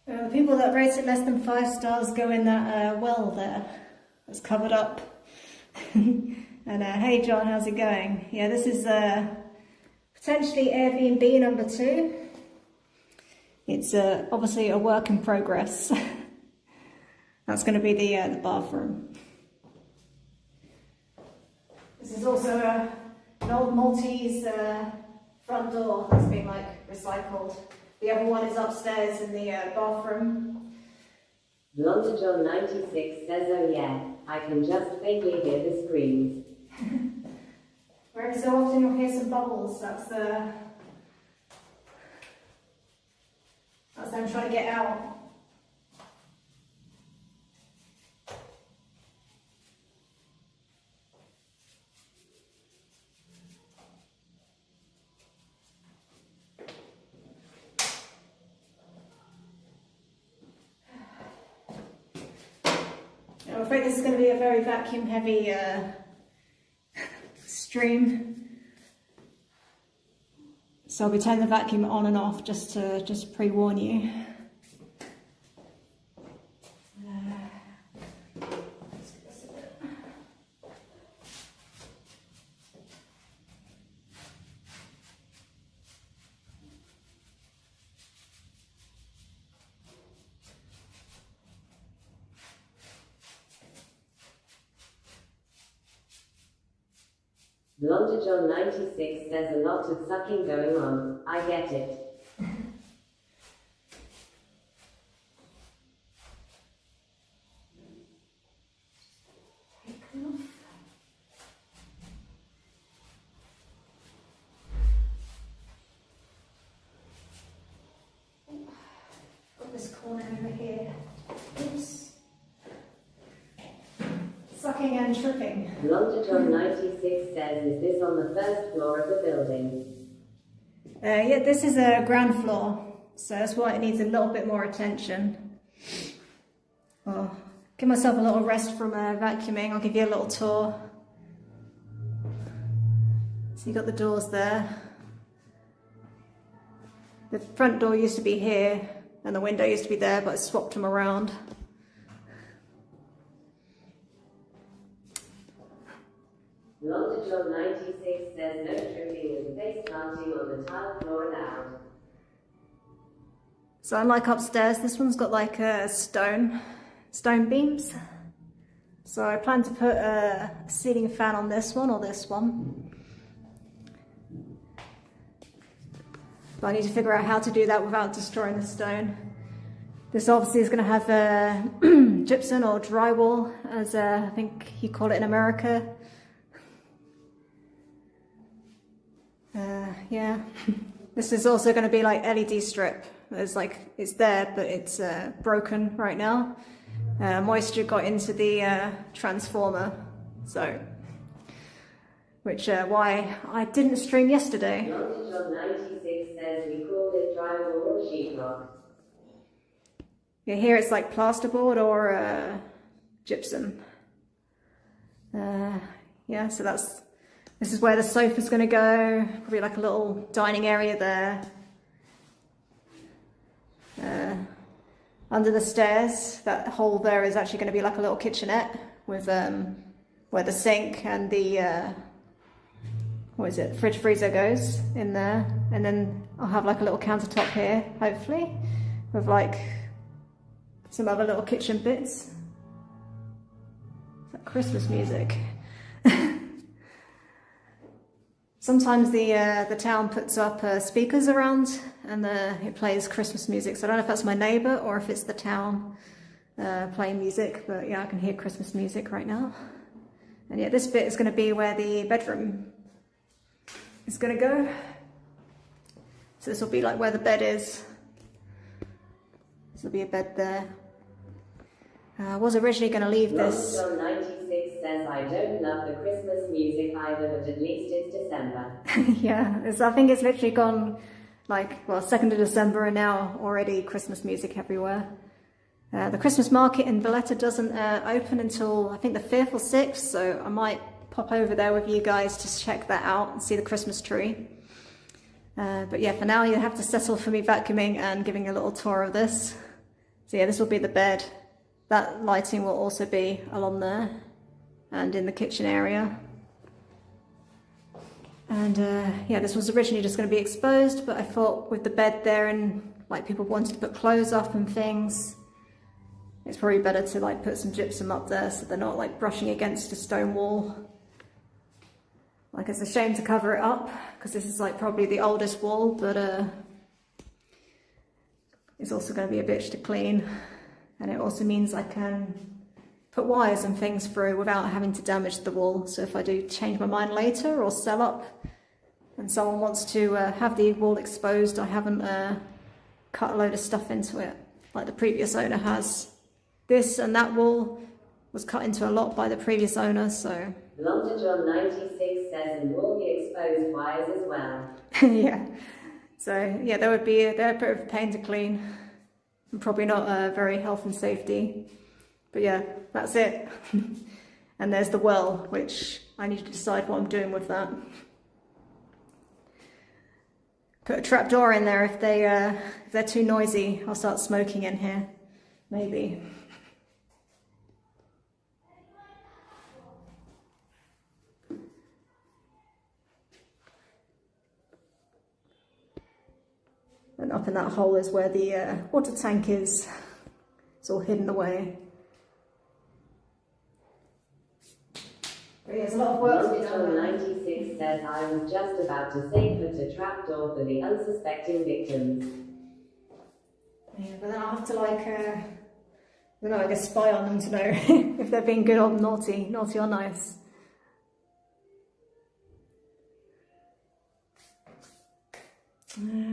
The people that rated less than 5 stars go in that well there. It's covered up. And hey John, how's it going? Yeah, this is potentially Airbnb number 2. It's obviously a work in progress. That's going to be the bathroom. This is also an old Maltese front door that's been like recycled. The other one is upstairs in the bathroom. Longta John 96 says, oh yeah, I can just faintly hear the screams. Every so often you'll hear some bubbles. That's them trying to get out. I'm afraid this is going to be a very vacuum heavy stream. So I'll be turning the vacuum on and off just to pre-warn you. Blonde John 96 says a lot of sucking going on. I get it. Got this corner over here. Oops. Sucking and tripping. Blonde John 96 says, is this on the first floor of the building? Yeah, this is a ground floor, so that's why it needs a little bit more attention. Well, give myself a little rest from vacuuming. I'll give you a little tour. So you've got the doors there. The front door used to be here, and the window used to be there, but I swapped them around. Blonde John 96 says no tripping and face planting on the tile floor allowed. So unlike upstairs, this one's got like stone beams. So I plan to put a ceiling fan on this one or this one. But I need to figure out how to do that without destroying the stone. This obviously is going to have gypsum or drywall, as I think you call it in America. Yeah, this is also going to be like LED strip. There's like, it's there, but it's broken right now. Moisture got into the transformer, so, which why I didn't stream yesterday. Blonde John 96 says we called it drywall or sheetrock. Yeah, here it's like plasterboard or gypsum. Yeah, so this is where the sofa's going to go, probably like a little dining area there. Under the stairs, that hole there is actually going to be like a little kitchenette with where the sink and the fridge freezer goes in there. And then I'll have like a little countertop here, hopefully, with like some other little kitchen bits. Is that Christmas music? Sometimes the town puts up speakers around and it plays Christmas music. So I don't know if that's my neighbour or if it's the town playing music, but yeah, I can hear Christmas music right now. And yeah, this bit is going to be where the bedroom is going to go. So this will be like where the bed is. This will be a bed there. I was originally going to leave this. John 96 says, I don't love the Christmas music either, but at least it's December. Yeah, I think it's literally gone like, well, 2nd of December and now already Christmas music everywhere. The Christmas market in Valletta doesn't open until I think the 5th or 6th, so I might pop over there with you guys to check that out and see the Christmas tree. But yeah, for now you have to settle for me vacuuming and giving a little tour of this. So yeah, this will be the bed. That lighting will also be along there and in the kitchen area. And yeah, this was originally just going to be exposed, but I thought with the bed there and like people wanted to put clothes up and things, it's probably better to like put some gypsum up there so they're not like brushing against a stone wall. Like it's a shame to cover it up because this is like probably the oldest wall, but it's also going to be a bitch to clean. And it also means I can put wires and things through without having to damage the wall. So if I do change my mind later or sell up and someone wants to have the wall exposed, I haven't cut a load of stuff into it like the previous owner has. This and that wall was cut into a lot by the previous owner, so... Blonde John 96 says, and will be exposed wires as well. Yeah. So yeah, they're a bit of a pain to clean. And probably not very health and safety, but yeah, that's it. And there's the well, which I need to decide what I'm doing with that. Put a trap door in there if they're too noisy. I'll start smoking in here, maybe. And up in that hole is where the water tank is. It's all hidden away. But yeah, there's a lot of work to be done. Limestone 96 says, I was just about to say put a trapdoor for the unsuspecting victims. Yeah, but then I'll have to like, I don't know, I guess spy on them to know if they're being good or naughty or nice.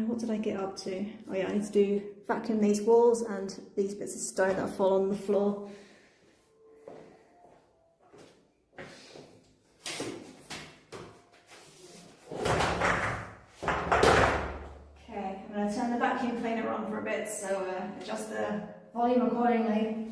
What did I get up to? Oh yeah, I need to vacuum these walls and these bits of stone that fall on the floor. Okay, I'm going to turn the vacuum cleaner on for a bit, so adjust the volume accordingly.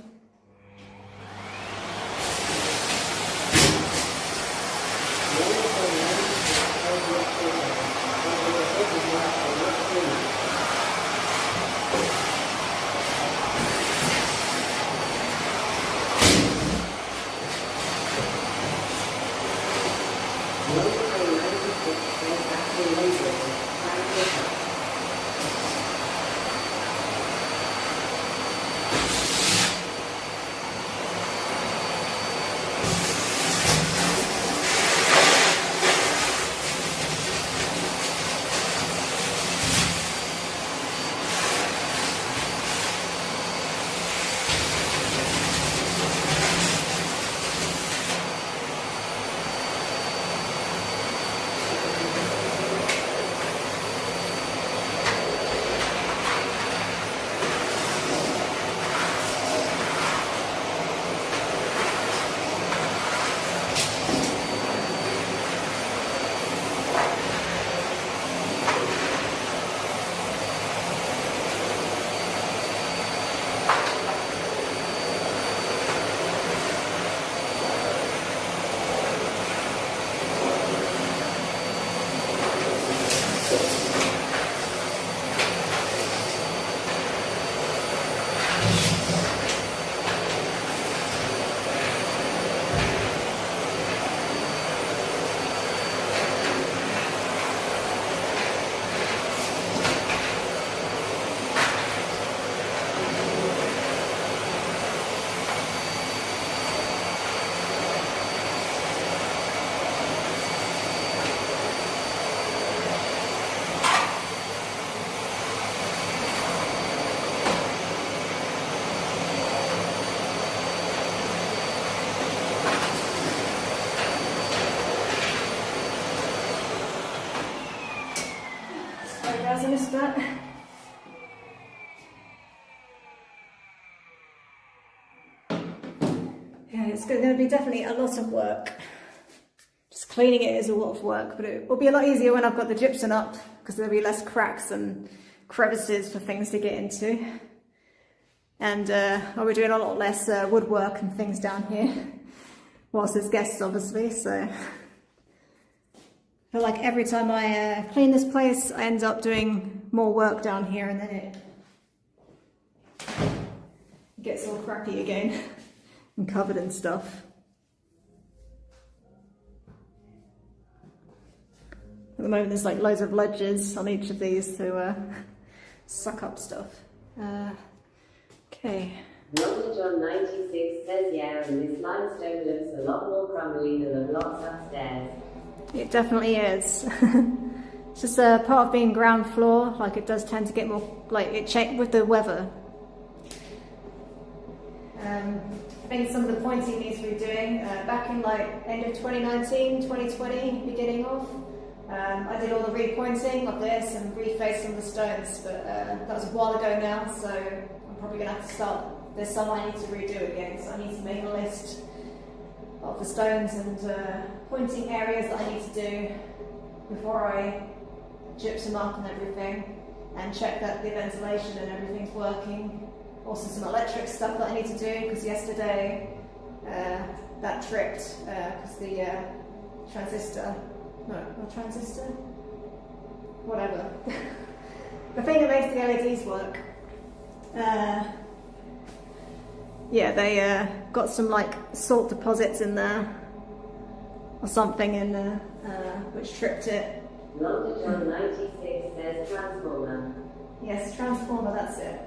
I missed that. Yeah, it's going to be definitely a lot of work. Just cleaning it is a lot of work, but it will be a lot easier when I've got the gypsum up, because there'll be less cracks and crevices for things to get into. And I'll be doing a lot less woodwork and things down here, whilst there's guests obviously, so. I feel like every time I clean this place, I end up doing more work down here, and then it gets all crappy again and covered in stuff. At the moment there's like loads of ledges on each of these to suck up stuff. Okay. John 96 says, yeah, and this limestone looks a lot more crumbly than the blocks upstairs. It definitely is. It's just a part of being ground floor, like it does tend to get more, like it changed with the weather. I think some of the pointing needs redoing. Back in like end of 2019, 2020, beginning of, I did all the repointing of this and refaced some of the stones, but that was a while ago now, so I'm probably going to have to start. There's some I need to redo again, so I need to make a list of the stones and pointing areas that I need to do before I gypsum up and everything, and check that the ventilation and everything's working. Also some electric stuff that I need to do, because yesterday that tripped because the transistor, no, not transistor, whatever. The thing that makes the LEDs work, yeah, they got some like salt deposits in there, or something in there, which tripped it. Malta 96 says transformer. Yes, transformer, that's it.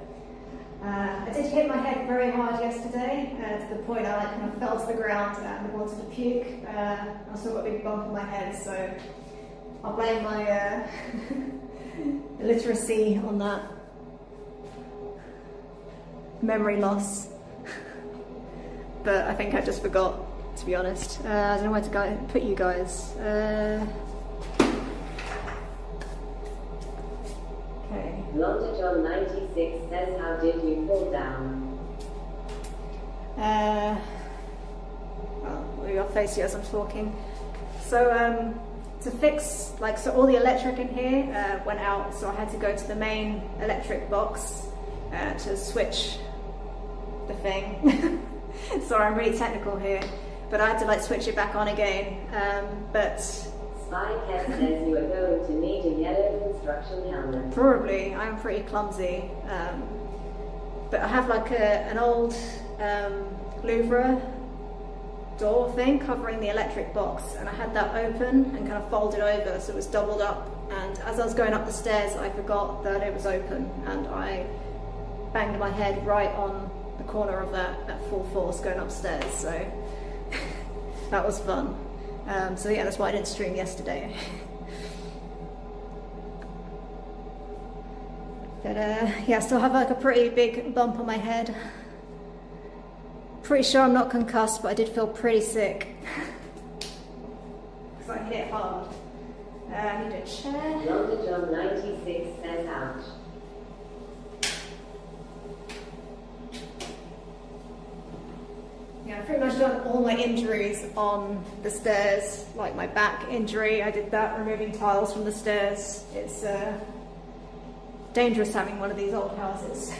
I did hit my head very hard yesterday, to the point I like kind of fell to the ground and wanted to puke. I still got a big bump on my head, so I'll blame my illiteracy on that. Memory loss. But I think I just forgot, to be honest. I don't know where to put you guys. Okay. Londa John 96 says, how did you fall down? Well, I'll face you as I'm talking. So, to fix, like, so all the electric in here went out, so I had to go to the main electric box to switch the thing. Sorry, I'm really technical here, but I had to like switch it back on again. But Spy Kev says you are going to need a yellow construction helmet. Probably, I'm pretty clumsy. But I have like an old Louvre door thing covering the electric box, and I had that open and kind of folded over, so it was doubled up. And as I was going up the stairs, I forgot that it was open, and I banged my head right on the corner of that at full force going upstairs. So that was fun. So yeah, that's why I didn't stream yesterday. But yeah, I still have like a pretty big bump on my head. Pretty sure I'm not concussed, but I did feel pretty sick. Because I hit hard. I need a chair. Londa John 96 says ouch. Yeah, I've pretty much done all my injuries on the stairs, like my back injury. I did that removing tiles from the stairs. It's dangerous having one of these old houses.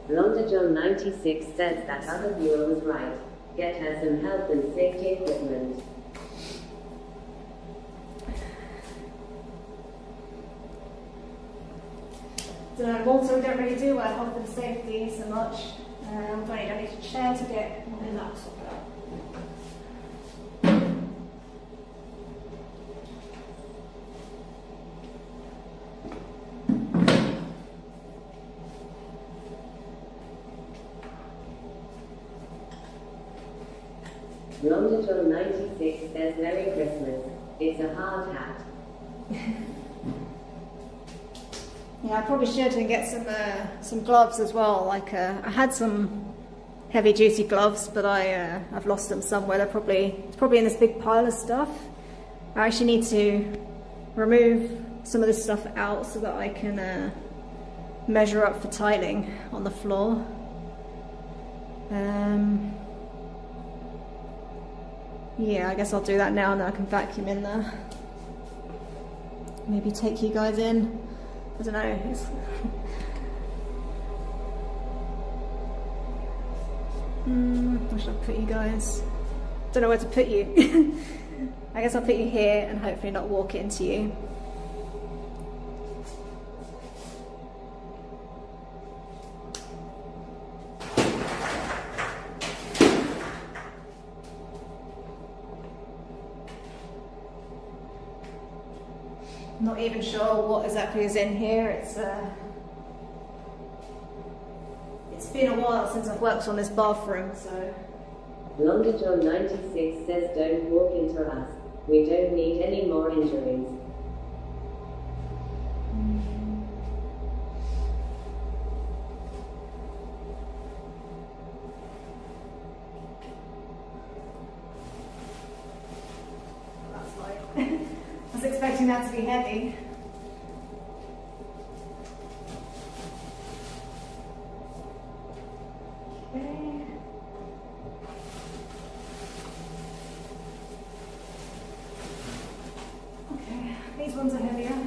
Londa John 96 says that other viewer was right. Get her some health and safety equipment. Malta, we don't really do health and safety so much. I need a chair to get my laptop out. Londa John 96 says Merry Christmas. It's a hard hat. Yeah, I probably should and get some gloves as well. Like I had some heavy duty gloves, but I've lost them somewhere. It's probably in this big pile of stuff. I actually need to remove some of this stuff out so that I can measure up for tiling on the floor. Yeah, I guess I'll do that now and then I can vacuum in there. Maybe take you guys in. I don't know. Where should I put you guys? Don't know where to put you. I guess I'll put you here and hopefully not walk into you. Not even sure what exactly is in here. It's been a while since I've worked on this bathroom, so. Londa John 96 says don't walk into us. We don't need any more injuries. That's like, I was expecting that to be heavy. Okay, these ones are heavier.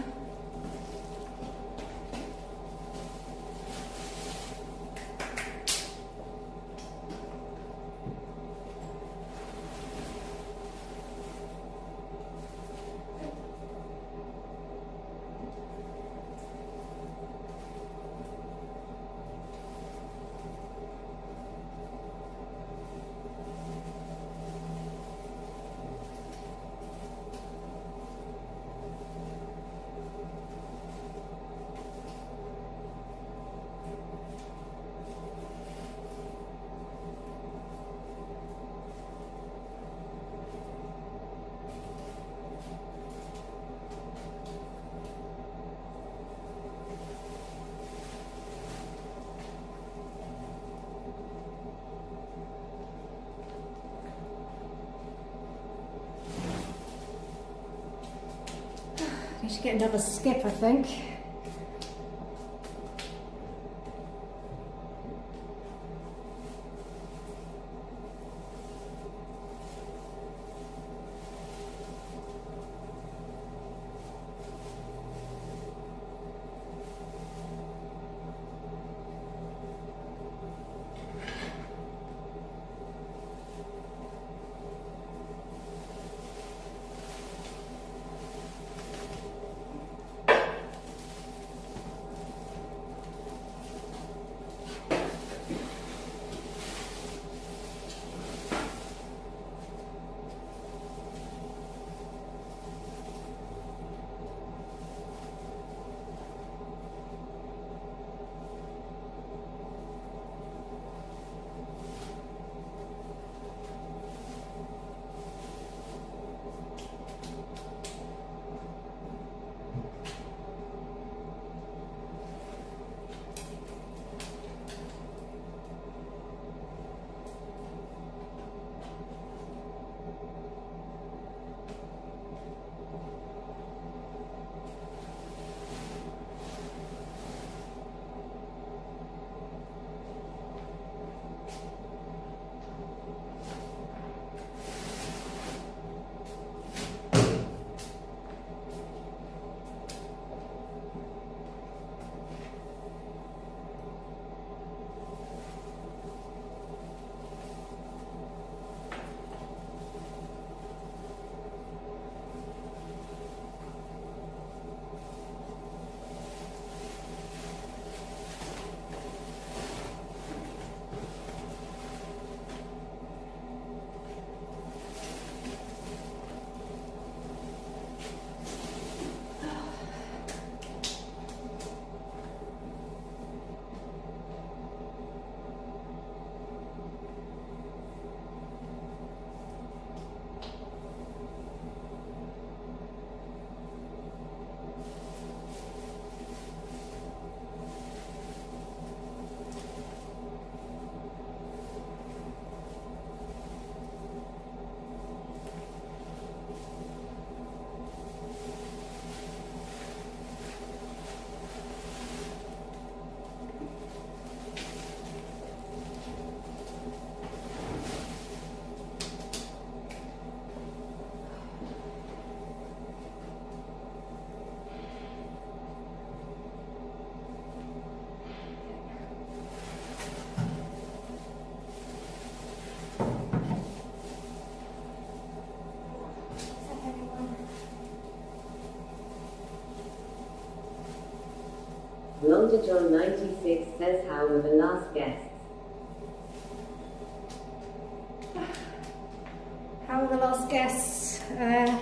should get another skip, I think. Longitude 96 says, how were the last guests? How were the last guests? Yeah,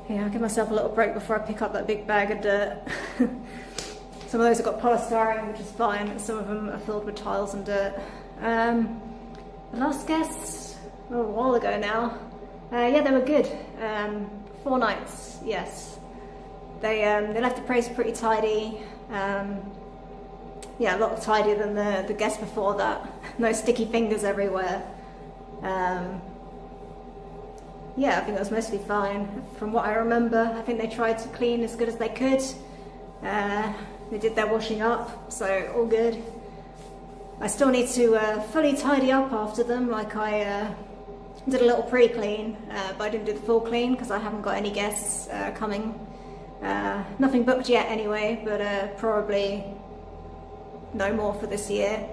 I'll give myself a little break before I pick up that big bag of dirt. Some of those have got polystyrene, which is fine, and some of them are filled with tiles and dirt. The last guests, a while ago now. Yeah, they were good. 4 nights, yes. They left the place pretty tidy. Yeah, a lot tidier than the guests before that. No sticky fingers everywhere. Yeah, I think that was mostly fine. From what I remember, I think they tried to clean as good as they could. They did their washing up, so all good. I still need to fully tidy up after them, like I did a little pre-clean, but I didn't do the full clean because I haven't got any guests coming. Nothing booked yet anyway, but probably no more for this year.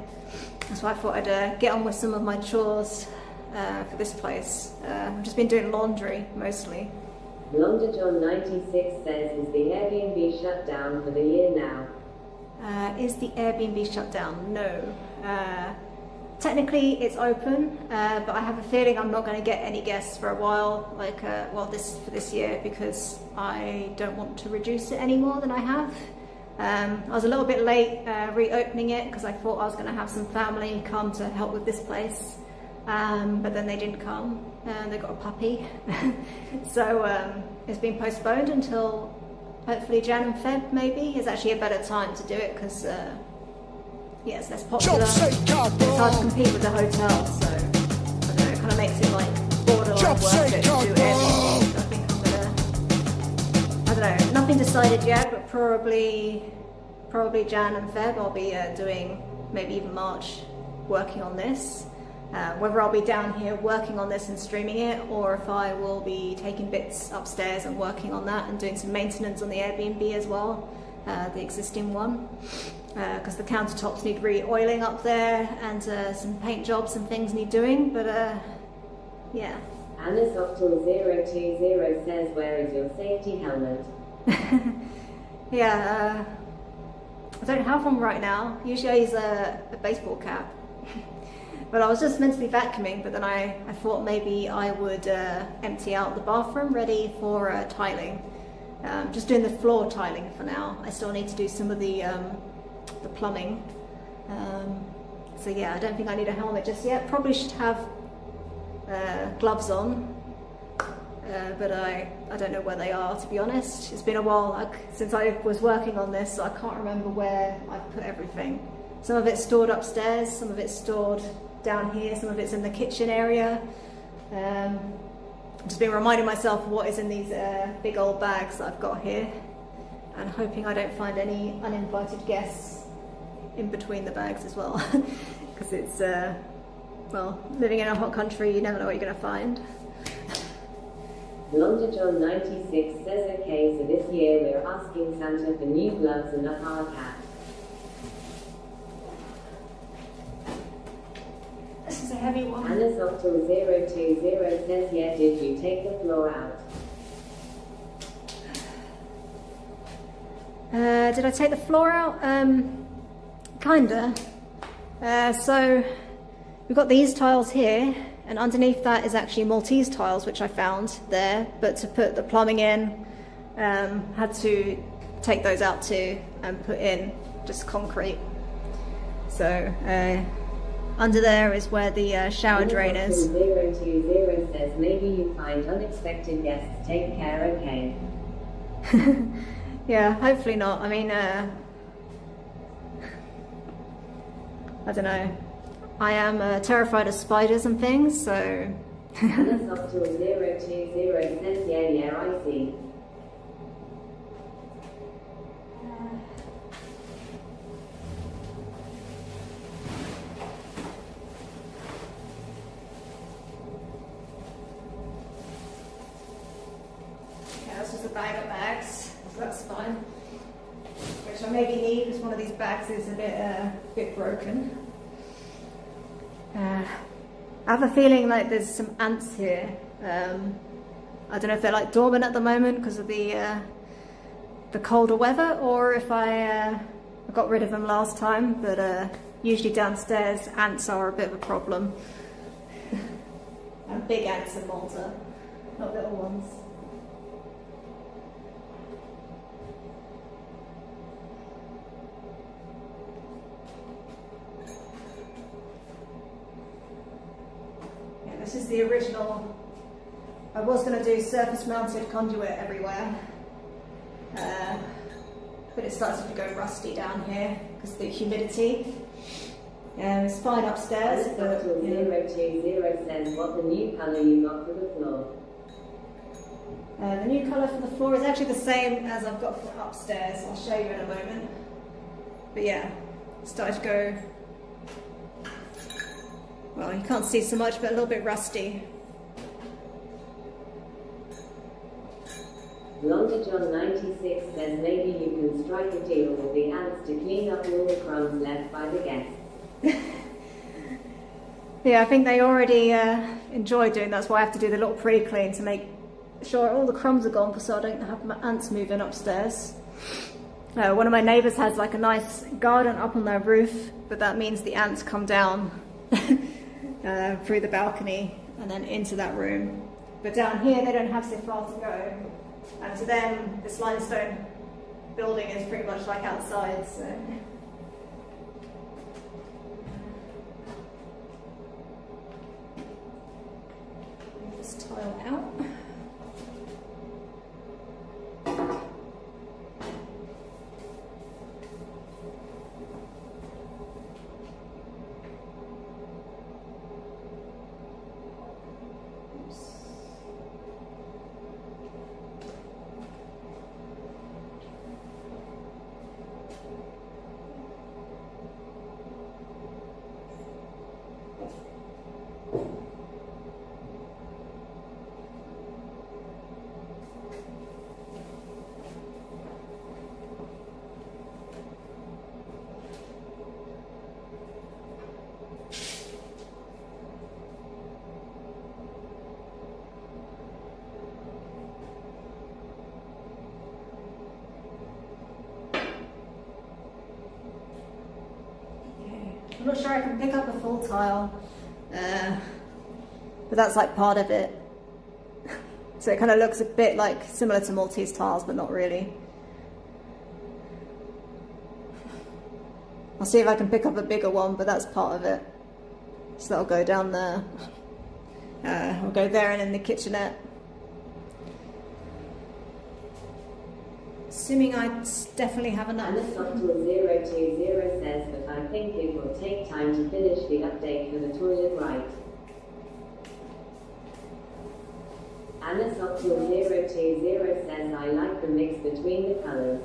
That's why I thought I'd get on with some of my chores for this place. I've just been doing laundry mostly. Longitude 96 says, is the Airbnb shut down for the year now? Is the Airbnb shut down? No. Technically it's open, but I have a feeling I'm not going to get any guests for a while, like, well, for this year, because I don't want to reduce it any more than I have. I was a little bit late reopening it because I thought I was going to have some family come to help with this place, but then they didn't come, and they got a puppy. So it's been postponed until hopefully Jan and Feb maybe is actually a better time to do it, because yeah, it's less popular. It's hard to compete with the hotel, so I don't know, it kind of makes it like borderline worth it to do Airbnb. I think I'm don't know, nothing decided yet, but probably Jan and Feb I'll be doing, maybe even March, working on this. Whether I'll be down here working on this and streaming it, or if I will be taking bits upstairs and working on that and doing some maintenance on the Airbnb as well, the existing one, because the countertops need re-oiling up there, and some paint jobs and things need doing, but yeah. Anasoftal020 says, where is your safety helmet? Yeah, I don't have one right now. Usually I use a baseball cap. But I was just meant to be vacuuming, but then I thought maybe I would empty out the bathroom ready for tiling. Just doing the floor tiling for now. I still need to do some of the plumbing. So yeah, I don't think I need a helmet just yet. Probably should have gloves on, but I don't know where they are, to be honest. It's been a while since I was working on this, so I can't remember where I've put everything. Some of it's stored upstairs, some of it's stored down here, some of it's in the kitchen area. I've just been reminding myself what is in these big old bags that I've got here, and hoping I don't find any uninvited guests in between the bags as well, because it's well, living in a hot country, you never know what you're going to find. LondaJohn96 says, okay, so this year we're asking Santa for new gloves and a hard hat. This is a heavy one. Anasoftal020 says, yeah, did you take the floor out? Did I take the floor out? Kinda. So we've got these tiles here, and underneath that is actually Maltese tiles, which I found there, but to put the plumbing in, had to take those out too and put in just concrete. So under there is where the shower drain is. 020 says, maybe you find unexpected guests. Take care, okay? Yeah, hopefully not. I mean, I don't know. I am terrified of spiders and things, so... Anasoftal020 says, yeah, I see. This is a bag of bags, so that's fine. Which I maybe need, because one of these bags is a bit broken. I have a feeling like there's some ants here. I don't know if they're like dormant at the moment because of the colder weather, or if I got rid of them last time, but usually downstairs ants are a bit of a problem. And big ants in Malta, not little ones. This is the original. I was going to do surface mounted conduit everywhere, but it started to go rusty down here because of the humidity. It's fine upstairs, but... 020 says, what the new colour you got for the floor? The new colour for the floor is actually the same as I've got for upstairs. I'll show you in a moment. But yeah, it started to go... Well, you can't see so much, but a little bit rusty. LondaJohn96 says, maybe you can strike a deal with the ants to clean up all the crumbs left by the guests. Yeah, I think they already enjoy doing that. That's why I have to do the little pre-clean to make sure all the crumbs are gone, so I don't have my ants moving upstairs. One of my neighbours has like a nice garden up on their roof, but that means the ants come down through the balcony and then into that room. But down here they don't have so far to go, and to them this limestone building is pretty much like outside, so... Move this tile out. I'm not sure I can pick up a full tile, but that's like part of it. So it kind of looks a bit like similar to Maltese tiles, but not really. I'll see if I can pick up a bigger one, but that's part of it. So that'll go down there. I'll go there and in the kitchenette. Assuming I definitely have enough. Anasoctal020 says, but I think it will take time to finish the update for the toilet, right? Anasoctal020 says, I like the mix between the colours.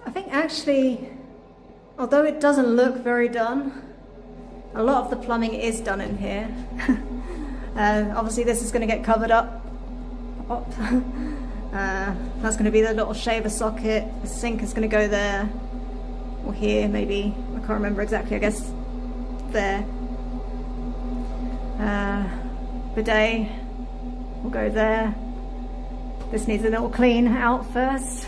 I think actually, although it doesn't look very done, a lot of the plumbing is done in here. Obviously this is going to get covered up. That's going to be the little shaver socket. The sink is going to go there, or here maybe, I can't remember exactly, I guess there. Bidet will go there. This needs a little clean out first.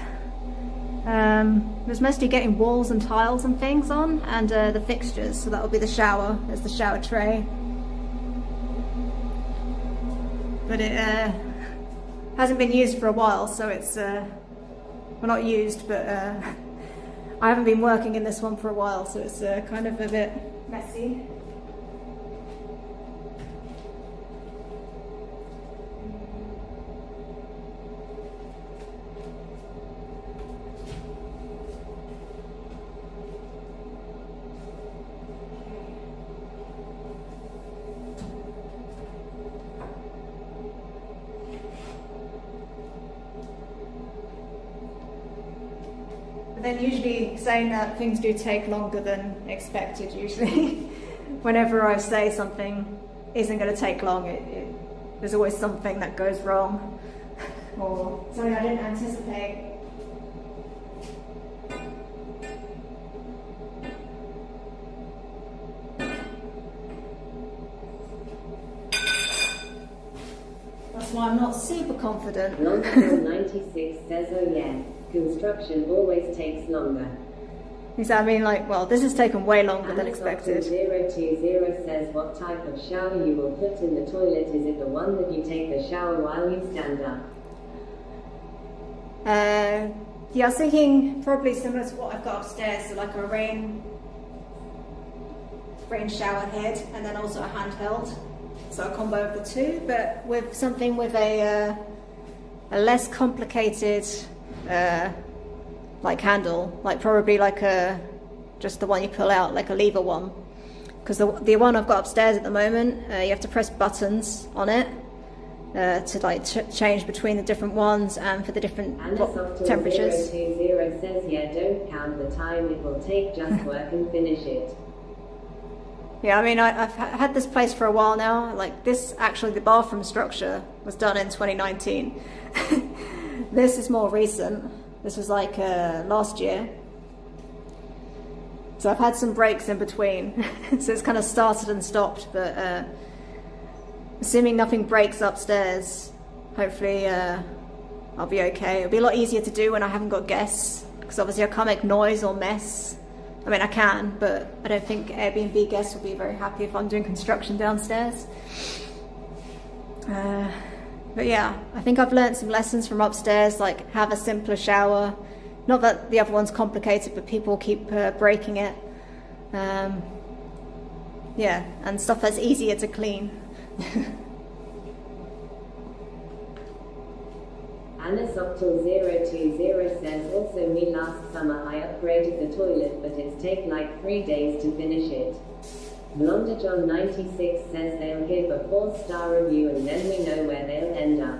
There's mostly getting walls and tiles and things on, and the fixtures, so that will be the shower. There's the shower tray. But it hasn't been used for a while, so it's, well, not used, but I haven't been working in this one for a while, so it's kind of a bit messy. Then usually saying that things do take longer than expected usually. Whenever I say something isn't going to take long, there's always something that goes wrong or something I didn't anticipate. That's why I'm not super confident. Limestone 96 says, oh yeah. Construction always takes longer. Exactly, I mean, like, well, this has taken way longer than expected. 020 says, what type of shower you will put in the toilet? Is it the one that you take the shower while you stand up? Yeah, I was thinking probably similar to what I've got upstairs, so like a rain shower head, and then also a handheld. So a combo of the two, but with something with a less complicated like handle, like probably like just the one you pull out, like a lever one, because the one I've got upstairs at the moment, you have to press buttons on it to like change between the different ones and for the different temperatures. 020 says, yeah, don't count the time it will take, just work and finish it. Yeah, I mean, I've had this place for a while now. Like this, actually, the bathroom structure was done in 2019. This is more recent. This was like last year. So I've had some breaks in between. So it's kind of started and stopped, but assuming nothing breaks upstairs, hopefully I'll be okay. It'll be a lot easier to do when I haven't got guests, because obviously I can't make noise or mess. I mean, I can, but I don't think Airbnb guests will be very happy if I'm doing construction downstairs. But yeah, I think I've learned some lessons from upstairs, like have a simpler shower. Not that the other one's complicated, but people keep breaking it. Yeah, and stuff that's easier to clean. Anasoctal020 says, also me last summer I upgraded the toilet, but it's take like 3 days to finish it. Blonda John 96 says they'll give a 4-star review and then we know where they'll end up.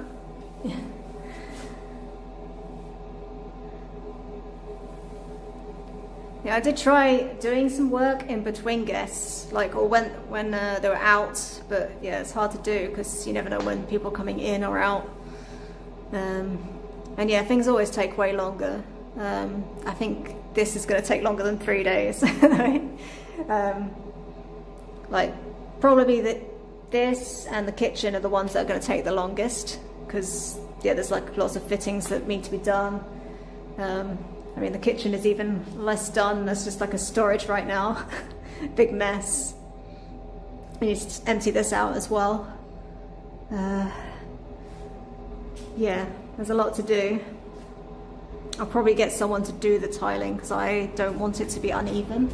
Yeah, I did try doing some work in between guests, like, or when they were out, but yeah, it's hard to do because you never know when people are coming in or out. And yeah, things always take way longer. I think this is going to take longer than 3 days. Like probably this and the kitchen are the ones that are going to take the longest, because yeah, there's like lots of fittings that need to be done. I mean, the kitchen is even less done. There's just like a storage right now. Big mess. I need to empty this out as well. Yeah, there's a lot to do. I'll probably get someone to do the tiling because I don't want it to be uneven.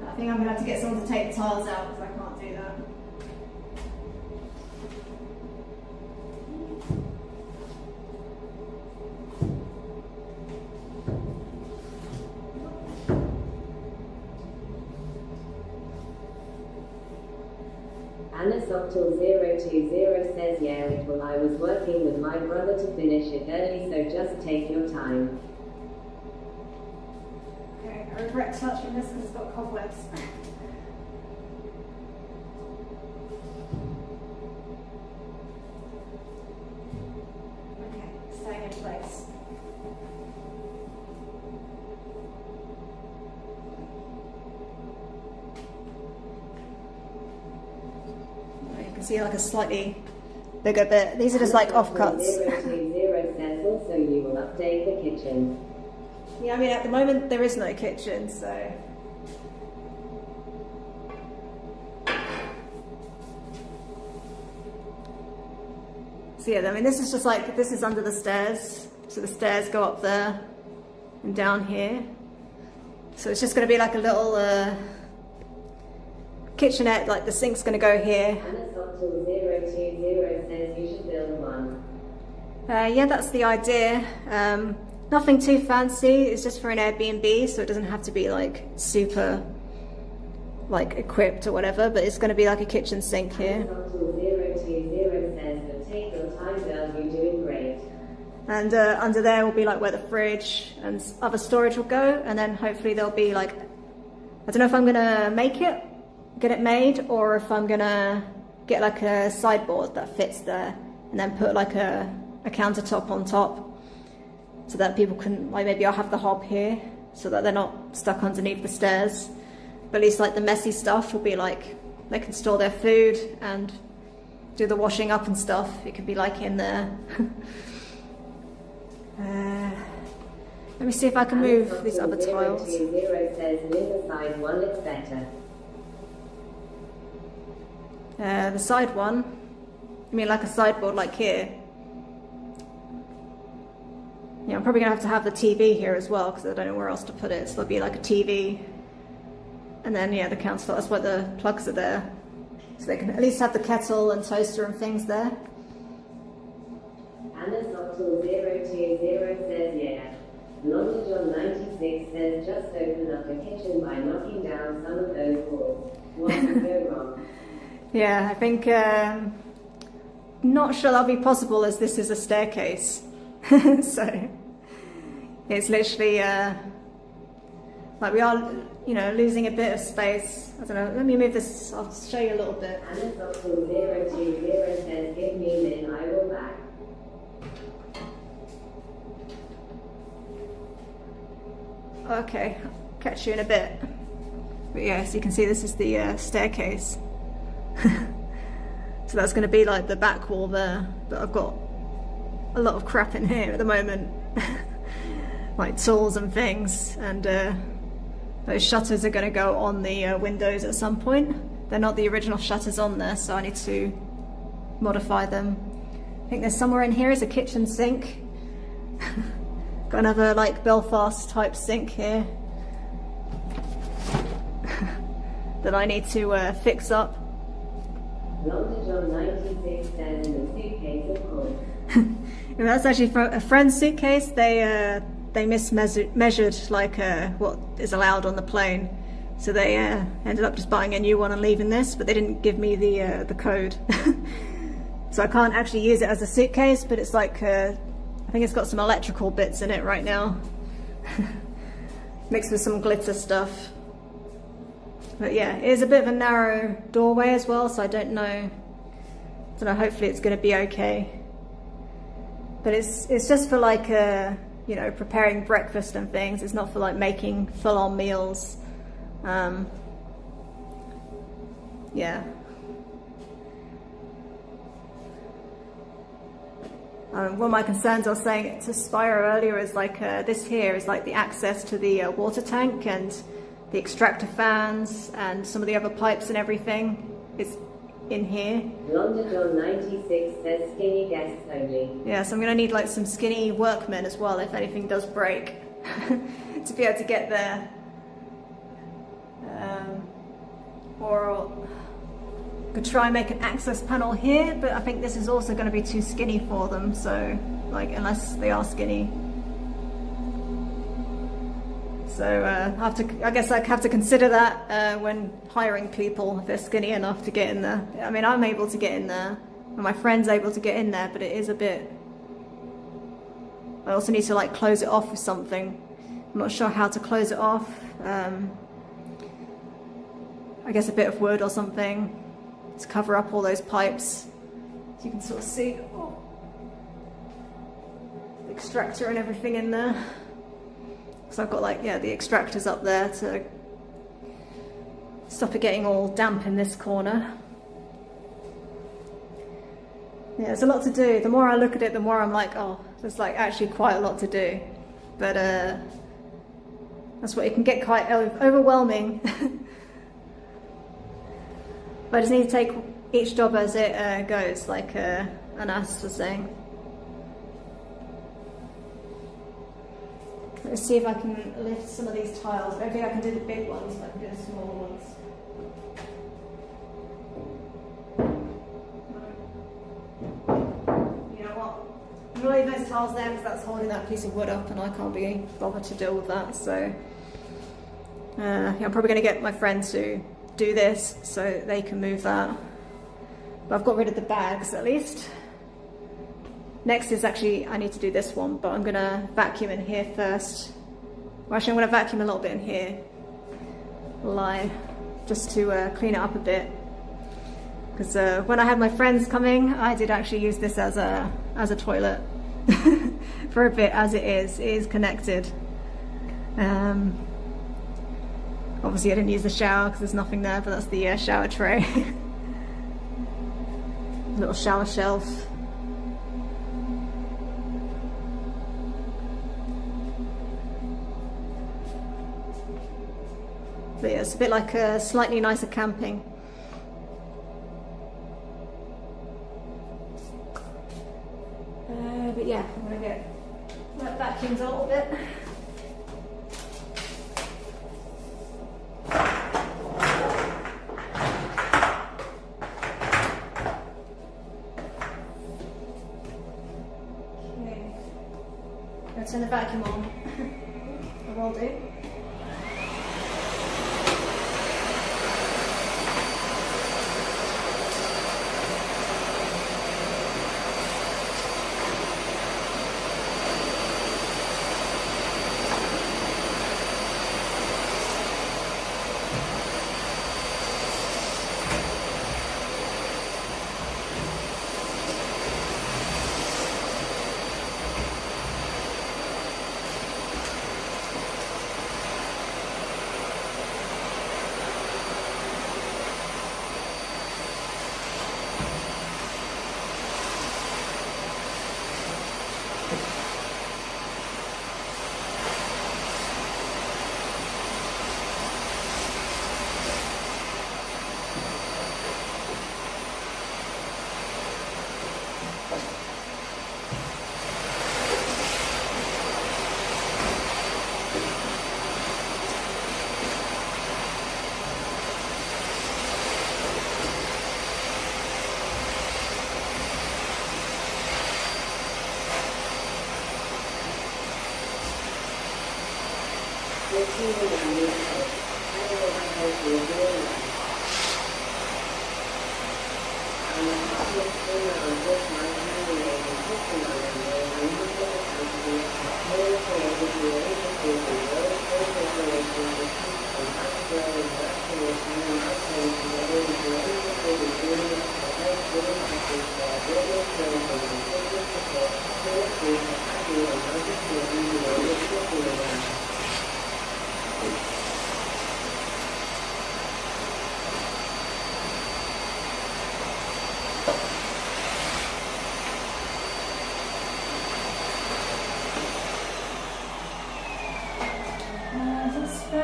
I think I'm going to have to get someone to take the tiles out because I can't do that. Anasoctal020 says, yeah, it will. I was working with my brother to finish it early, so just take your time. Okay, I regret touching this because it's got cobwebs. Okay, staying in place. See like a slightly bigger bit. These are just like offcuts. 020 says also you will update the kitchen. Yeah, I mean at the moment there is no kitchen, so yeah, I mean this is just like, this is under the stairs, so the stairs go up there and down here, so it's just going to be like a little kitchenette, like the sink's going to go here. Anasoctal020 says you should build one. Yeah, that's the idea. Nothing too fancy, it's just for an Airbnb, so it doesn't have to be like super like equipped or whatever, but it's going to be like a kitchen sink here. Anasoctal020 says, but take your time girl, you're doing great. And under there will be like where the fridge and other storage will go, and then hopefully there'll be like, I don't know if I'm going to make it, get it made, or if I'm gonna get like a sideboard that fits there and then put like a countertop on top so that people can, like maybe I'll have the hob here so that they're not stuck underneath the stairs, but at least like the messy stuff will be like, they can store their food and do the washing up and stuff. It could be like in there. Let me see if I can move these other tiles. 020 says near the side one looks better. The side one, I mean like a sideboard like here. Yeah, I'm probably going to have the TV here as well because I don't know where else to put it. So there'll be like a TV. And then, yeah, the countertop, that's why the plugs are there. So they can at least have the kettle and toaster and things there. Anasoctal020 says, yeah. LondaJohn96 says, just open up the kitchen by knocking down some of those walls. What could go wrong? Yeah, I think, not sure that'll be possible as this is a staircase. So, it's literally, like we are, you know, losing a bit of space. I don't know, let me move this, I'll show you a little bit. Anasoctal020 says, give me min, I will back. Okay, I'll catch you in a bit. But yeah, as you can see, this is the staircase. So that's going to be like the back wall there, but I've got a lot of crap in here at the moment. Like tools and things, and those shutters are going to go on the windows at some point. They're not the original shutters on there, so I need to modify them. I think there's somewhere in here is a kitchen sink. Got another like Belfast type sink here that I need to fix up. LondaJohn96 says in the suitcase, of course. And that's actually from a friend's suitcase. They mismeasured like what is allowed on the plane, so they ended up just buying a new one and leaving this, but they didn't give me the code. So I can't actually use it as a suitcase, but it's like I think it's got some electrical bits in it right now, mixed with some glitter stuff. But yeah, it is a bit of a narrow doorway as well, so I don't know, hopefully it's going to be okay. But it's just for like, you know, preparing breakfast and things. It's not for like making full-on meals. Yeah. One of my concerns I was saying to Spyro earlier is like this here is like the access to the water tank and the extractor fans and some of the other pipes and everything is in here. London 96 says skinny guests only. Yeah, so I'm going to need like some skinny workmen as well if anything does break to be able to get there. Or I could try and make an access panel here, but I think this is also going to be too skinny for them, so like unless they are skinny. So I guess I have to consider that when hiring people, if they're skinny enough to get in there. I mean, I'm able to get in there, and my friend's able to get in there, but it is a bit... I also need to like close it off with something. I'm not sure how to close it off. I guess a bit of wood or something to cover up all those pipes. So you can sort of see the extractor and everything in there. So I've got like, yeah, the extractors up there to stop it getting all damp in this corner. Yeah, there's a lot to do. The more I look at it, the more I'm like, oh, there's like actually quite a lot to do. But that's what it can get quite overwhelming. But I just need to take each job as it goes, like Anas was saying. Let's see if I can lift some of these tiles. I don't think I can do the big ones, but I can do the smaller ones. You know what? I'm going to leave those tiles there because that's holding that piece of wood up and I can't be bothered to deal with that. So yeah, I'm probably going to get my friend to do this so they can move that. But I've got rid of the bags at least. Next is actually, I need to do this one, but I'm going to vacuum in here first. Well, actually, I'm going to vacuum a little bit in here. Just to clean it up a bit. Because when I had my friends coming, I did actually use this as a toilet for a bit, as it is connected. Obviously, I didn't use the shower because there's nothing there, but that's the shower tray. Little shower shelf. But yeah, it's a bit like a slightly nicer camping. But yeah, I'm going to get that vacuumed a little bit. Okay, let's turn the vacuum on. I will do.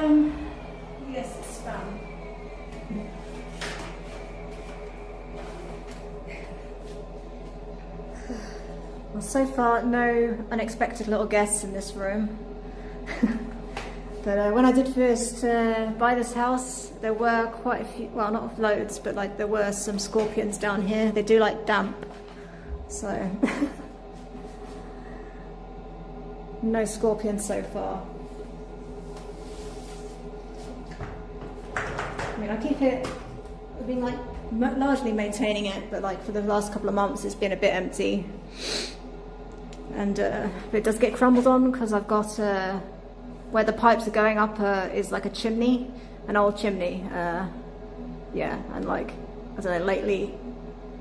Yes, it's spam. Well, so far, no unexpected little guests in this room. But when I did first buy this house, there were quite a few, well, not loads, but like there were some scorpions down here. They do like damp, so no scorpions so far. I mean, I keep it, I've been like largely maintaining it, but like for the last couple of months it's been a bit empty. And it does get crumbled on because I've got where the pipes are going up is like a chimney, an old chimney. Yeah, and like, I don't know, lately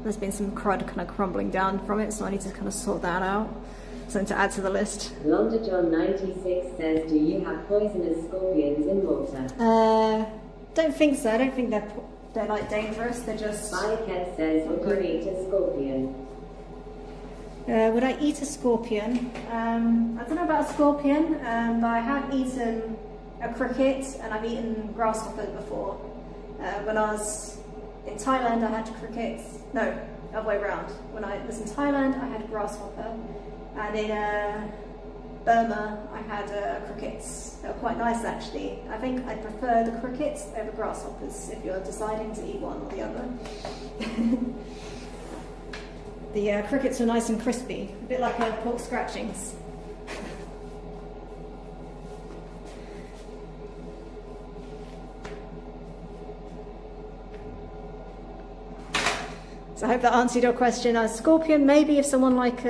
there's been some crud kind of crumbling down from it, so I need to kind of sort that out. Something to add to the list. Londa John 96 says, do you have poisonous scorpions in Malta? Don't think so. I don't think they're like dangerous. They're just. Bycat says, would you eat a scorpion? Would I eat a scorpion? I don't know about a scorpion, but I have eaten a cricket and I've eaten grasshoppers before. When I was in Thailand, I had crickets. No, other way around. When I was in Thailand, I had grasshopper, and in Burma, I had crickets. They were quite nice, actually. I think I'd prefer the crickets over grasshoppers if you're deciding to eat one or the other. The crickets are nice and crispy, a bit like pork scratchings. So I hope that answered your question. A scorpion, maybe if someone like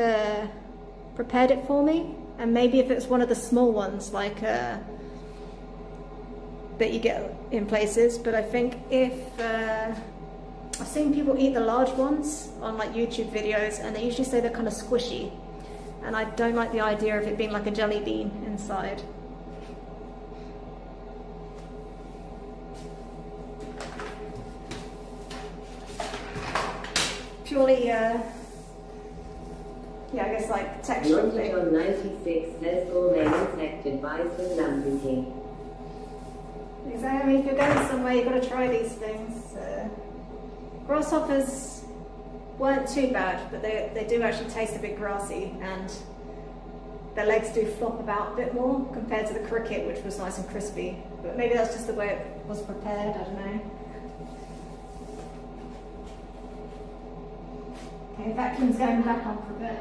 prepared it for me, and maybe if it's one of the small ones, like that you get in places. But I think if I've seen people eat the large ones on like YouTube videos, and they usually say they're kind of squishy, and I don't like the idea of it being like a jelly bean inside. Purely, yeah, I guess like texture thing. John 96 says gourmet insect advice with lamb. Exactly. If you're going somewhere, you've got to try these things. Grasshoppers weren't too bad, but they do actually taste a bit grassy, and their legs do flop about a bit more compared to the cricket, which was nice and crispy. But maybe that's just the way it was prepared, I don't know. Okay, vacuum's going back on for a bit.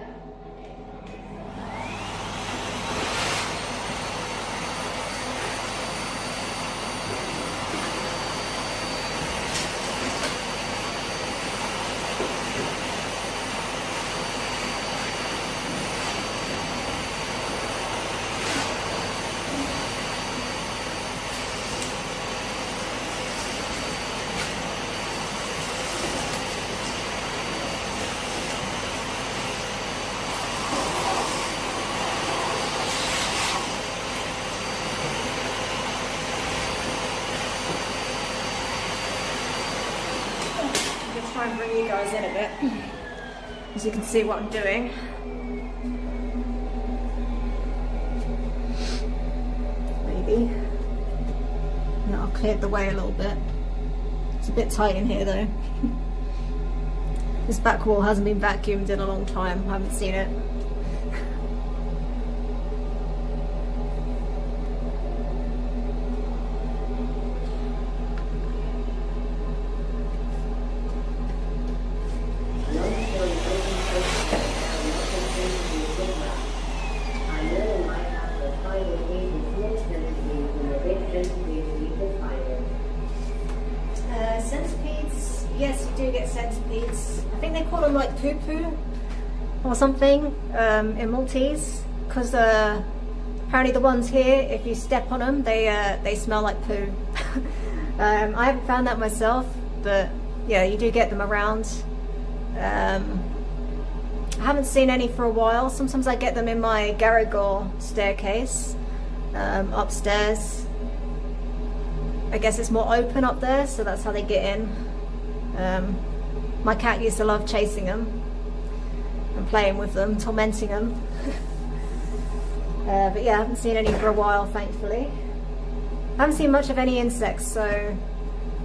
Try and bring you guys in a bit, as you can see what I'm doing. Maybe. No, I've cleared the way a little bit. It's a bit tight in here though. This back wall hasn't been vacuumed in a long time. I haven't seen it. Centipedes, yes, you do get centipedes. I think they call them like poo-poo or something in Maltese, because apparently the ones here, if you step on them, they smell like poo. I haven't found that myself, but yeah, you do get them around. I haven't seen any for a while. Sometimes I get them in my garage staircase upstairs. I guess it's more open up there, so that's how they get in. My cat used to love chasing them and playing with them, tormenting them. But yeah, I haven't seen any for a while, thankfully. I haven't seen much of any insects, so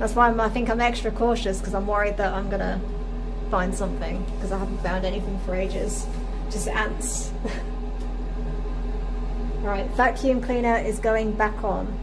that's why I think I'm extra cautious, because I'm worried that I'm gonna find something, because I haven't found anything for ages. Just ants. Alright, vacuum cleaner is going back on.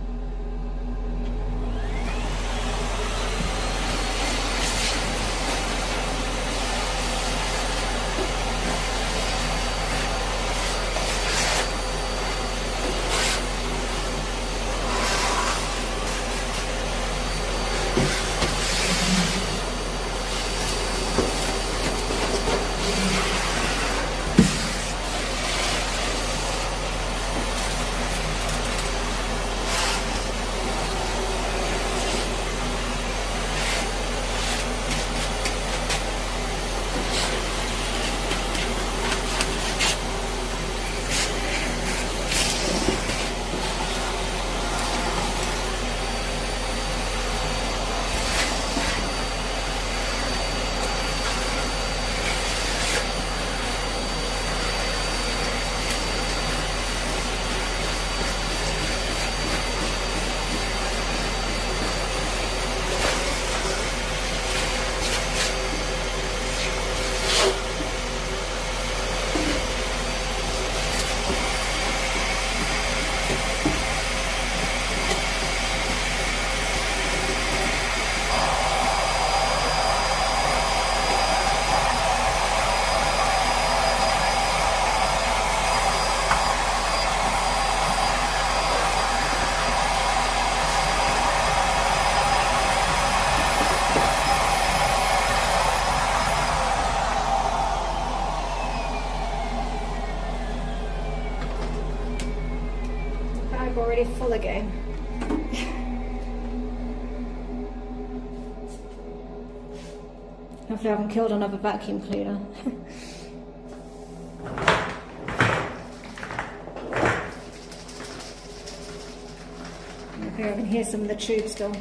Already full again. Hopefully I haven't killed another vacuum cleaner. Okay, I can hear some of the tube still.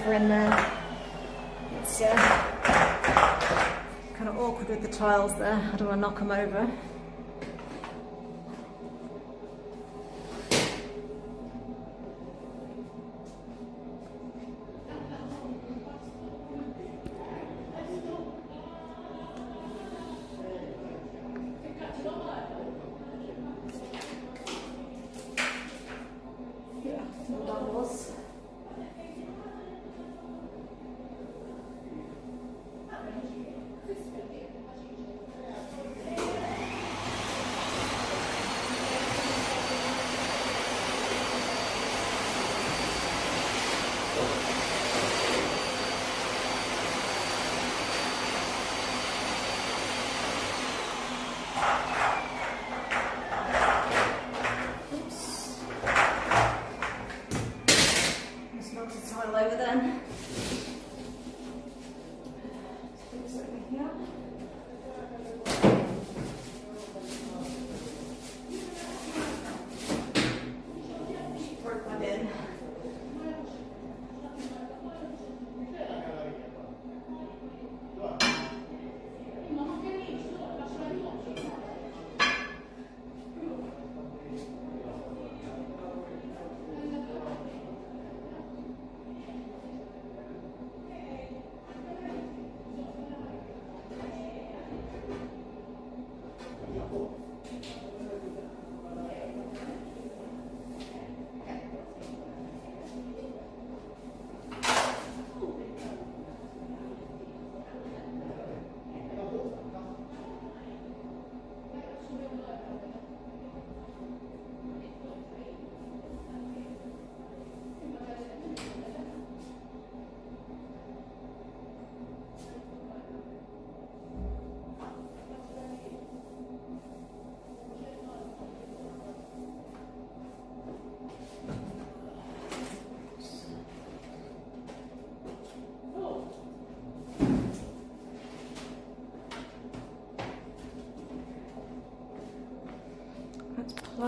For in there. It's kind of awkward with the tiles there. I don't want to knock them over. Yeah, what that was.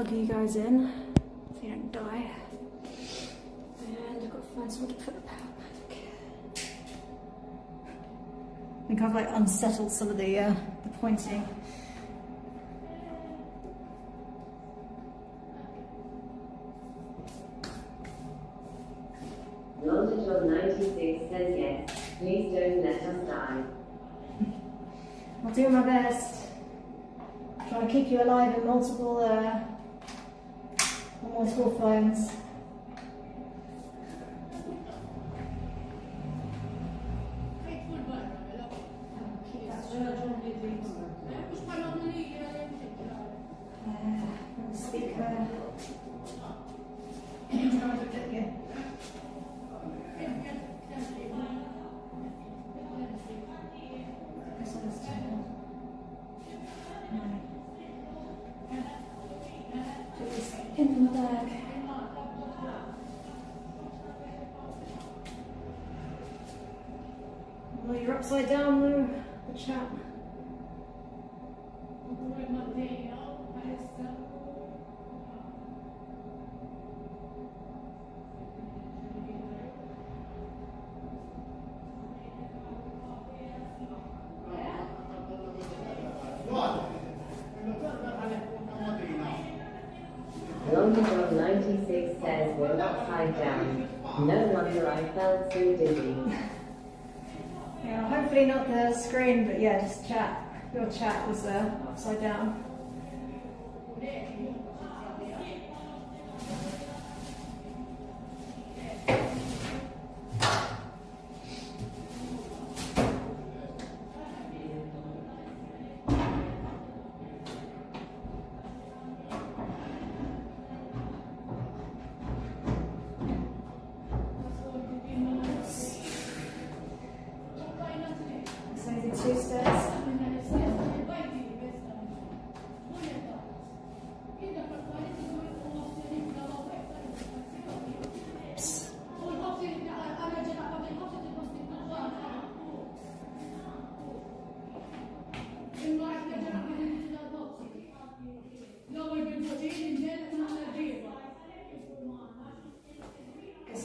plug you guys in so you don't die. And I've got to find somewhere to put the power bank. I think I've like unsettled some of the pointing. Longitude 96 says yes. Please don't let us die. I'll do my best. Trying to keep you alive in multiple phones. Speaker. In the bag. Well, you're upside down, Lou. The chat. Longitude 96 says we're upside down. No wonder I felt so dizzy. Yeah, hopefully not the screen, but yeah, just chat. Your chat was upside down. Two stairs.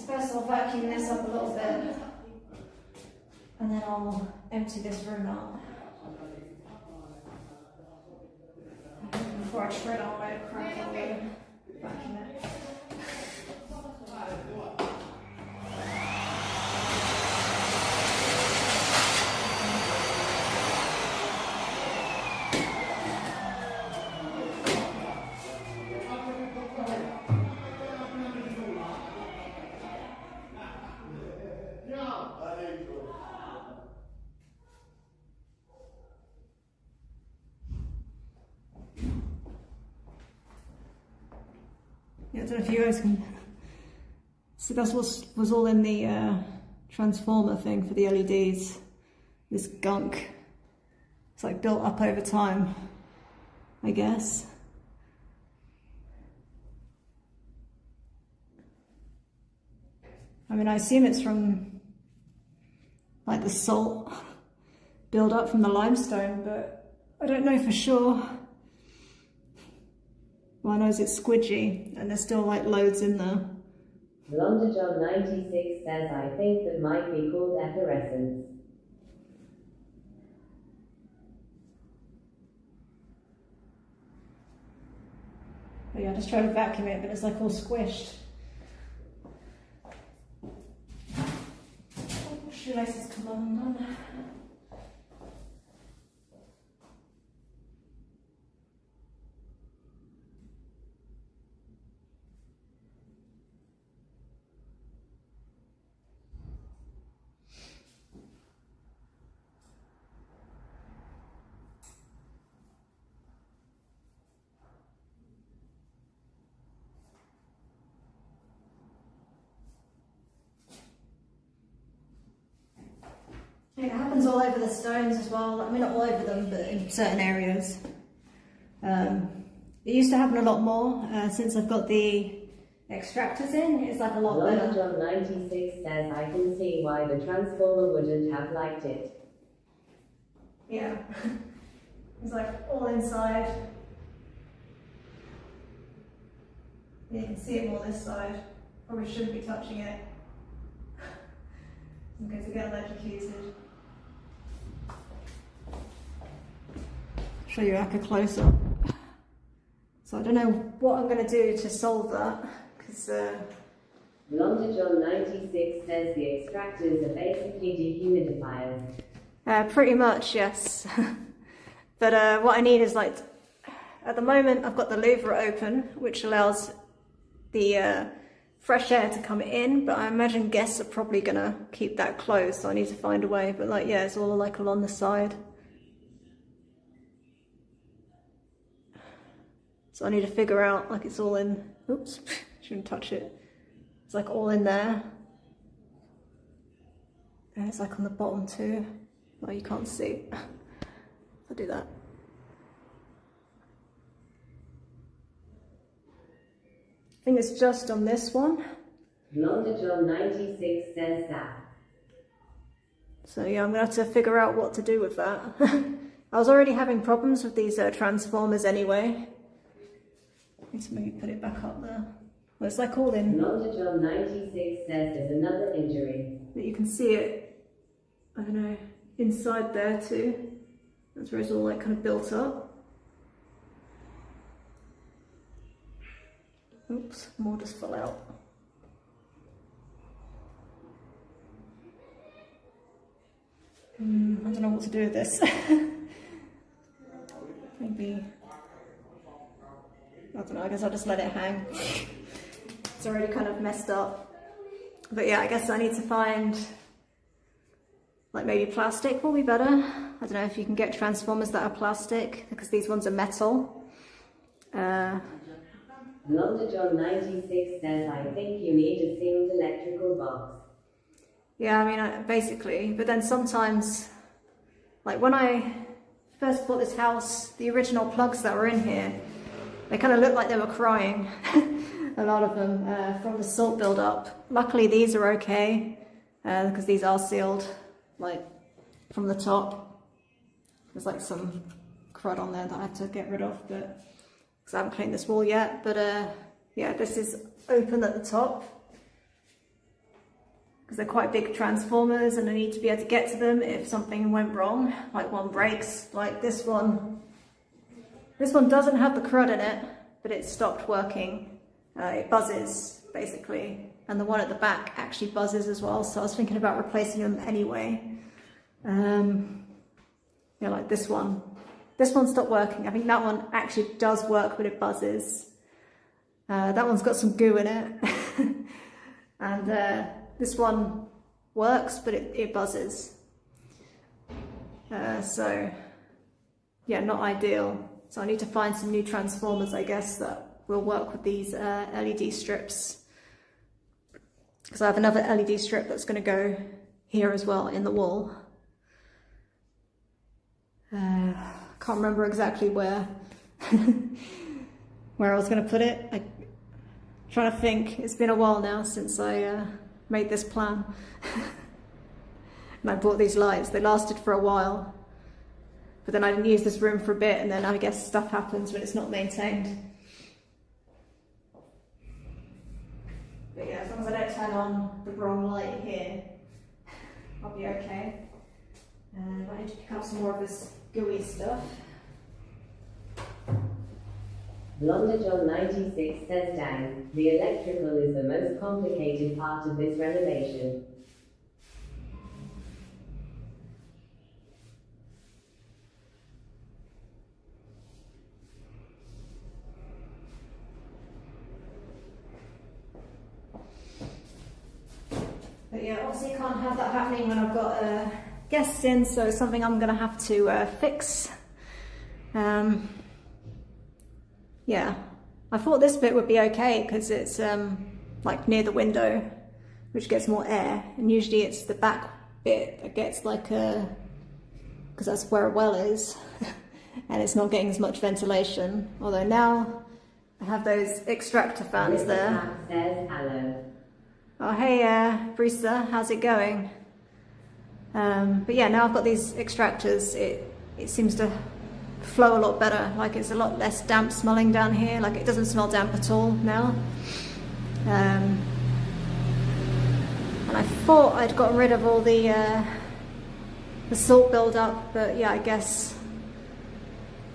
First I'll vacuum this up a little bit and then I'll empty this room out before I shred all my crap. I'll vacuum it. Yeah, I don't know if you guys can. So that's what was all in the transformer thing for the LEDs. This gunk. It's like built up over time, I guess. I mean, I assume it's from like the salt build up from the limestone, but I don't know for sure. Well, I know it's squidgy, and there's still like loads in there. Longitude 96 says I think that might be called effervescence. But yeah, I just try to vacuum it, but it's like all squished. Oh, shoelaces come undone. It happens all over the stones as well. I mean, not all over them, but in certain areas. It used to happen a lot more since I've got the extractors in. It's like a lot better. Longitude 96 says I can see why the transformer wouldn't have liked it. Yeah. It's like all inside. You can see it more this side. Probably shouldn't be touching it. I'm going to get electrocuted. Show you like a close-up. So I don't know what I'm going to do to solve that, because London John 96 says the extractors are basically dehumidifiers. Pretty much, yes. But what I need is, like, at the moment I've got the louver open, which allows the fresh air to come in, but I imagine guests are probably gonna keep that closed, so I need to find a way. But like, yeah, it's all like along the side. So I need to figure out, like, it's all in, oops, shouldn't touch it. It's like all in there. And it's like on the bottom too. Well, you can't see. I'll do that. I think it's just on this one. London John 96 says that. So yeah, I'm gonna have to figure out what to do with that. I was already having problems with these transformers anyway. I need to maybe put it back up there. Well, it's like all in. London John 96 says there's another injury. But you can see it, I don't know, inside there too. That's where it's all like kind of built up. Oops, more just fell out. I don't know what to do with this. Maybe, I don't know, I guess I'll just let it hang. It's already kind of messed up. But yeah, I guess I need to find, like, maybe plastic will be better. I don't know if you can get transformers that are plastic, because these ones are metal. London John 96 says, I think you need a sealed electrical box. Yeah, I mean, basically, but then sometimes, like when I first bought this house, the original plugs that were in here, they kind of looked like they were crying, a lot of them, from the salt build-up. Luckily, these are okay, because these are sealed, like, from the top. There's like some crud on there that I have to get rid of, but because I haven't cleaned this wall yet. But yeah, this is open at the top, because they're quite big transformers and I need to be able to get to them if something went wrong, like one breaks, like this one. This one doesn't have the crud in it, but it stopped working. It buzzes, basically. And the one at the back actually buzzes as well, so I was thinking about replacing them anyway. Yeah, like this one. This one stopped working. I think that one actually does work, but it buzzes. That one's got some goo in it. And this one works, but it buzzes. So, yeah, not ideal. So I need to find some new transformers, I guess, that will work with these LED strips. Because I have another LED strip that's going to go here as well in the wall. Can't remember exactly where I was going to put it. I'm trying to think. It's been a while now since I made this plan. And I bought these lights. They lasted for a while. But then I didn't use this room for a bit, and then I guess stuff happens when it's not maintained. But yeah, as long as I don't turn on the wrong light here, I'll be okay. I need to pick up some more of this gooey stuff. London John 96 says, Dan, the electrical is the most complicated part of this renovation. But yeah, obviously can't have that happening when I've got guests in, so it's something I'm going to have to fix. Yeah, I thought this bit would be okay because it's like near the window, which gets more air, and usually it's the back bit that gets like because that's where a well is, and it's not getting as much ventilation. Although now I have those extractor fans there. Says hello. Oh hey Brisa, how's it going? But yeah, now I've got these extractors, it seems to flow a lot better. Like it's a lot less damp smelling down here. Like it doesn't smell damp at all now. And I thought I'd gotten rid of all the salt buildup, but yeah, I guess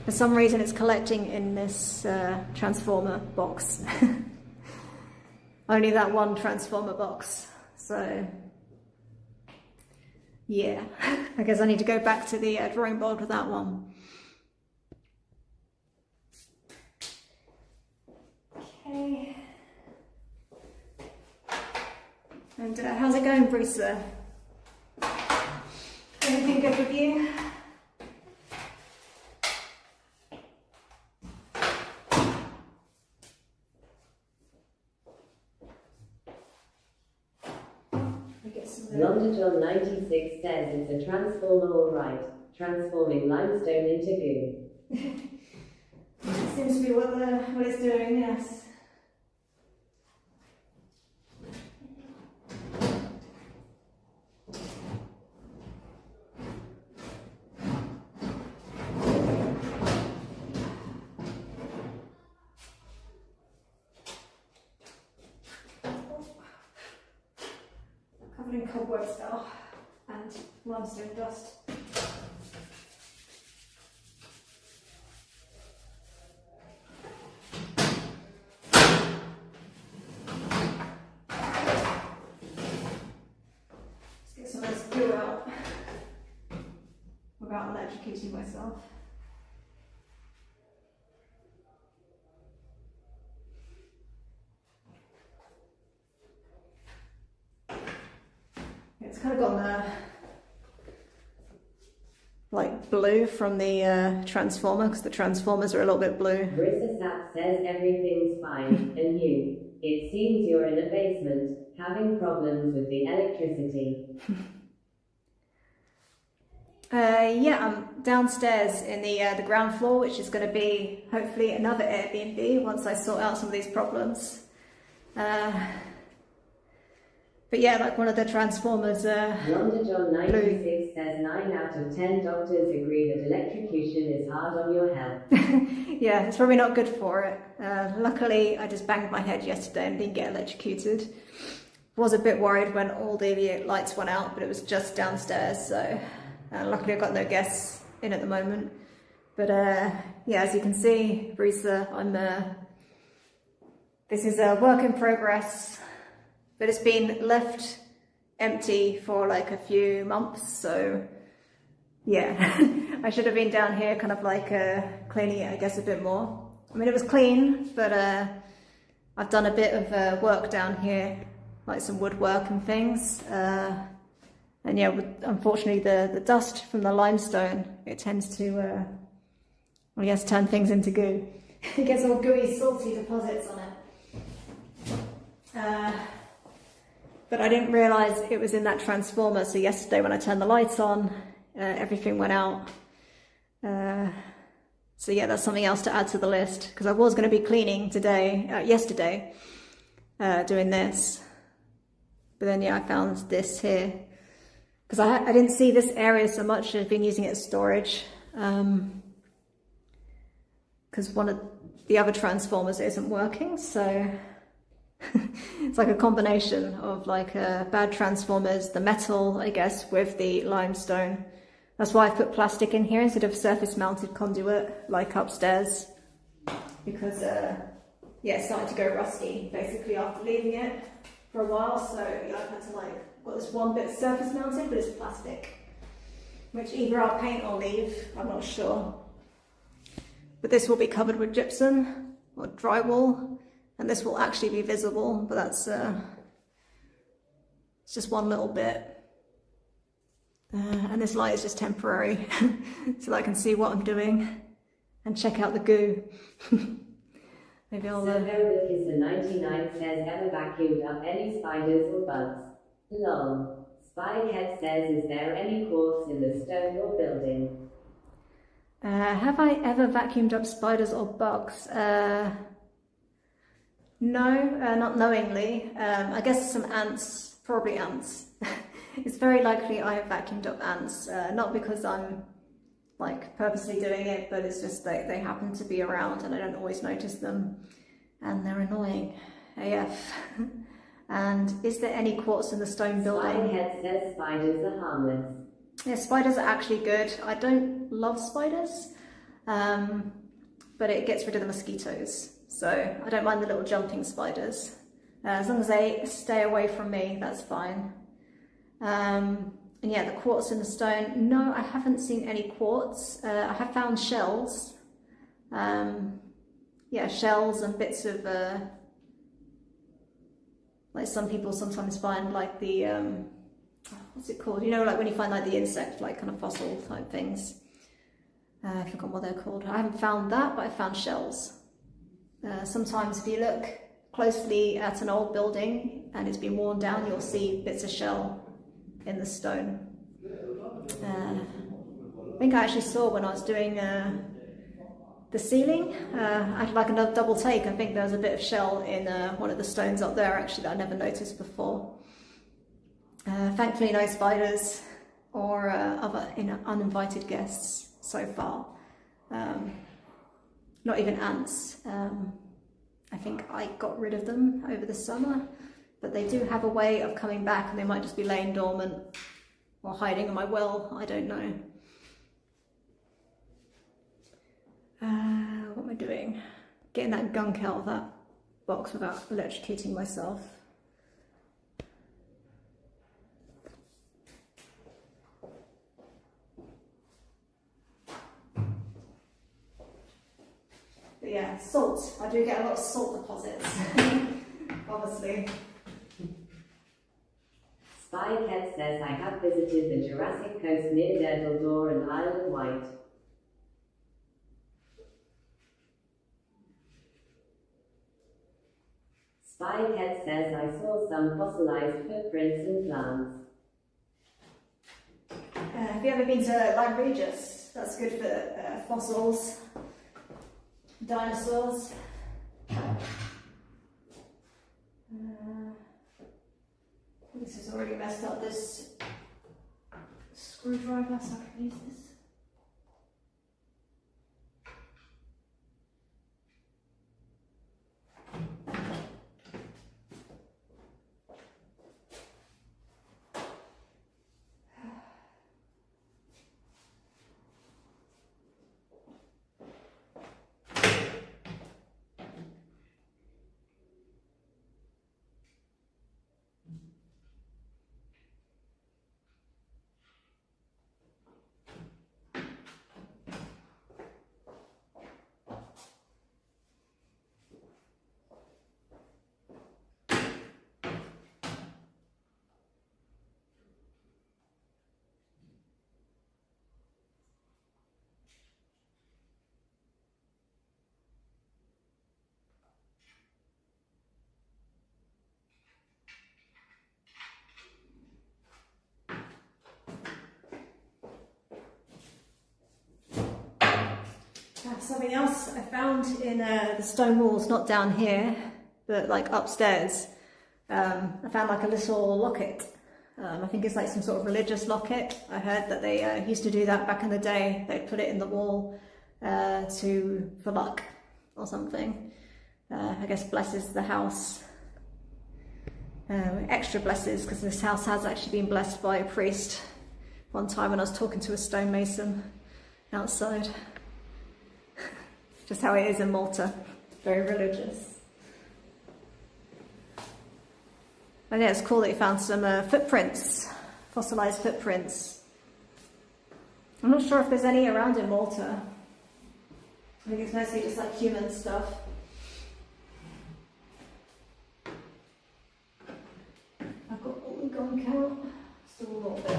for some reason it's collecting in this transformer box. Only that one transformer box. So yeah, I guess I need to go back to the drawing board with that one. Okay. And how's it going, Bruce? Anything good with you? Yonder John 96 says it's a transformer alright, transforming limestone into goo. Seems to be what it's doing, yes. Covered in cobwebs now and limestone dust. Let's get some of this glue out without electrocuting myself. It's kind of gone like blue from the transformer, because the transformers are a little bit blue. Brissa Sap says everything's fine, and you, it seems you're in a basement, having problems with the electricity. Yeah, I'm downstairs in the ground floor, which is going to be hopefully another Airbnb once I sort out some of these problems. But yeah, like one of the transformers. Yonder John 96 says 9 out of 10 doctors agree that electrocution is hard on your health. Yeah, it's probably not good for it. Luckily, I just banged my head yesterday and didn't get electrocuted. Was a bit worried when all the lights went out, but it was just downstairs, so luckily I've got no guests in at the moment. But yeah, as you can see, Brisa, this is a work in progress. But it's been left empty for like a few months, so yeah, I should have been down here kind of like cleaning it, I guess, a bit more. I mean, it was clean, but I've done a bit of work down here, like some woodwork and things. And yeah, unfortunately the dust from the limestone, it tends to, well, yes, turn things into goo. It gets all gooey, salty deposits on it. But I didn't realise it was in that transformer, so yesterday when I turned the lights on, everything went out. So yeah, that's something else to add to the list, because I was going to be cleaning yesterday, doing this. But then yeah, I found this here, because I didn't see this area so much. I've been using it as storage, because one of the other transformers isn't working, so it's like a combination of like bad transformers, the metal, I guess, with the limestone. That's why I've put plastic in here instead of surface mounted conduit like upstairs, because yeah, it started to go rusty basically after leaving it for a while. So yeah, I've had to like, got this one bit surface mounted, but it's plastic, which either I'll paint or leave, I'm not sure. But this will be covered with gypsum or drywall. And this will actually be visible, but that's it's just one little bit. And this light is just temporary, so that I can see what I'm doing and check out the goo. Maybe I'll... Servo is the 99 says, ever vacuumed up any spiders or bugs? Lol. Spyhead says, is there any quartz in the stone you're building? Have I ever vacuumed up spiders or bugs? No, not knowingly. I guess some ants, probably ants. It's very likely I have vacuumed up ants, not because I'm like purposely doing it, but it's just they happen to be around and I don't always notice them, and they're annoying AF. And is there any quartz in the stone building? Spiderhead says spiders are harmless. Yeah, spiders are actually good. I don't love spiders, but it gets rid of the mosquitoes, so I don't mind the little jumping spiders. As long as they stay away from me, that's fine. And yeah, the quartz in the stone, no, I haven't seen any quartz. I have found shells. Yeah, shells and bits of, like some people sometimes find like the, what's it called? You know, like when you find like the insect, like kind of fossil type things. I forgot what they're called. I haven't found that, but I found shells. Sometimes if you look closely at an old building and it's been worn down, you'll see bits of shell in the stone. I think I actually saw when I was doing the ceiling, I had like another double take. I think there was a bit of shell in one of the stones up there actually that I never noticed before. Thankfully no spiders or other uninvited guests so far. Not even ants. I think I got rid of them over the summer, but they do have a way of coming back, and they might just be laying dormant or hiding in my well, I don't know. What am I doing? Getting that gunk out of that box without electrocuting myself. But yeah, salt. I do get a lot of salt deposits, obviously. Spyhead says, I have visited the Jurassic Coast near Durdledore and Isle of Wight. Spyhead says, I saw some fossilized footprints and plants. Have you ever been to Lyme Regis? That's good for fossils, dinosaurs. This has already messed up this screwdriver, so I can use this. Something else I found in the stone walls, not down here, but like upstairs. I found like a little locket. I think it's like some sort of religious locket. I heard that they used to do that back in the day. They'd put it in the wall for luck or something. I guess blesses the house. Extra blesses, because this house has actually been blessed by a priest one time when I was talking to a stonemason outside. Just how it is in Malta, very religious. And yeah, it's cool that you found some footprints, fossilized footprints. I'm not sure if there's any around in Malta. I think it's mostly just like human stuff. I've got all the gunk out, still a little bit.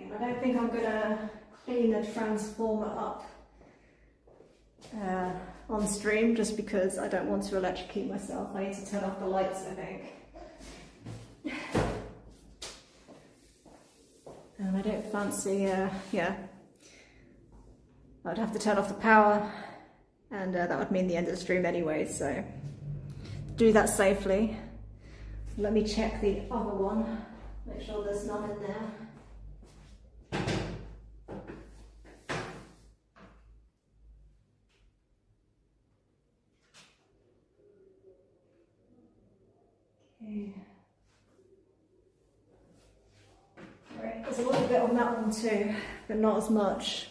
I don't think I'm going to clean the transformer up on on stream just because I don't want to electrocute myself. I need to turn off the lights, I think. And I don't fancy, yeah, I'd have to turn off the power, and that would mean the end of the stream anyway, so do that safely. Let me check the other one, make sure there's none in there. Okay. Right, there's a little bit on that one too, but not as much.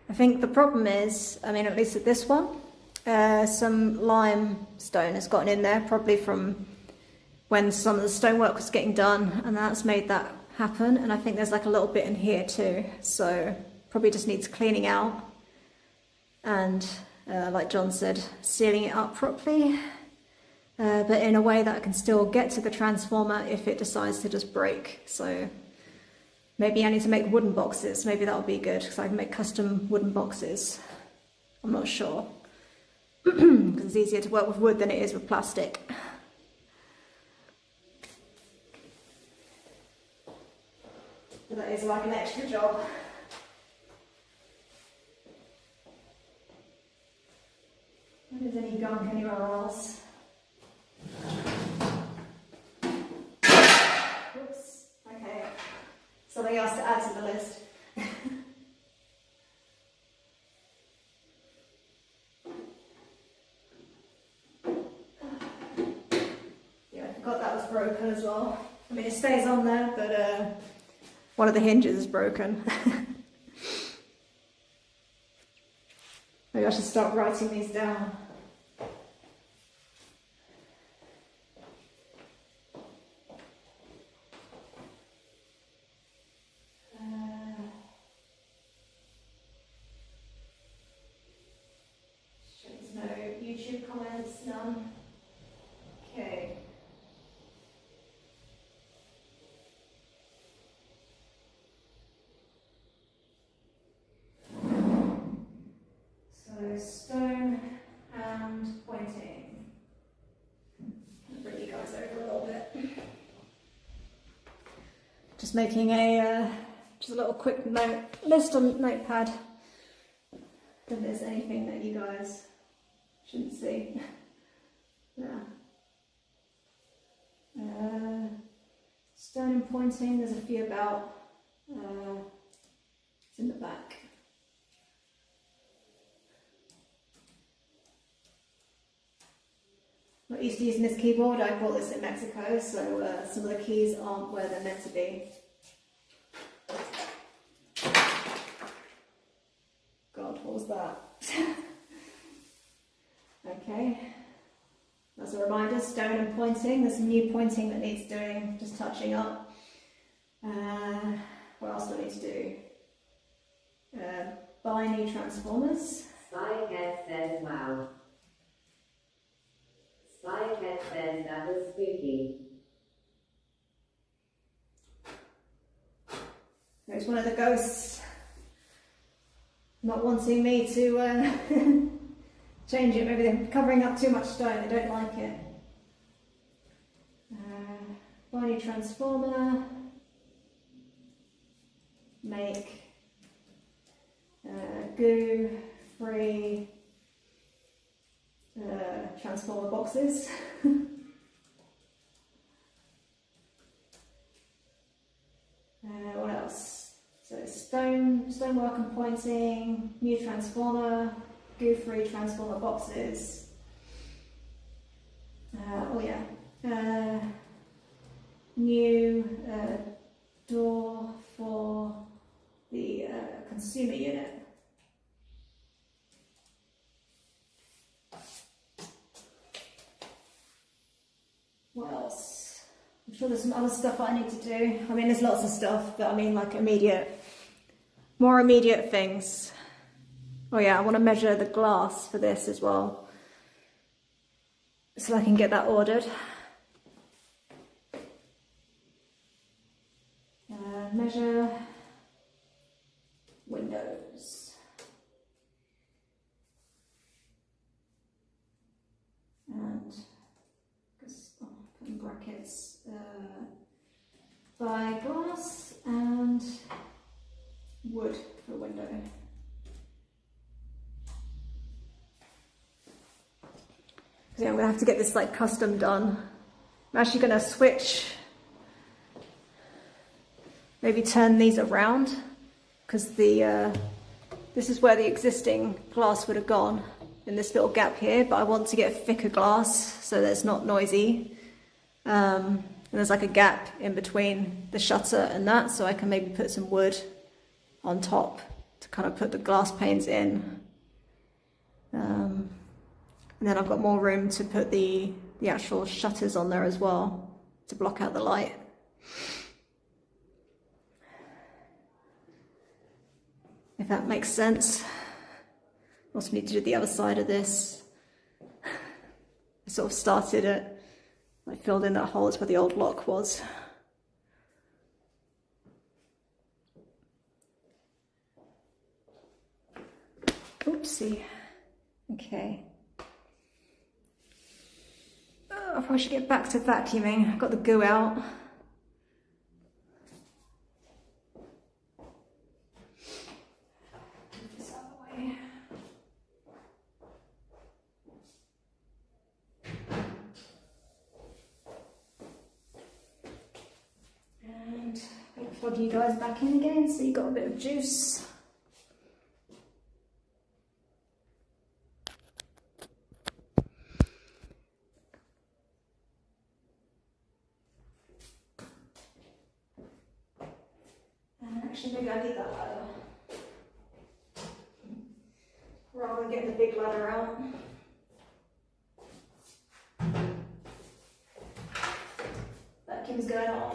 I think the problem is, I mean, at least at this one, some limestone has gotten in there, probably from when some of the stonework was getting done, and that's made that happen. And I think there's like a little bit in here too, so probably just needs cleaning out and, like John said, sealing it up properly, but in a way that I can still get to the transformer if it decides to just break. So maybe I need to make wooden boxes. Maybe that would be good, because I can make custom wooden boxes. I'm not sure, because it's easier to work with wood than it is with plastic. But that is like an extra job. If there's any gunk anywhere else. Oops, okay. Something else to add to the list. Yeah, I forgot that was broken as well. I mean, it stays on there, but one of the hinges is broken. Maybe I should start writing these down. There's no YouTube comments, none. Okay. So stone and pointing. I'll bring you guys over a little bit. Just making a just a little quick list on Notepad. If there's anything that you guys shouldn't see. Yeah. Stone and pointing. There's a few about. It's in the back. Not used to using this keyboard. I bought this in Mexico, so some of the keys aren't where they're meant to be. God, what was that? Okay, that's a reminder, stone and pointing. There's some new pointing that needs doing, just touching up. What else do I need to do? Buy new transformers. Spycat says wow. Spycat says that was spooky. There's one of the ghosts not wanting me to change it. Maybe they're covering up too much stone, they don't like it. Buy new transformer. Make goo-free transformer boxes. What else? So stonework and pointing, new transformer, goo-free transformer boxes. Oh yeah, new door for the consumer unit. What else? I'm sure there's some other stuff I need to do. I mean, there's lots of stuff, but I mean like more immediate things. Oh yeah, I want to measure the glass for this as well, so I can get that ordered. Measure windows. brackets by glass and wood for a window. So yeah, I'm gonna have to get this like custom done. I'm actually gonna switch, maybe turn these around, because this is where the existing glass would have gone, in this little gap here, but I want to get thicker glass so that it's not noisy. And there's like a gap in between the shutter and that, so I can maybe put some wood on top to kind of put the glass panes in. And then I've got more room to put the actual shutters on there as well, to block out the light. If that makes sense. Also need to do the other side of this. I sort of started it, I filled in that hole, it's where the old lock was. Oopsie. Okay. Oh, I probably should get back to vacuuming. I've got the goo out. Plug you guys back in again so you got a bit of juice. And actually maybe I need that ladder rather than getting the big ladder out. Vacuum's going on.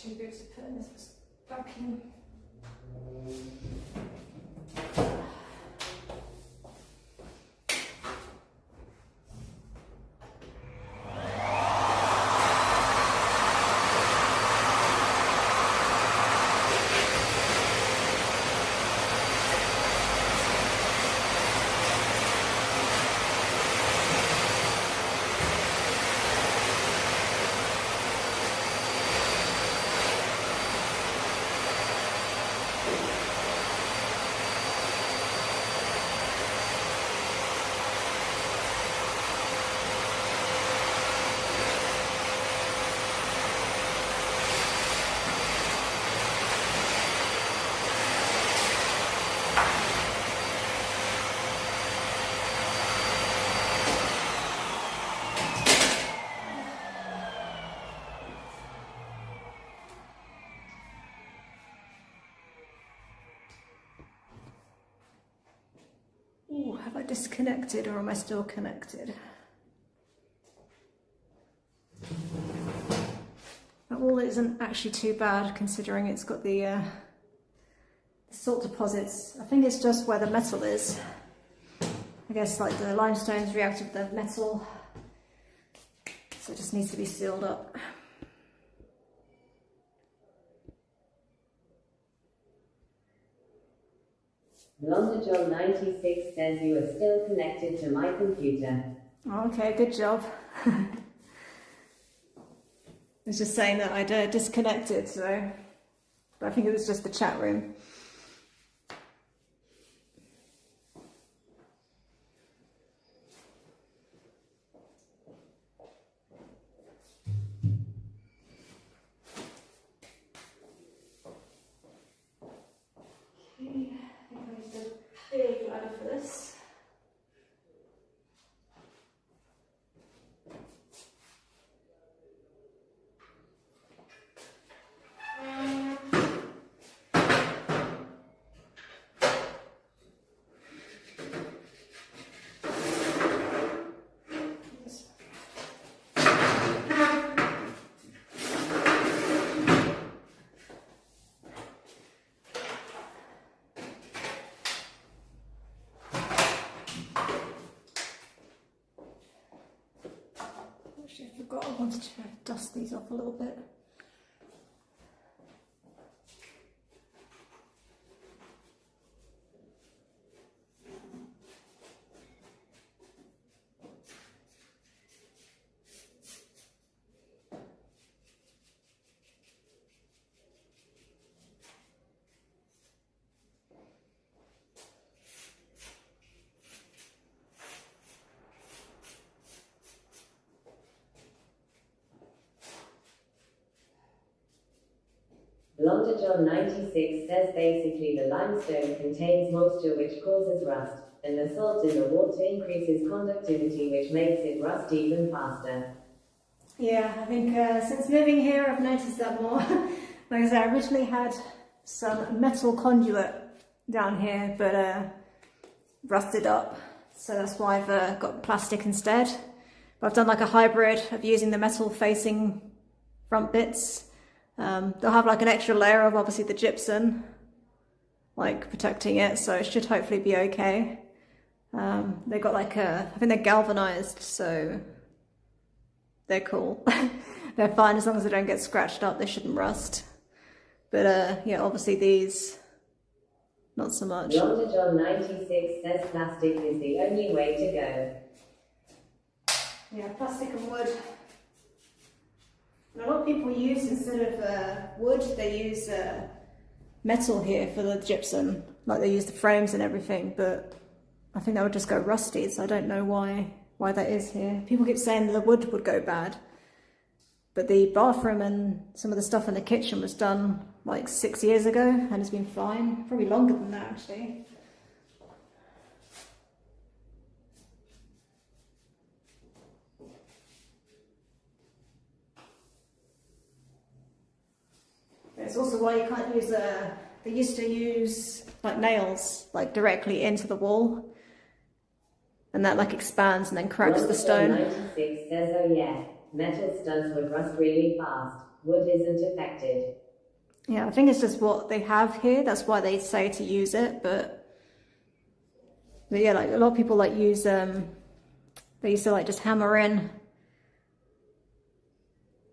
too big to put in this vacuum. Ooh, have I disconnected or am I still connected? That wall isn't actually too bad considering it's got the salt deposits. I think it's just where the metal is. I guess like the limestone's reacted with the metal, so it just needs to be sealed up. Blondejohn 96 says you are still connected to my computer. Okay, good job. I was just saying that I'd disconnected, so but I think it was just the chat room. Big ladder for this. I forgot I wanted to dust these off a little bit. Blondejohn 96 says basically the limestone contains moisture which causes rust, and the salt in the water increases conductivity which makes it rust even faster. Yeah, I think since moving here I've noticed that more. Like I said, I originally had some metal conduit down here, but rusted up, so that's why I've got plastic instead. But I've done like a hybrid of using the metal facing front bits. They'll have like an extra layer of obviously the gypsum, like protecting it, so it should hopefully be okay. They've got like I think they're galvanized, so they're cool. They're fine as long as they don't get scratched up, they shouldn't rust. But yeah, obviously these, not so much. Blondejohn 96 says plastic is the only way to go. Yeah, plastic and wood. And a lot of people use, instead of wood, they use metal here for the gypsum. Like they use the frames and everything, but I think that would just go rusty, so I don't know why that is here. People keep saying the wood would go bad, but the bathroom and some of the stuff in the kitchen was done like 6 years ago and it's been fine. Probably longer than that actually. It's also why you can't use they used to use like nails like directly into the wall, and that like expands and then cracks the stone. 96 says, oh yeah, metal studs would rust really fast. Wood isn't affected. Yeah, I think it's just what they have here. That's why they say to use it. But yeah, like a lot of people like use they used to like just hammer in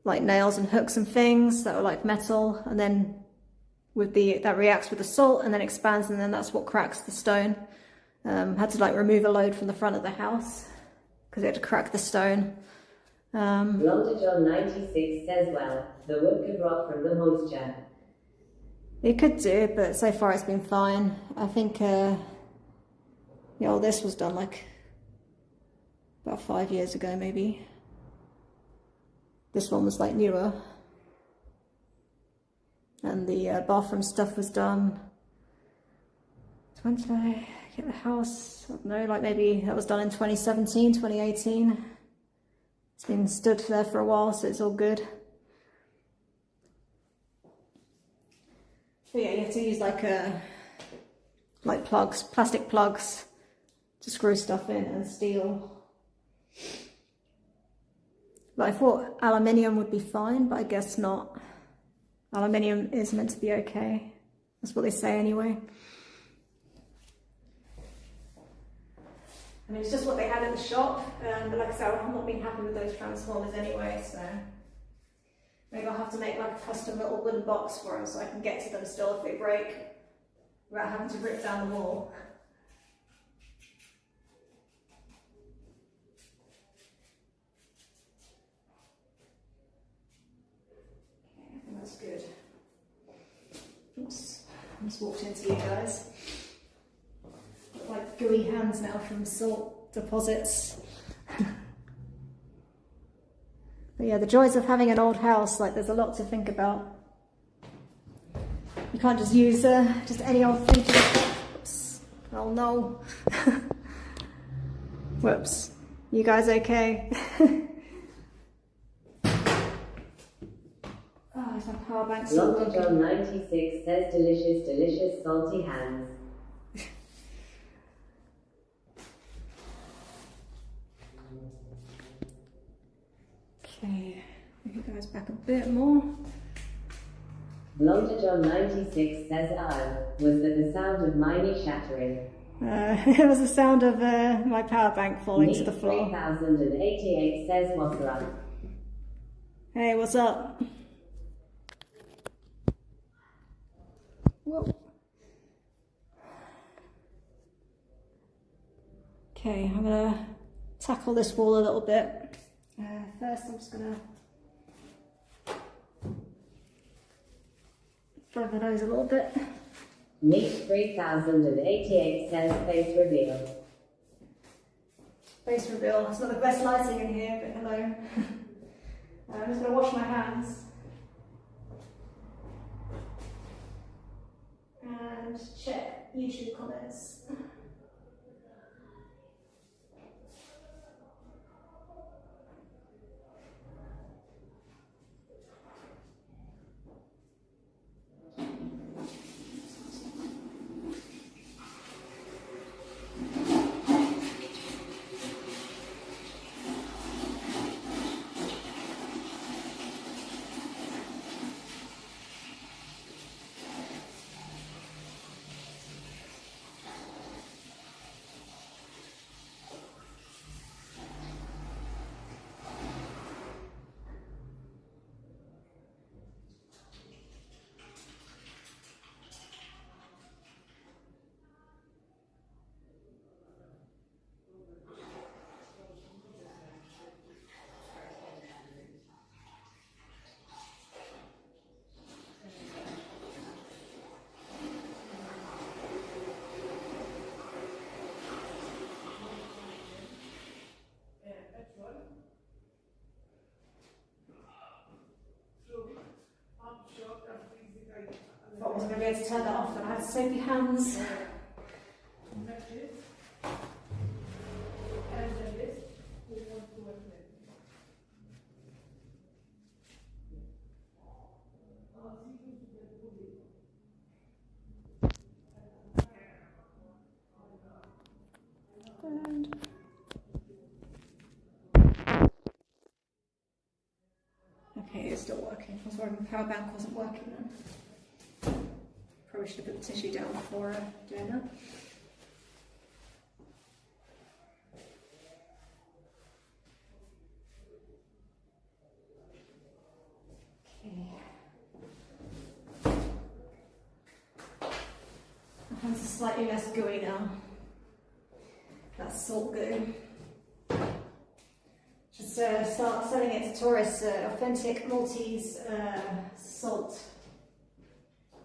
like nails and hooks and things that were like metal, and then with that reacts with the salt and then expands, and then that's what cracks the stone. Had to like remove a load from the front of the house because it had to crack the stone. Blonder John 96 says, well, the wood could rot from the moisture. It could do, but so far it's been fine. I think, this was done like about 5 years ago, maybe. This one was like newer. And the bathroom stuff was done. When did I get the house? I don't know, like maybe that was done in 2017, 2018. It's been stood there for a while, so it's all good. But yeah, you have to use like plugs, plastic plugs to screw stuff in, and steel. But I thought aluminium would be fine, but I guess not. Aluminium is meant to be okay. That's what they say anyway. I mean, it's just what they had at the shop, but like I said, I've not been happy with those transformers anyway, so maybe I'll have to make like a custom little wooden box for them so I can get to them still if they break without having to rip down the wall. Okay, I think that's good. Oops, I just walked into you guys. Like gooey hands now from salt deposits. But yeah, the joys of having an old house, like there's a lot to think about. You can't just use just any old thing to... Oops. Oh no. Whoops. You guys okay? Oh, is my power bank still Blonder John 96 says, delicious, delicious salty hands. Okay, move you guys back a bit more. Blonder John 96 says, was that the sound of miney shattering? It was the sound of my power bank falling to the floor. 3088 says, what's up? Hey, what's up? Whoa. Okay, I'm gonna tackle this wall a little bit. First, I'm just gonna blow my nose a little bit. Nick 3088 says, face reveal. Face reveal. It's not the best lighting in here, but hello. I'm just gonna wash my hands. And check YouTube comments. I wasn't going to be able to turn that off, and I had soapy hands. Okay, it's still working. I was worried my power bank wasn't working then. Probably should have put the tissue down before doing that. My hands are slightly less gooey now. That's salt goo. Just start selling it to tourists. Authentic Maltese salt,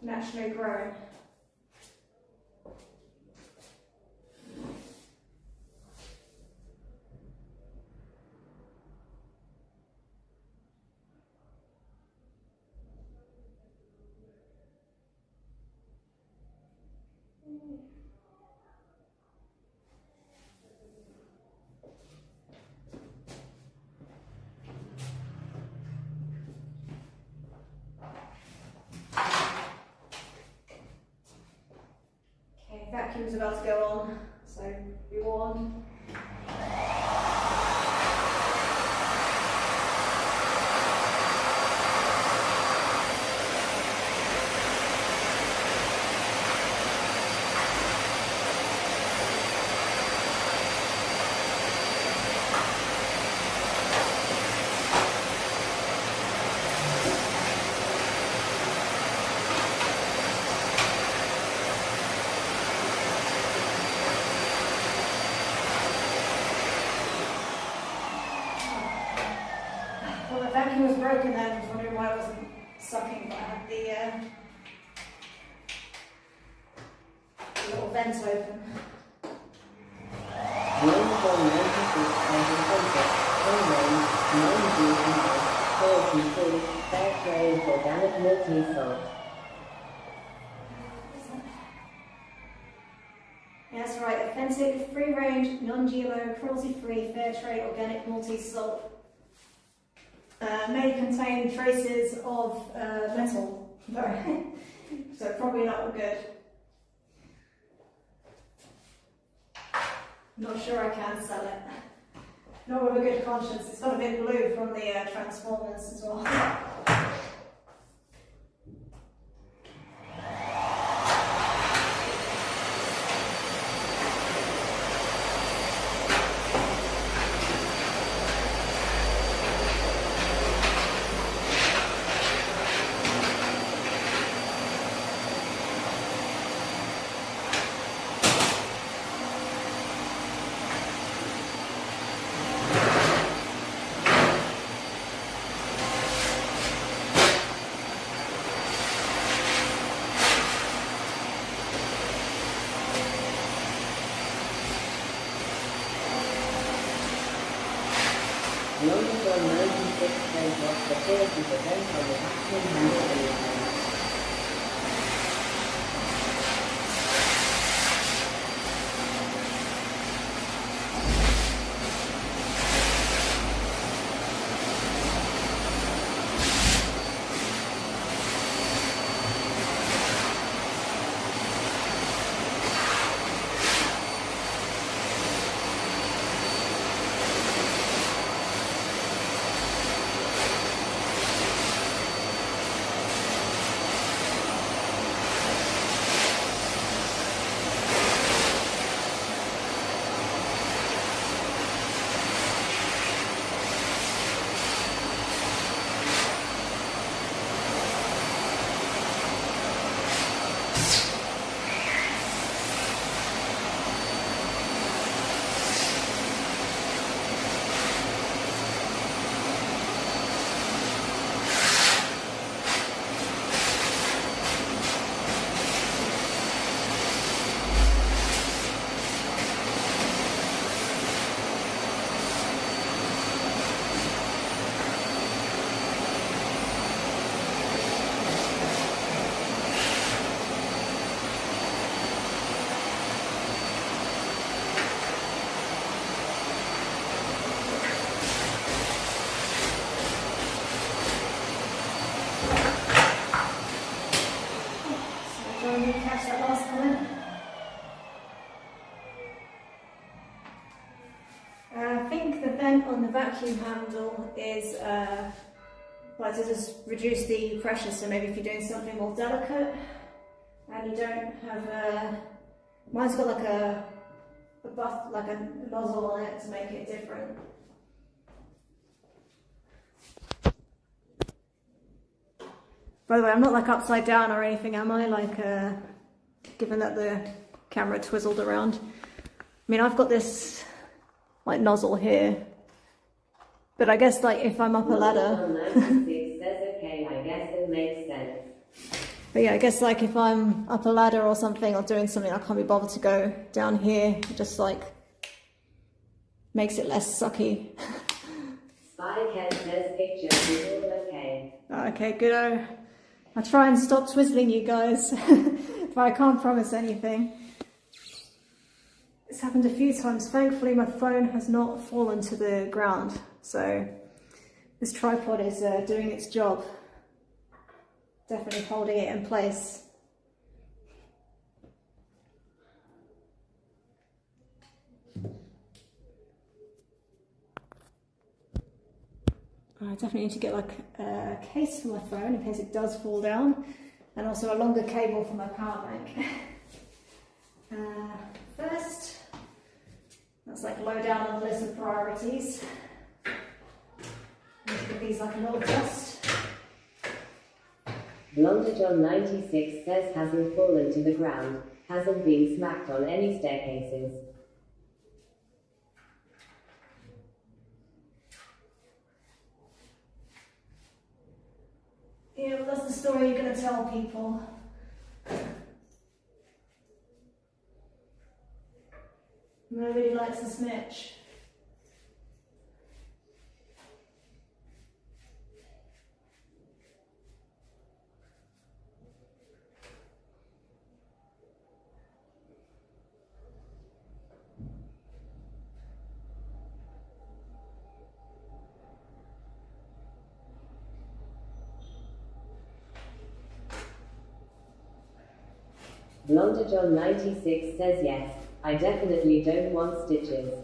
naturally grown. Vacuum's about to go on, so be warned. Vacuum was broken then. I was wondering why it wasn't sucking, but I had the little vent open. Organic Maltese salt. Yeah, that's right. Authentic, free-range, non-GMO, cruelty-free, fair trade, organic Maltese salt. May contain traces of metal, so probably not good. Not sure I can sell it. Not with a good conscience. It's got a bit blue from the Transformers as well. Limestone 96 was the first to present on the vacuum handle. Catch that last one. I think the vent on the vacuum handle is like to just reduce the pressure. So maybe if you're doing something more delicate and you don't have mine's got like a nozzle on it to make it different. By the way, I'm not like upside down or anything, am I? Like, given that the camera twizzled around. I mean, I've got this like nozzle here, but I guess like if I'm up a ladder. 96 says okay, I guess it makes sense. But yeah, I guess like if I'm up a ladder or something or doing something, I can't be bothered to go down here. It just like makes it less sucky. Spycat says picture is all okay. Okay, good. I'll try and stop twizzling you guys, but I can't promise anything. It's happened a few times. Thankfully, my phone has not fallen to the ground, so this tripod is doing its job. Definitely holding it in place. I definitely need to get like a case for my phone in case it does fall down, and also a longer cable for my power bank. First, that's like low down on the list of priorities. I'm going to give these like a little dust. Blonder John 96 says hasn't fallen to the ground, hasn't been smacked on any staircases. Yeah, well, that's the story you're going to tell people. Nobody likes a snitch. Blonder John 96 says yes, I definitely don't want stitches.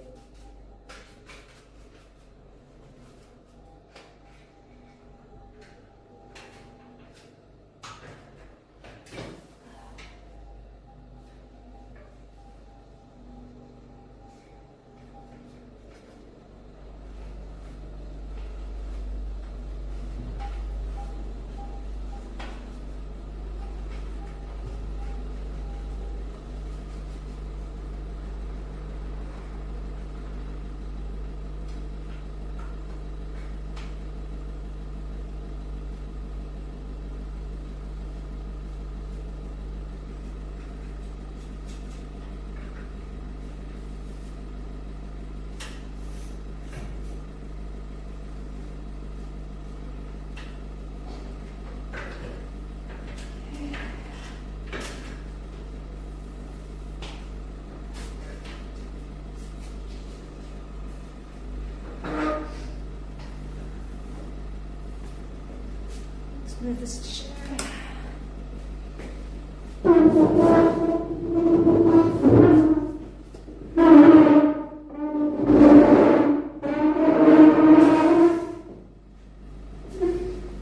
Move this chair.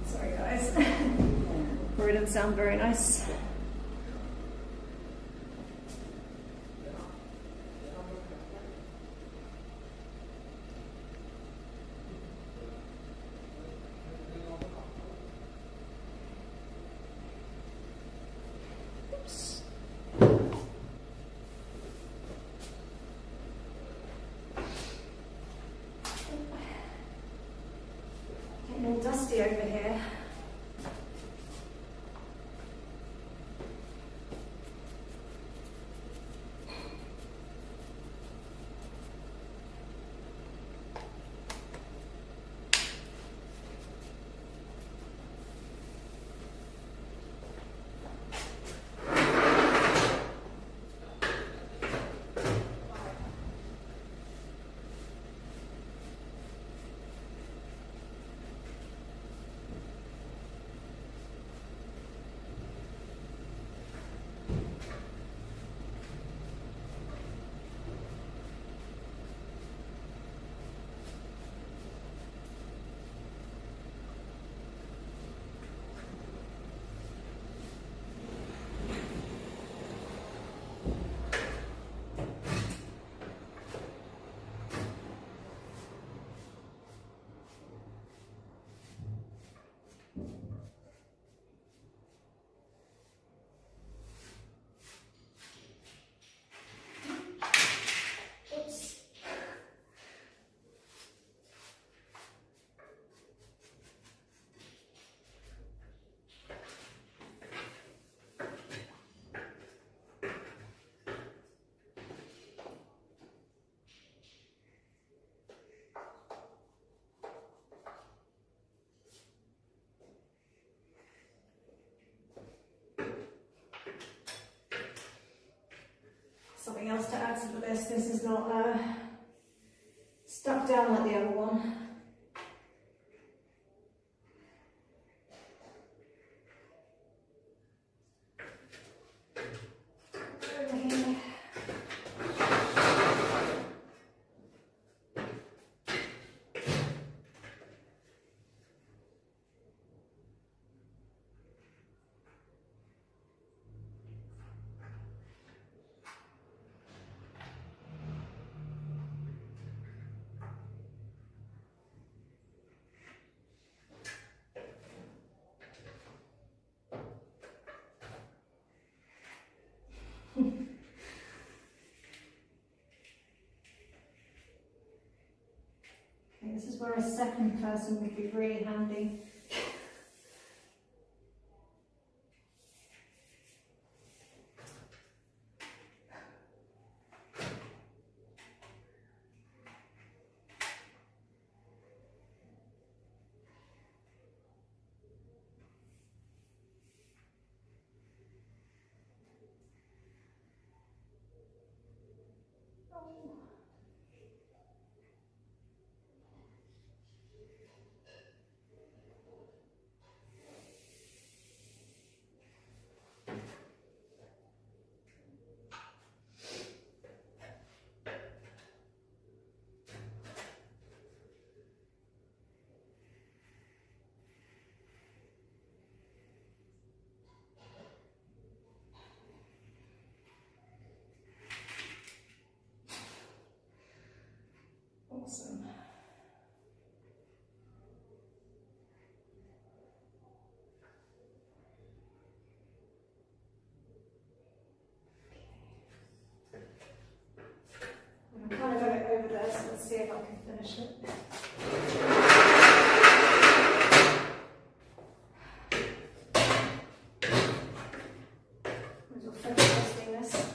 Sorry guys, probably didn't sound very nice. Getting all dusty over here. something else to add to the list. This is not stuck down like the other one. Over here. This is where a second person would be really handy. Awesome. I'm kind of got it over there, so let's see if I can finish it. We'll finish testing this.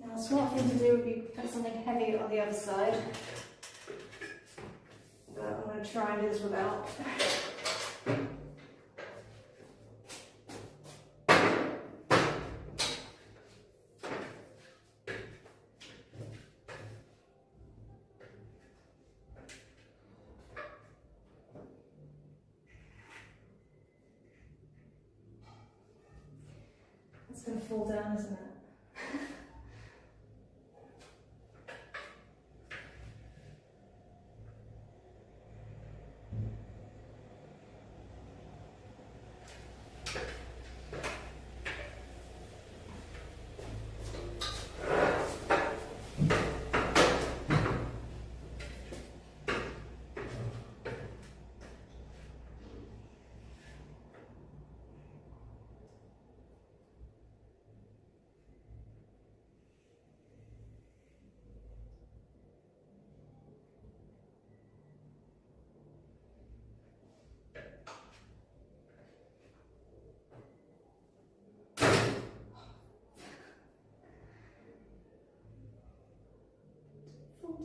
Now, a smart thing to do would be put something heavy on the other side. But I'm going to try and do this without. It's going to fall down, isn't it?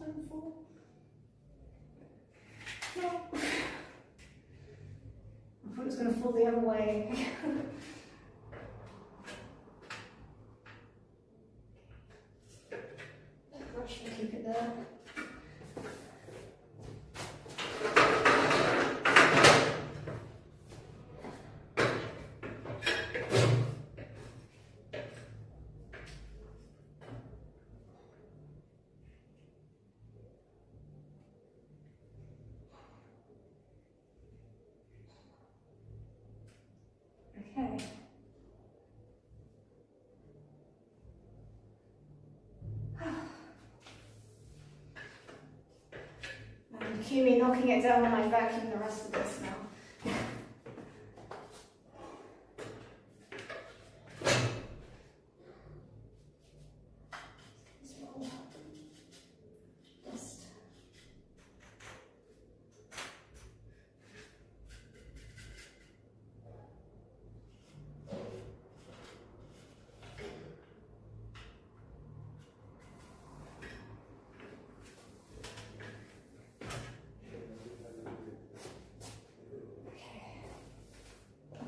Don't fall. No. I thought it was going to fall the other way. Brush and keep it there. cue me knocking it down when I vacuum the rest of this now.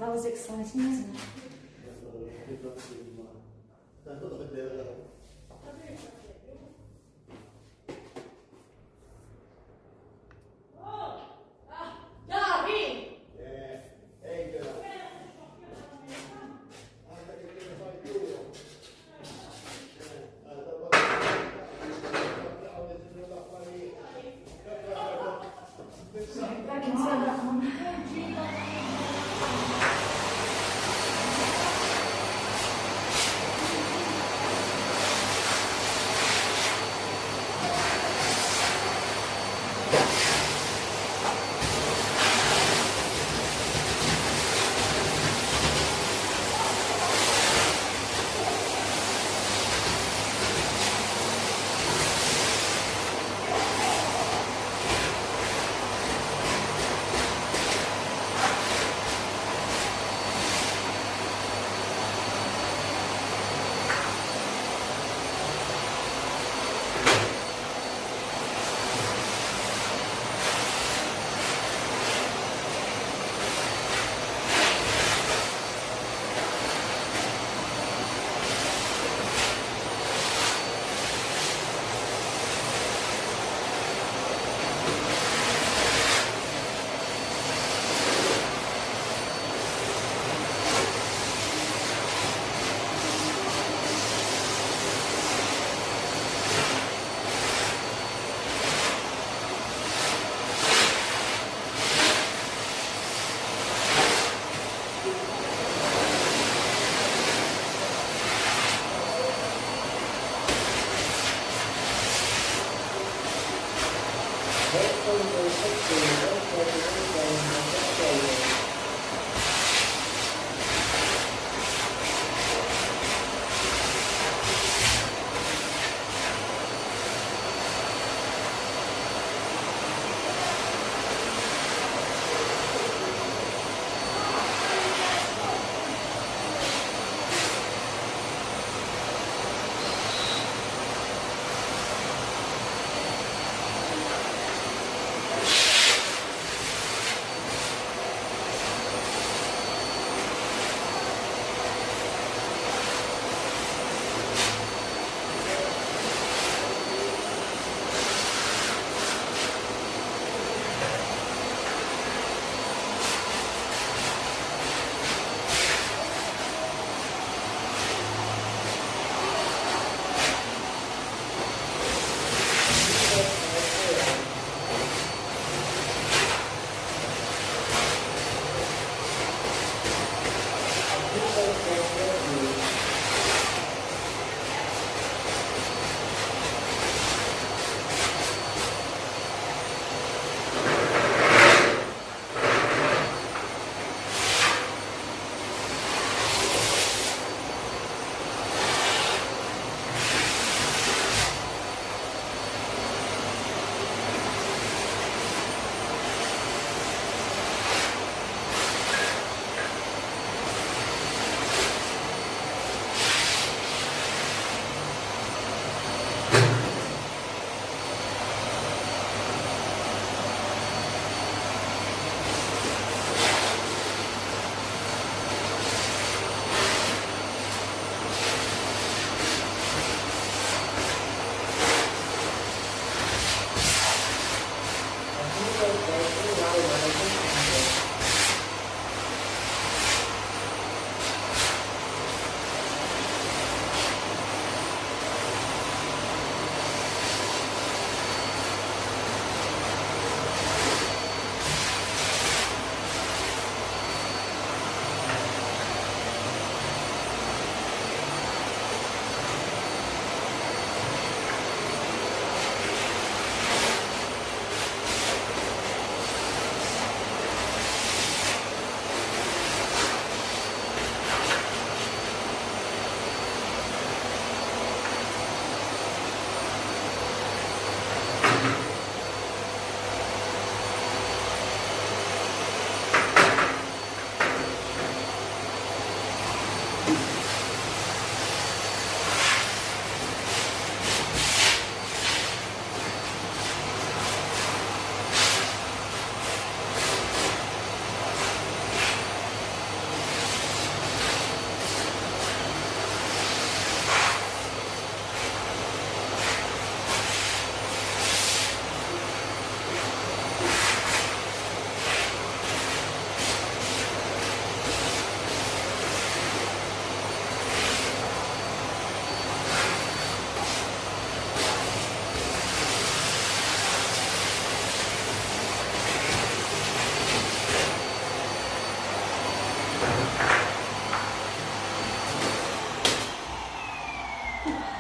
That was exciting, wasn't it? I can turn that on.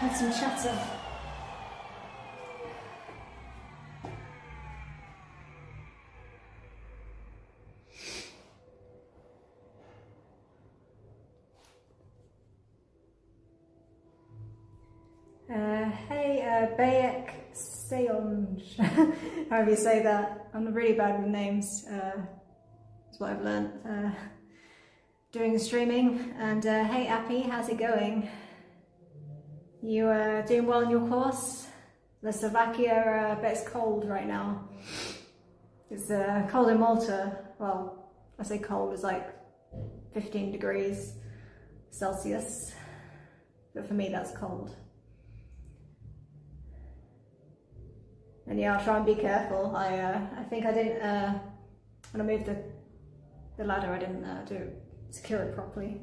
Had some chatter. Hey, Bayek Seonj, however you say that. I'm really bad with names, that's what I've learnt doing streaming. And hey Appy, how's it going? You doing well in your course? The Slovakia, I bet it's cold right now. It's cold in Malta. Well, I say cold, it's like 15 degrees Celsius. But for me, that's cold. And yeah, I'll try and be careful. I think I didn't, when I moved the ladder, I didn't secure it properly.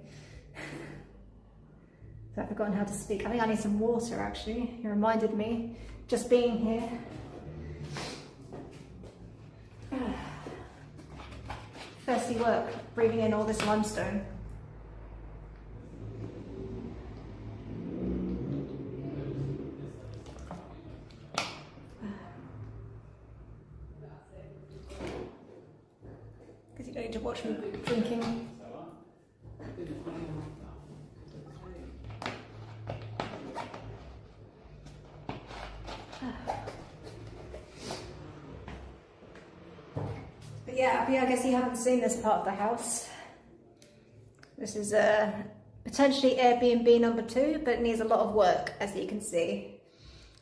So I've forgotten how to speak. I think I need some water actually. You reminded me, just being here. Thirsty work, breathing in all this limestone. Because you don't need to watch me drinking. Yeah, I guess you haven't seen this part of the house. This is potentially Airbnb number 2, but it needs a lot of work, as you can see.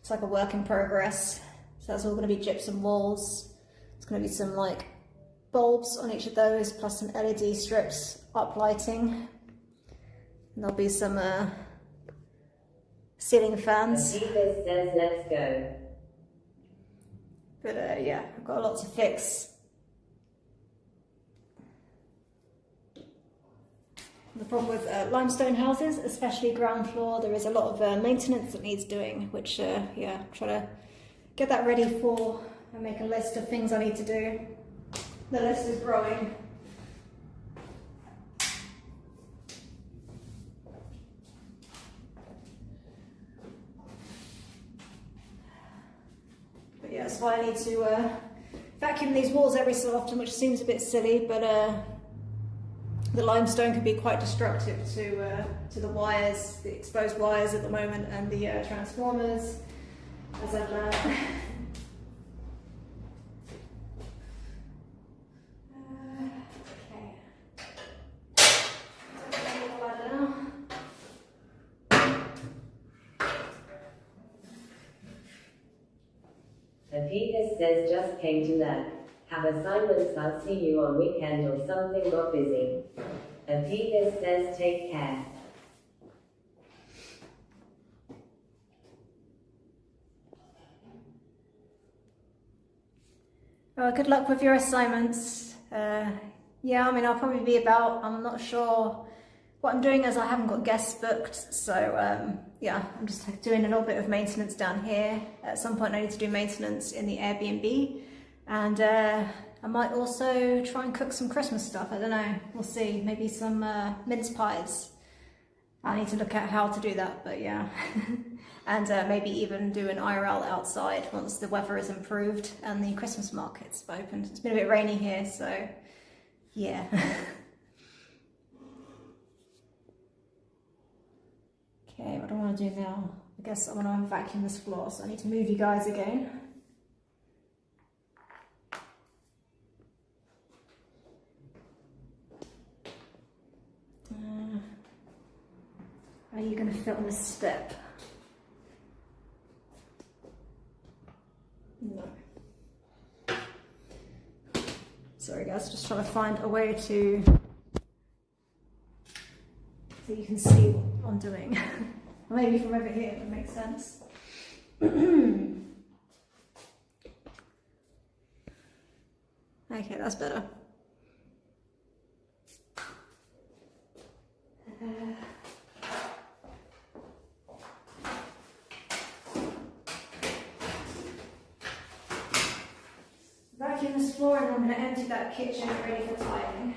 It's like a work in progress. So that's all going to be gypsum walls. It's going to be some like bulbs on each of those, plus some LED strips, up lighting. And there'll be some ceiling fans. This says let's go. But yeah, I've got a lot to fix. The problem with limestone houses, especially ground floor, there is a lot of maintenance that needs doing, which, yeah, try to get that ready for and make a list of things I need to do. The list is growing. But yeah, that's why I need to vacuum these walls every so often, which seems a bit silly, but the limestone can be quite destructive to the wires, the exposed wires at the moment, and the transformers, as I've learned. Okay. Apikas says just came to that. Have assignments, I'll see you on weekend or something, got busy. Apikas says take care. Good luck with your assignments. Yeah, I mean, I'll probably be about, I'm not sure what I'm doing as I haven't got guests booked, so yeah, I'm just doing a little bit of maintenance down here. At some point I need to do maintenance in the Airbnb, and I might also try and cook some Christmas stuff. I don't know, we'll see. Maybe some mince pies. I need to look at how to do that, but yeah. And maybe even do an IRL outside once the weather is improved and the Christmas markets have opened. It's been a bit rainy here, so yeah. Okay, what do I want to do now? I guess I want to vacuum this floor, so I need to move you guys again. Are you going to fit on this step? No. Sorry guys, just trying to find a way to so you can see what I'm doing. Maybe from over here, that makes sense. Okay, that's better. Vacuum this floor and I'm going to empty that kitchen ready for tiling.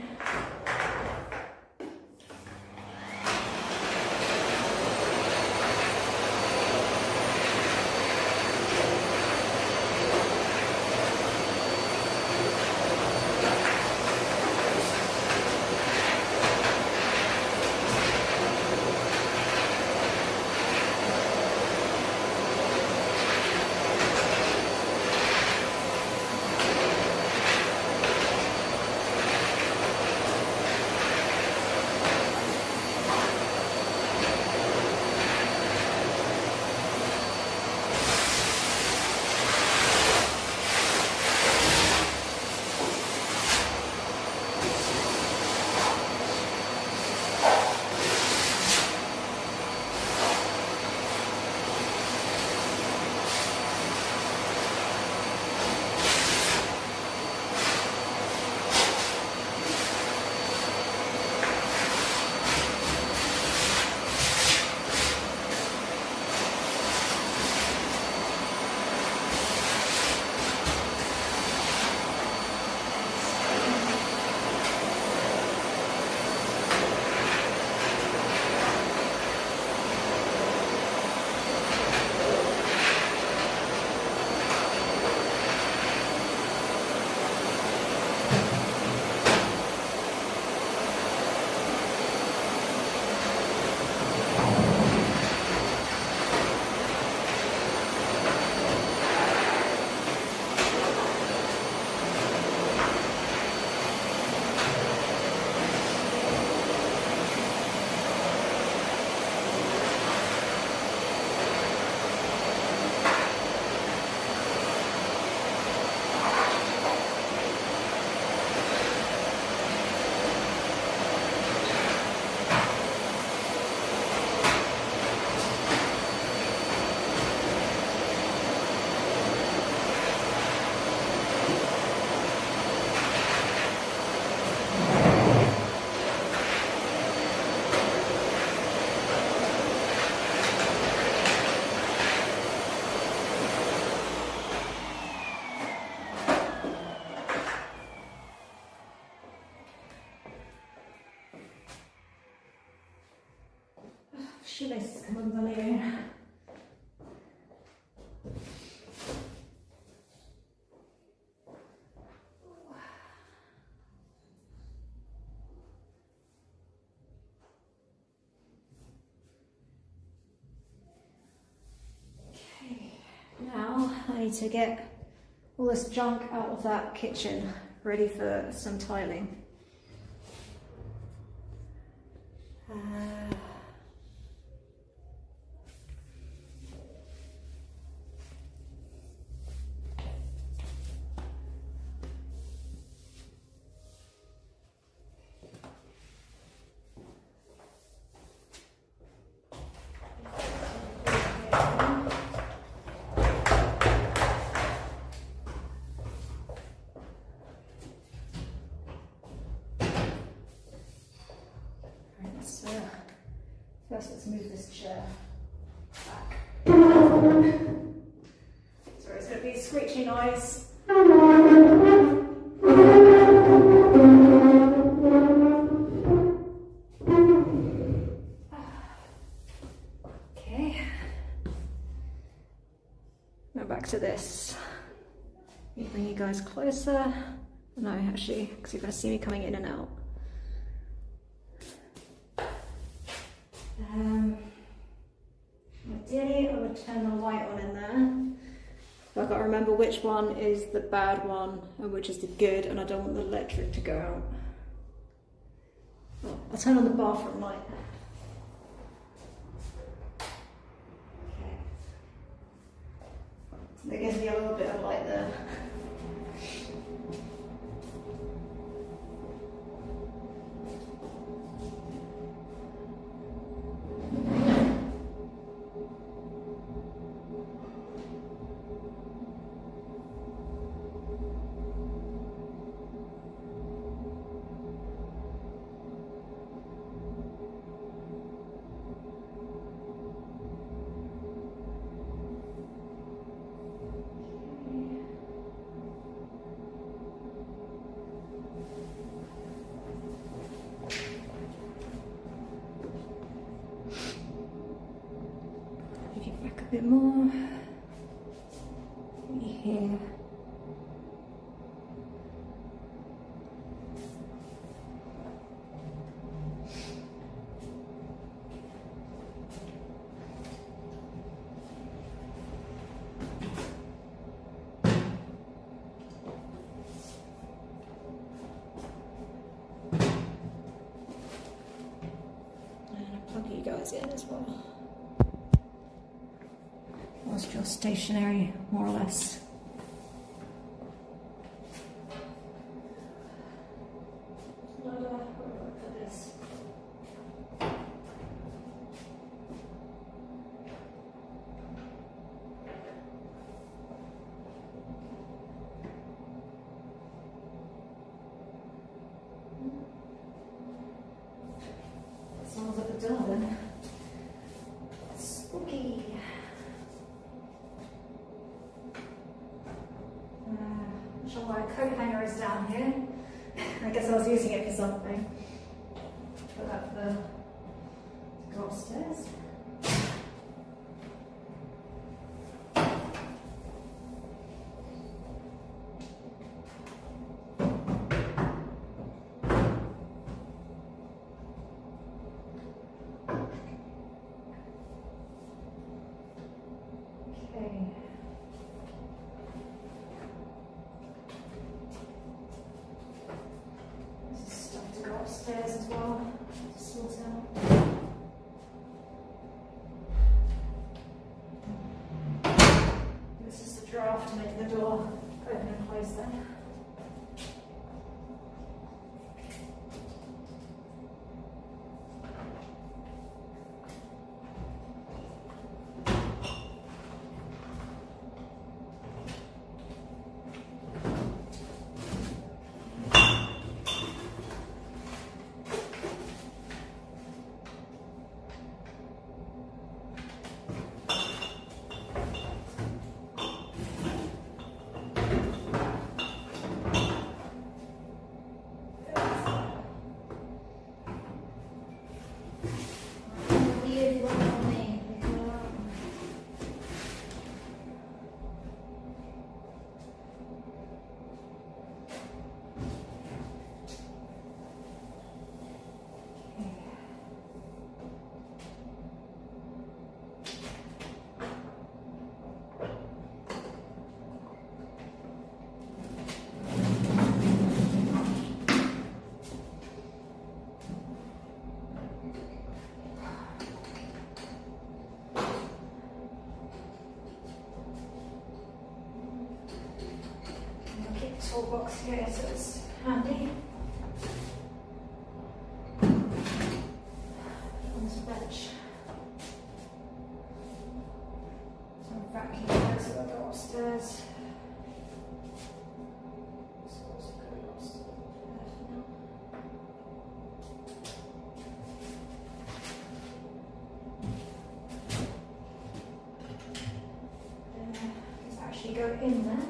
Shoelaces come undone. Okay, now I need to get all this junk out of that kitchen, ready for some tiling. First, let's move this chair back. Sorry, it's going to be a screechy noise. Okay. Now back to this. Let me bring you guys closer. No, actually, because you're going to see me coming in and out. Ideally, I would turn the light on in there. But I've got to remember which one is the bad one and which is the good, and I don't want the electric to go out. Oh, I'll turn on the bathroom light. That gives me a little bit of light there. Back a bit more. Here. And I'll plug you guys in as well. Whilst you're stationary, more or less. Sounds like a door then. Spooky. Not sure why a coat hanger is down here. I guess I was using it for something. Put that for go upstairs. Okay. This is stuff to go upstairs as well, to sort out. This is the draft to make the door open and close then. Toolbox here, so it's handy. On this bench. Some vacuum bags that will go upstairs. Let's actually go in there.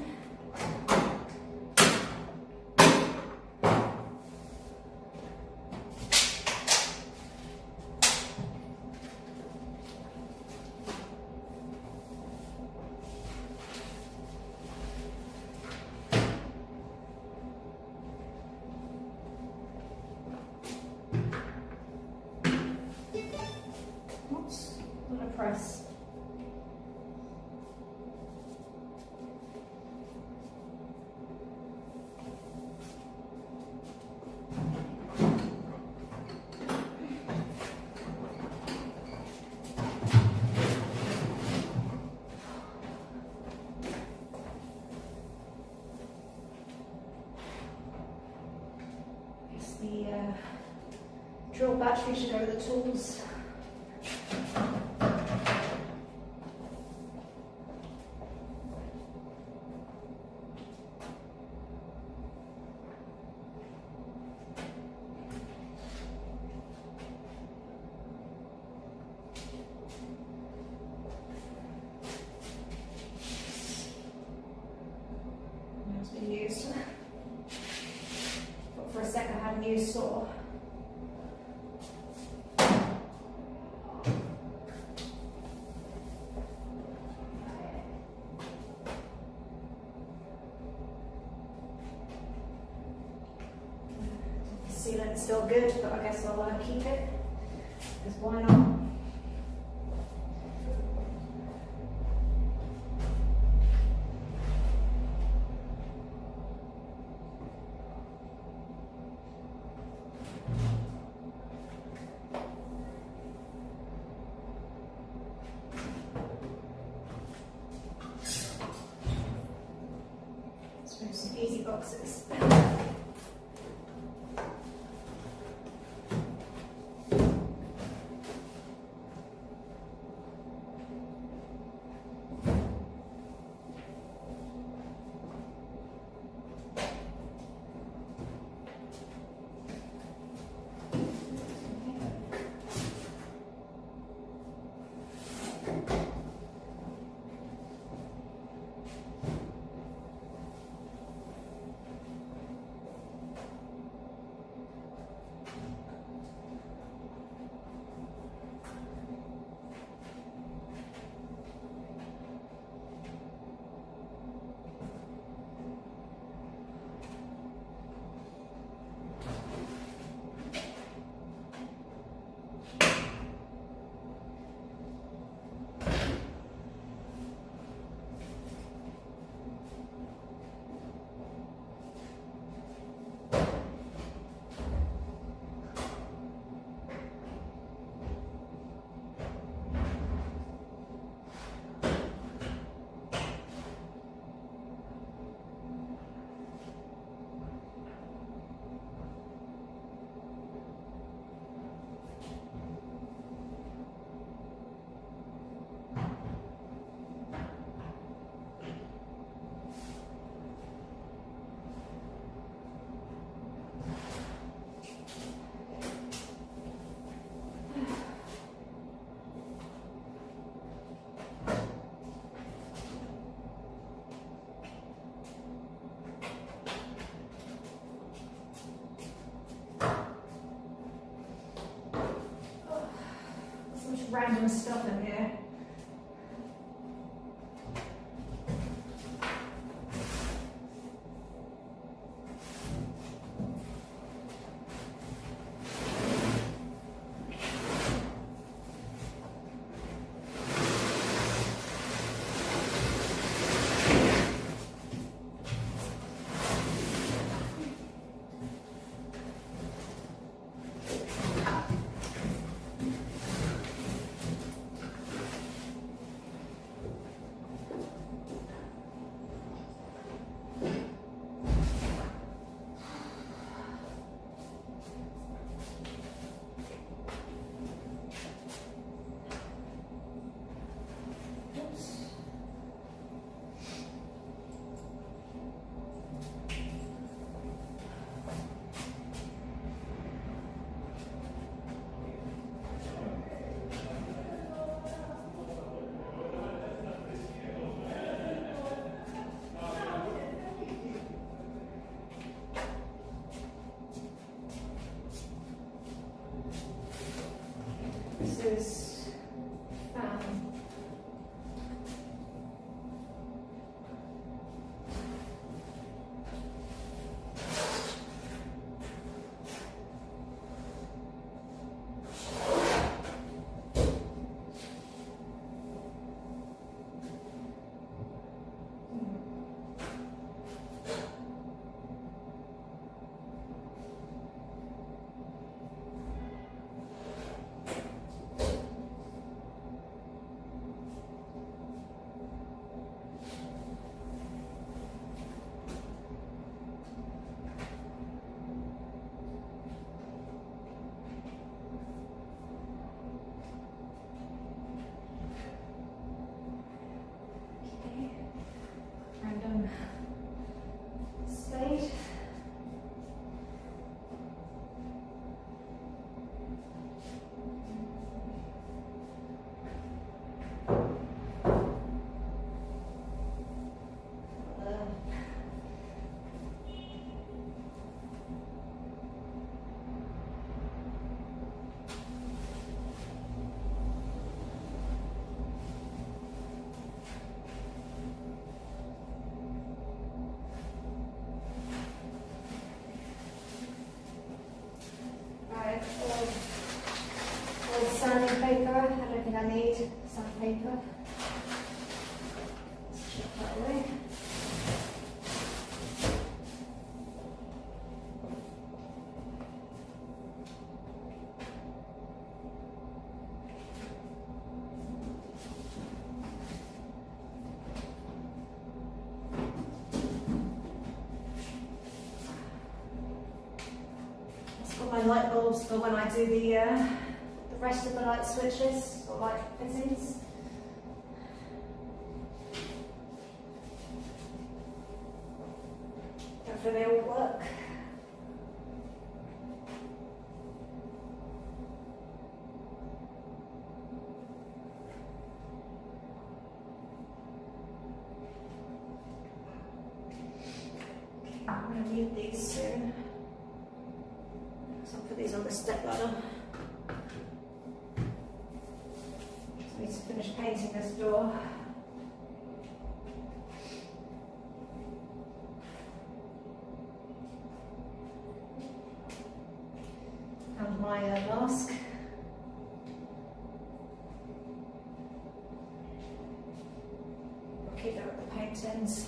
Press. battery should go with the tools. It's been used. But for a sec I had a new saw. Sealant's still good, but I guess I'll keep it, because why not? Let's move some easy boxes. Random stuff in here. This is sandpaper. I don't think I need sandpaper. Let's chip that away. My light bulbs for when I do the rest of the light switches or light fittings. Hopefully they all work. I'm going to need these soon. So I'll put these on the step ladder. So I need to finish painting this door. And my mask. I'll keep that with the paint tins.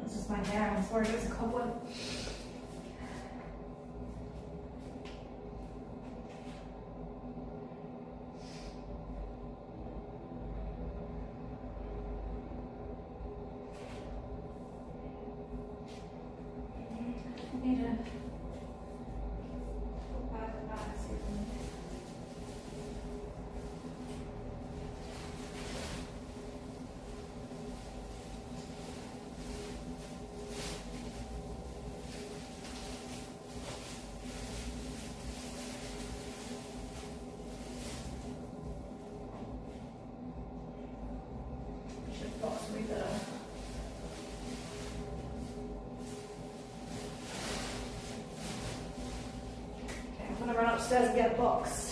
That's just my hair, I'm sorry, it's a cobweb. I need a run upstairs and get a box.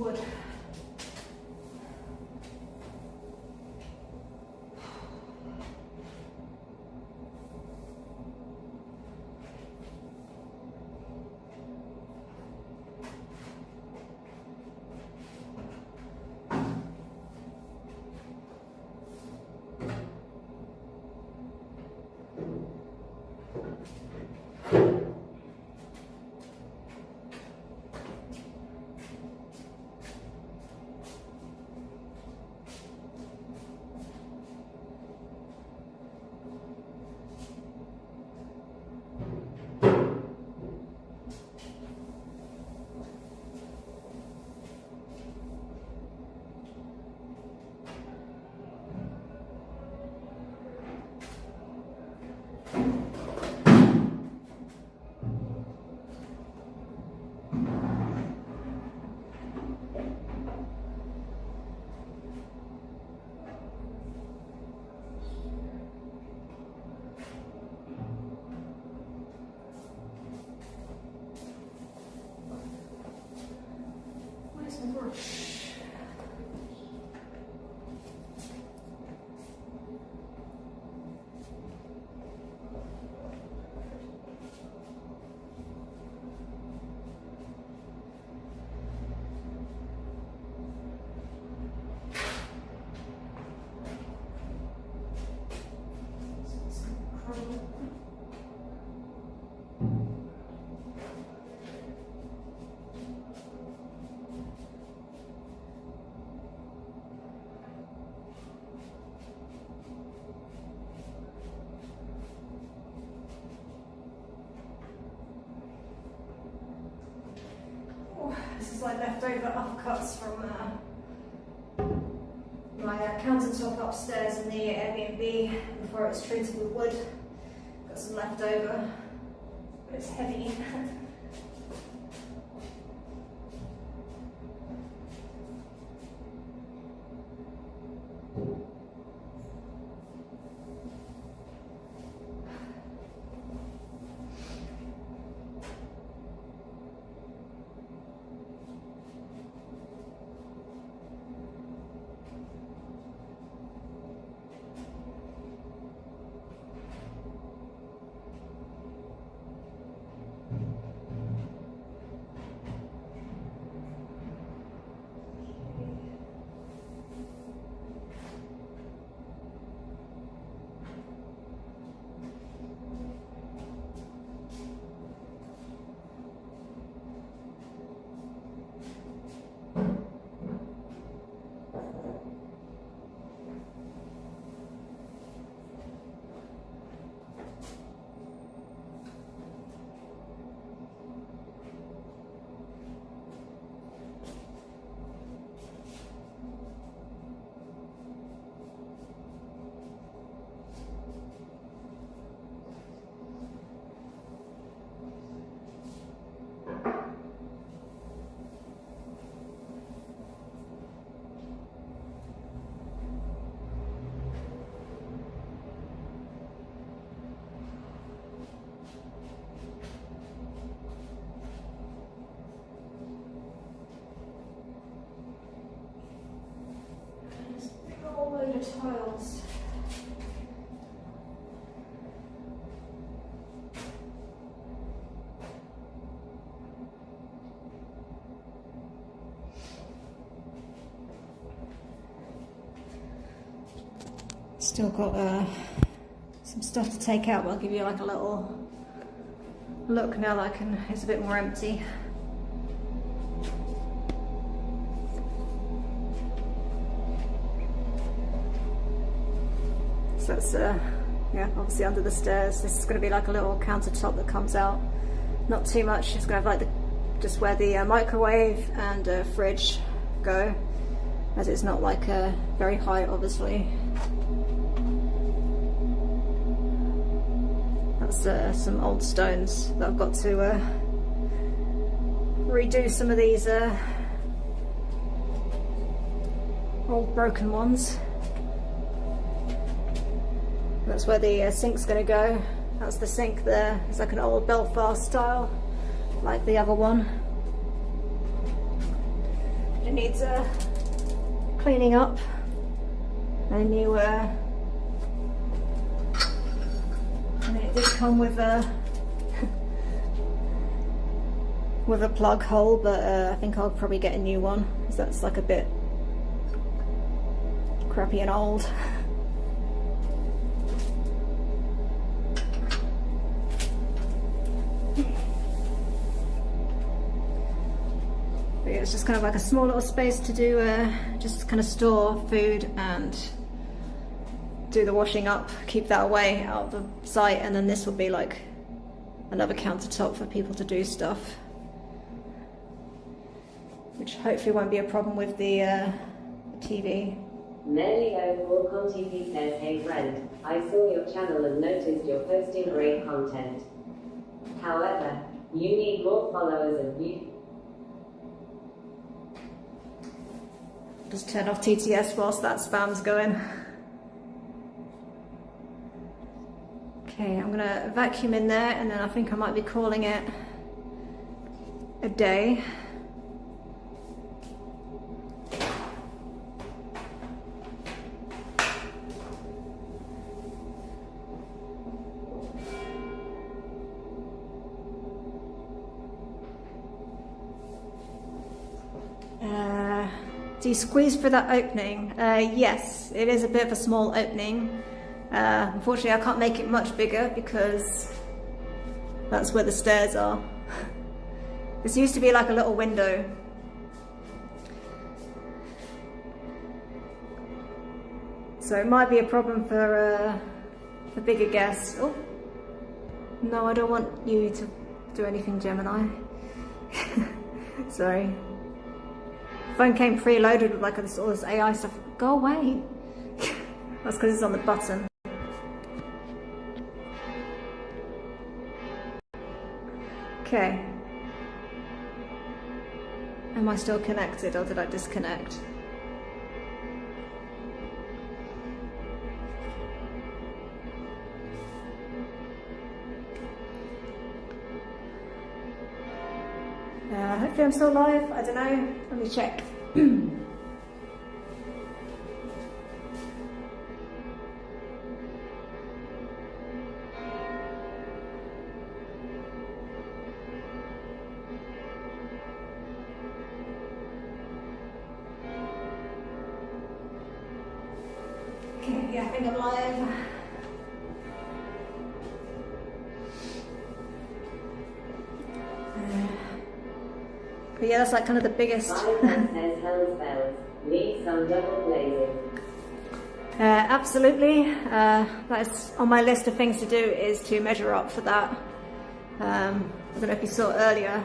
wood. This is like leftover uppercuts from my countertop upstairs in the Airbnb before it was treated with wood. Got some leftover, but it's heavy. Load of tiles. Still got some stuff to take out, but I'll give you like a little look now that it's a bit more empty. So that's yeah, obviously under the stairs. This is going to be like a little countertop that comes out. Not too much. It's going to have like just where the microwave and fridge go, as it's not like very high, obviously. That's some old stones that I've got to redo some of these old broken ones. That's where the sink's going to go. That's the sink there. It's like an old Belfast style, like the other one. needs cleaning up. And a new, I mean, it did come with a with a plug hole, but I think I'll probably get a new one because that's like a bit crappy and old. But yeah, it's just kind of like a small little space to do, just kind of store food and do the washing up, keep that away out of the sight, and then this will be like another countertop for people to do stuff, which hopefully won't be a problem with the TV. Melio Conti says, hey friend, I saw your channel and noticed you're posting great content. However, you need more followers and views. Just turn off TTS whilst that spam's going. Okay, I'm gonna vacuum in there and then I think I might be calling it a day. Do you squeeze through that opening? Yes, it is a bit of a small opening. Unfortunately, I can't make it much bigger because that's where the stairs are. This used to be like a little window. So it might be a problem for bigger guests. Oh, no, I don't want you to do anything, Gemini. Sorry. Phone came preloaded with like all this AI stuff. Go away. That's because it's on the button. Okay. Am I still connected or did I disconnect? Hopefully I'm still live. I don't know. Let me check. Okay, yeah, I think I'm live. But yeah, that's like kind of the biggest. Need some double glazing. Absolutely. That is on my list of things to do, is to measure up for that. I don't know if you saw earlier,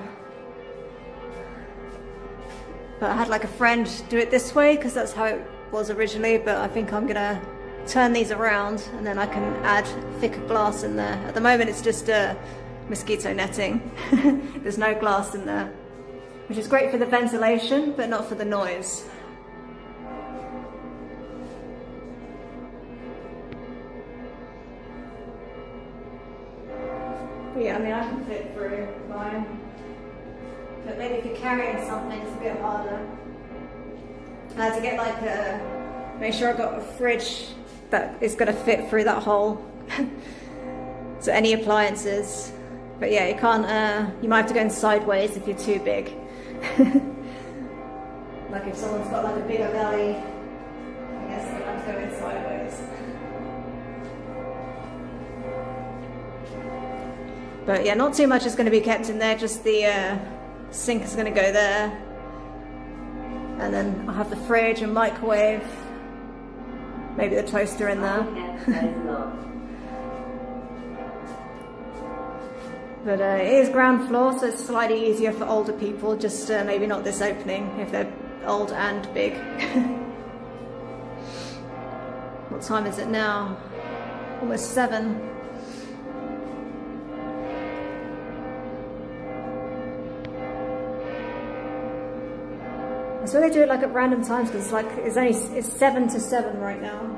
but I had like a friend do it this way because that's how it was originally, but I think I'm gonna turn these around and then I can add thicker glass in there. At the moment it's just mosquito netting. There's no glass in there, which is great for the ventilation, but not for the noise. But yeah, I mean, I can fit through mine. But maybe if you're carrying something, it's a bit harder. I had to get like make sure I got a fridge that is going to fit through that hole. So any appliances. But yeah, you can't, you might have to go in sideways if you're too big. Like if someone's got like a bigger belly, I guess they have to go in sideways. But yeah, not too much is going to be kept in there, just the sink is going to go there. And then I'll have the fridge and microwave, maybe the toaster in there. But it is ground floor, so it's slightly easier for older people, just maybe not this opening if they're old and big. What time is it now? Almost 7. I swear they do it like at random times because it's 7 to 7 right now.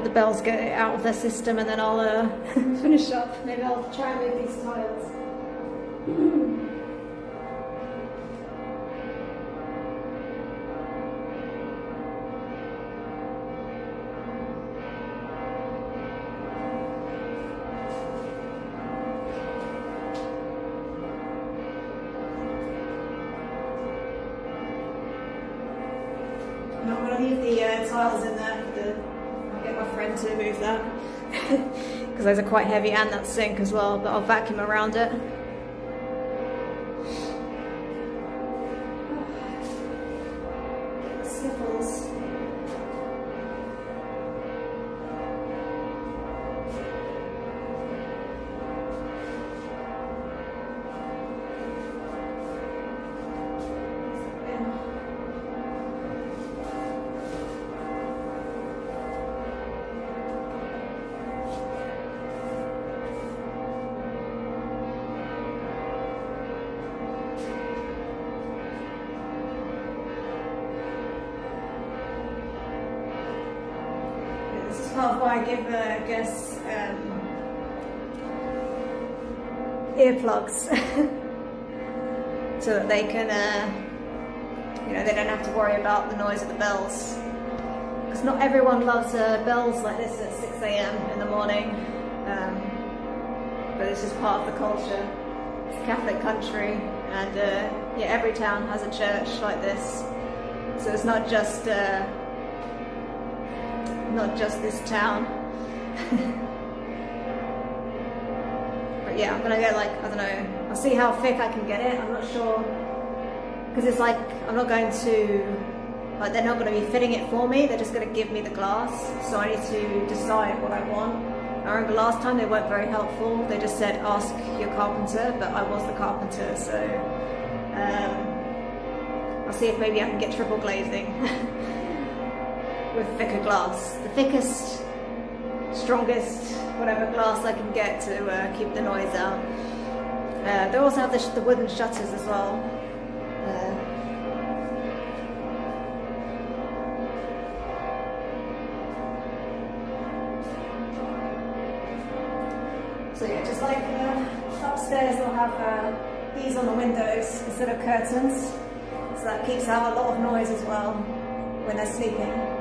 let the bells get it out of their system, and then I'll finish up. Maybe I'll try and move these tiles. I'm going to leave the tiles in there. I'll get my friend to move that because those are quite heavy, and that sink as well, but I'll vacuum around it. Get the sniffles. Part of why I give guests earplugs so that they can, you know, they don't have to worry about the noise of the bells. Because not everyone loves bells like this at 6 AM in the morning, but it's just part of the culture. It's a Catholic country, and yeah, every town has a church like this, so it's not just this town. But yeah, I'm gonna go, like, I don't know, I'll see how thick I can get it. I'm not sure, because it's like, I'm not going to, like, they're not going to be fitting it for me, they're just going to give me the glass, so I need to decide what I want. I remember last time they weren't very helpful, they just said ask your carpenter, but I was the carpenter, so I'll see if maybe I can get triple glazing with thicker glass. The thickest, strongest, whatever glass I can get to keep the noise out. They also have the wooden shutters as well. So yeah, just like upstairs they'll have these on the windows instead of curtains, so that keeps out a lot of noise as well when they're sleeping.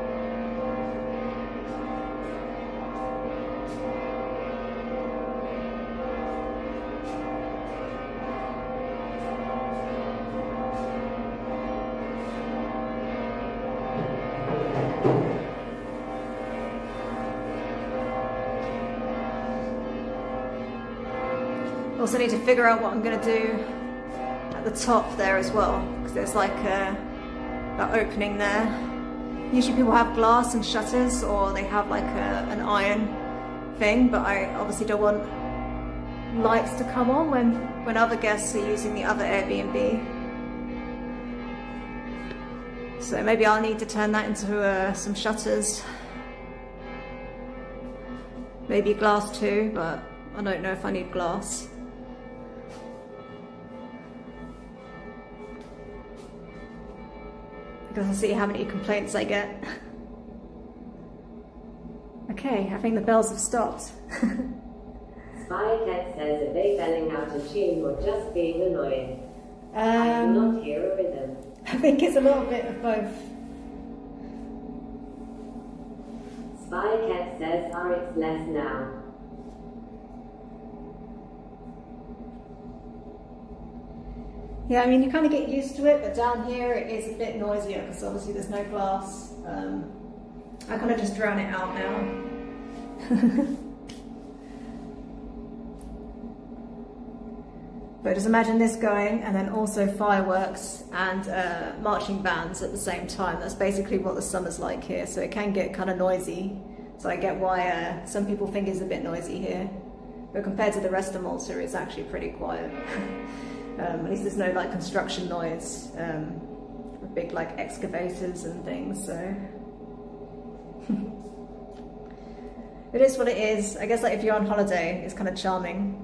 Also need to figure out what I'm going to do at the top there as well, because there's like that opening there. Usually people have glass and shutters, or they have like an iron thing, but I obviously don't want lights to come on when other guests are using the other Airbnb. So maybe I'll need to turn that into some shutters. Maybe glass too, but I don't know if I need glass. Because I'll see how many complaints I get. Okay, I think the bells have stopped. Spycat says, are they belling out a tune or just being annoying? I do not hear a rhythm. I think it's a little bit of both. Spycat says, it's less now. Yeah, I mean, you kind of get used to it, but down here it is a bit noisier because obviously there's no glass. I kind of just drown it out now. But just imagine this going, and then also fireworks and marching bands at the same time. That's basically what the summer's like here, so it can get kind of noisy. So I get why some people think it's a bit noisy here. But compared to the rest of Malta, it's actually pretty quiet. At least there's no like construction noise, with big like excavators and things, so. It is what it is. I guess like if you're on holiday, it's kind of charming.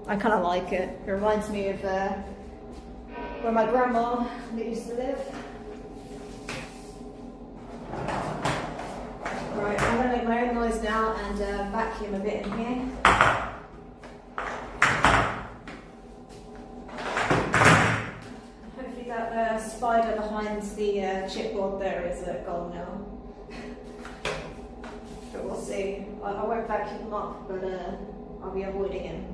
I kind of like it. It reminds me of where my grandma used to live. Right, I'm going to make my own noise now and vacuum a bit in here. Hopefully that spider behind the chipboard there is gone now. But we'll see. I won't vacuum him up, but I'll be avoiding him.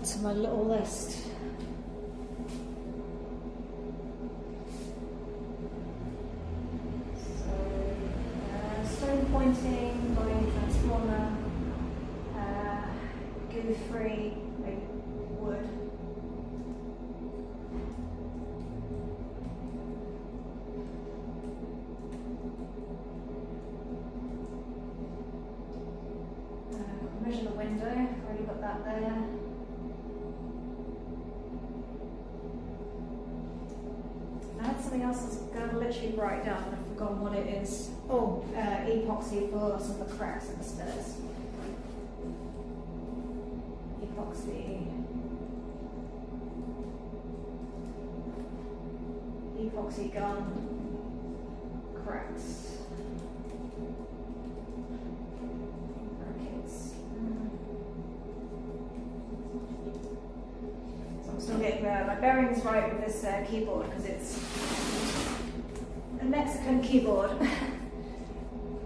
add to my little list. Stone pointing, body transformer, goo-free, maybe wood. Measure the window, already got that there. I had something else I was going to literally write down, and I've forgotten what it is. Oh, epoxy for some of the cracks in the stairs. Epoxy gun, cracks. Brackets. So I'm still getting my bearings right with this keyboard because it's a Mexican keyboard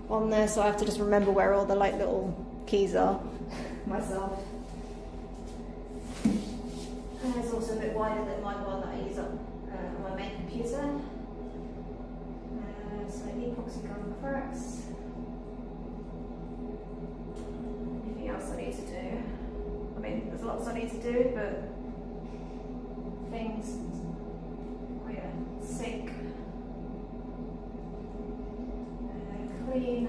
on there, so I have to just remember where all the like little keys are myself. And it's also a bit wider than my one that I use on my main computer. So epoxy gun cracks. Anything else I need to do? I mean, there's lots I need to do, but things. Oh yeah, sink. Clean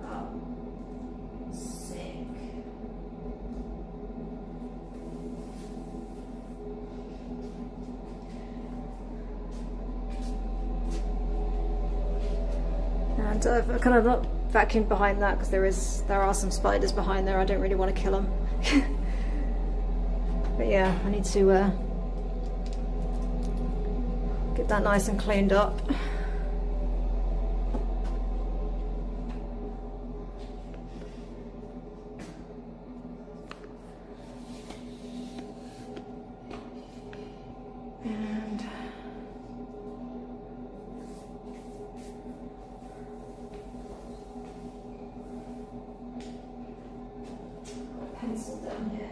up sink. And I've kind of not vacuumed behind that because there are some spiders behind there. I don't really want to kill them. But yeah, I need to get that nice and cleaned up. Pencil down here.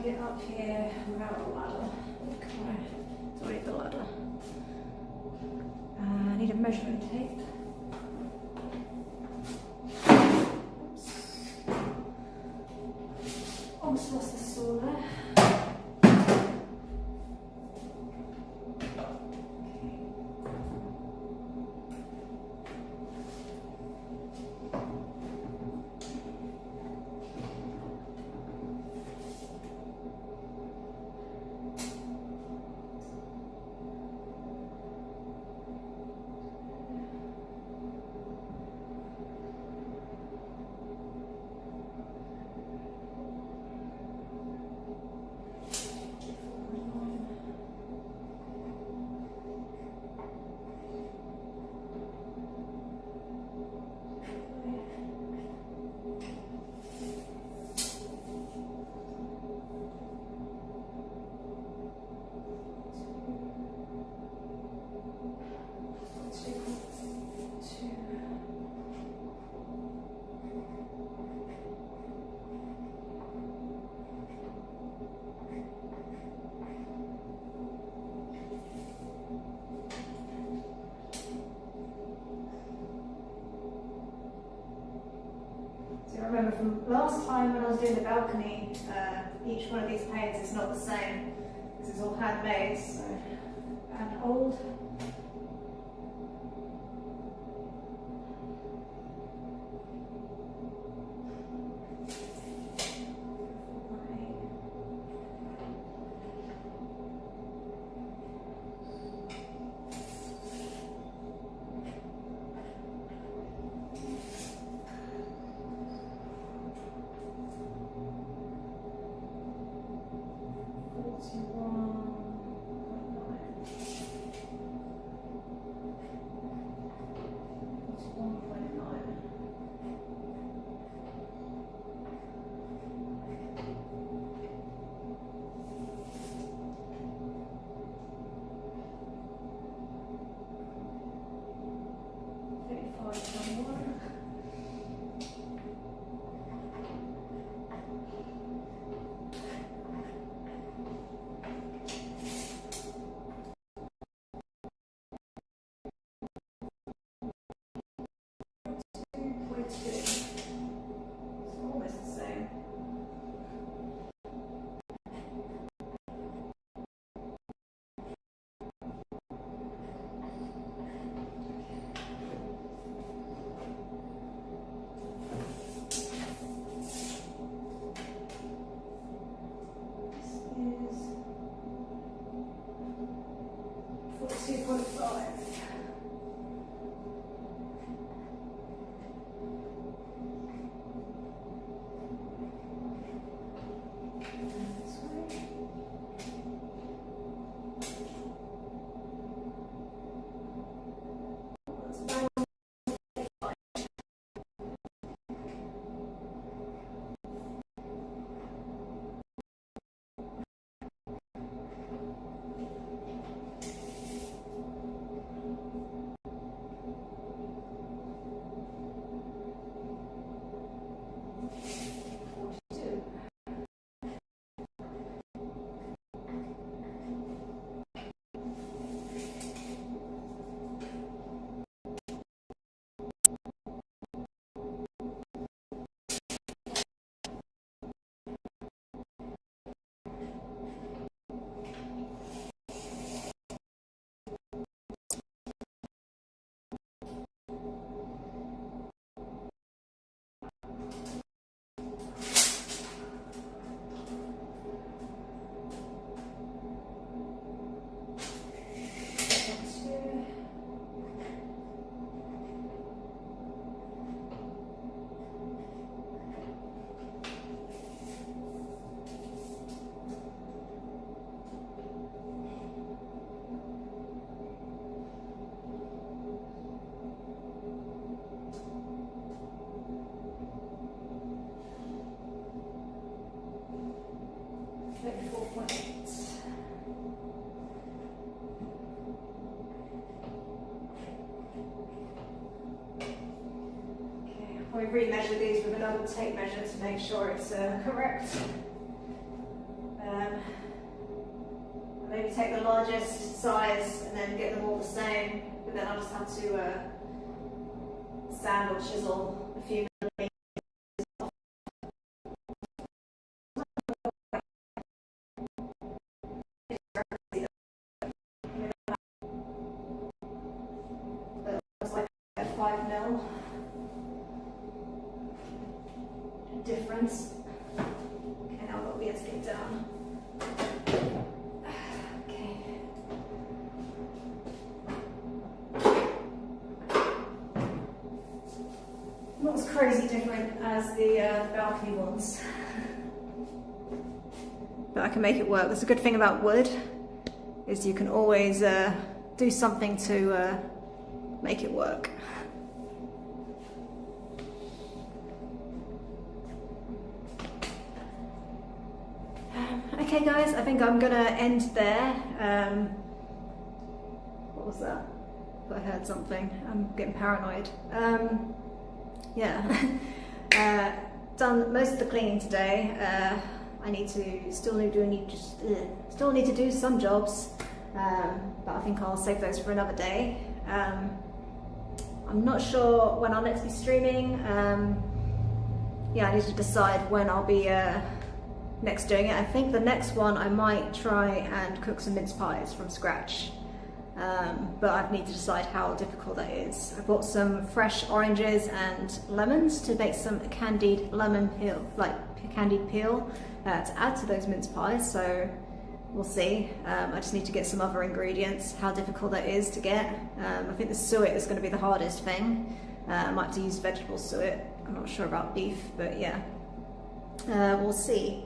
Get up here without a ladder. Okay, so I need the ladder. I need a measuring tape. Oops. Almost lost the saw there. I remember from last time when I was doing the balcony, each one of these panes is not the same because it's all handmade, so, and old. 34.8. Okay, we remeasure these with another tape measure to make sure it's correct. Maybe take the largest size and then get them all the same, but then I'll just have to sand or chisel a few millimeters. It's like a 5 mil difference. Okay, now I'll be able to get down. Not as crazy different as the balcony ones, but I can make it work. That's a good thing about wood, is you can always do something to make it work. Okay guys, I think I'm gonna end there. What was that? I heard something. I'm getting paranoid. Yeah, done most of the cleaning today. I need to still need to do some jobs, but I think I'll save those for another day. I'm not sure when I'll next be streaming. Yeah, I need to decide when I'll be next doing it. I think the next one I might try and cook some mince pies from scratch. But I need to decide how difficult that is. I bought some fresh oranges and lemons to make some candied lemon peel, like candied peel, to add to those mince pies, so we'll see. I just need to get some other ingredients, how difficult that is to get. I think the suet is going to be the hardest thing. I might have to use vegetable suet. I'm not sure about beef, but yeah, we'll see.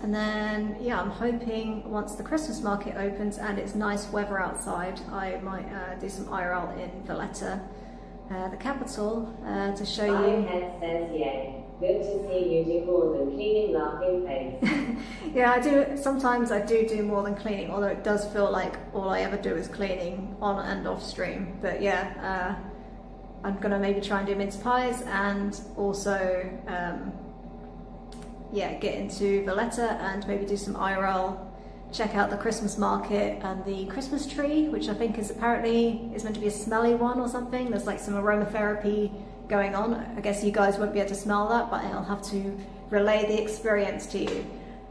And then, yeah, I'm hoping once the Christmas market opens and it's nice weather outside, I might do some IRL in Valletta, the capital, to show you. My head says yay. Good to see you do more than cleaning, laughing face. Yeah, I do. Sometimes I do more than cleaning, although it does feel like all I ever do is cleaning on and off stream. But yeah, I'm gonna maybe try and do mince pies and also yeah, get into Valletta and maybe do some IRL, check out the Christmas market and the Christmas tree, which I think is apparently is meant to be a smelly one or something. There's like some aromatherapy going on. I guess you guys won't be able to smell that, but I'll have to relay the experience to you.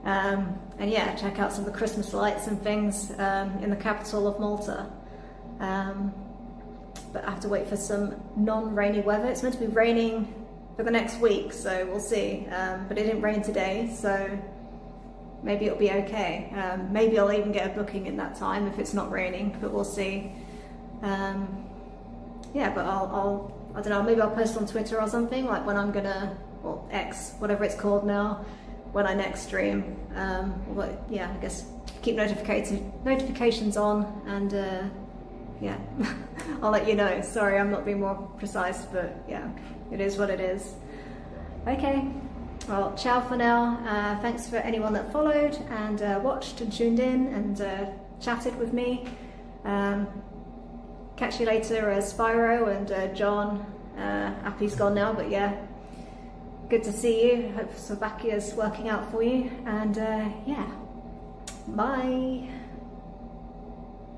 And yeah, check out some of the Christmas lights and things in the capital of Malta. But I have to wait for some non-rainy weather. It's meant to be raining for the next week, so we'll see. But it didn't rain today, so maybe it'll be okay. Maybe I'll even get a booking in that time if it's not raining, but we'll see. Yeah, but I don't know, maybe I'll post on Twitter or something, like when I'm gonna, or X, whatever it's called now, when I next stream. But yeah, I guess keep notifications on, and yeah, I'll let you know. Sorry, I'm not being more precise, but yeah, it is what it is. Okay, well, ciao for now. Thanks for anyone that followed and watched and tuned in and chatted with me. Catch you later, Spyro and John. Appy's gone now, but yeah, good to see you. Hope Slovakia's working out for you, and yeah, bye.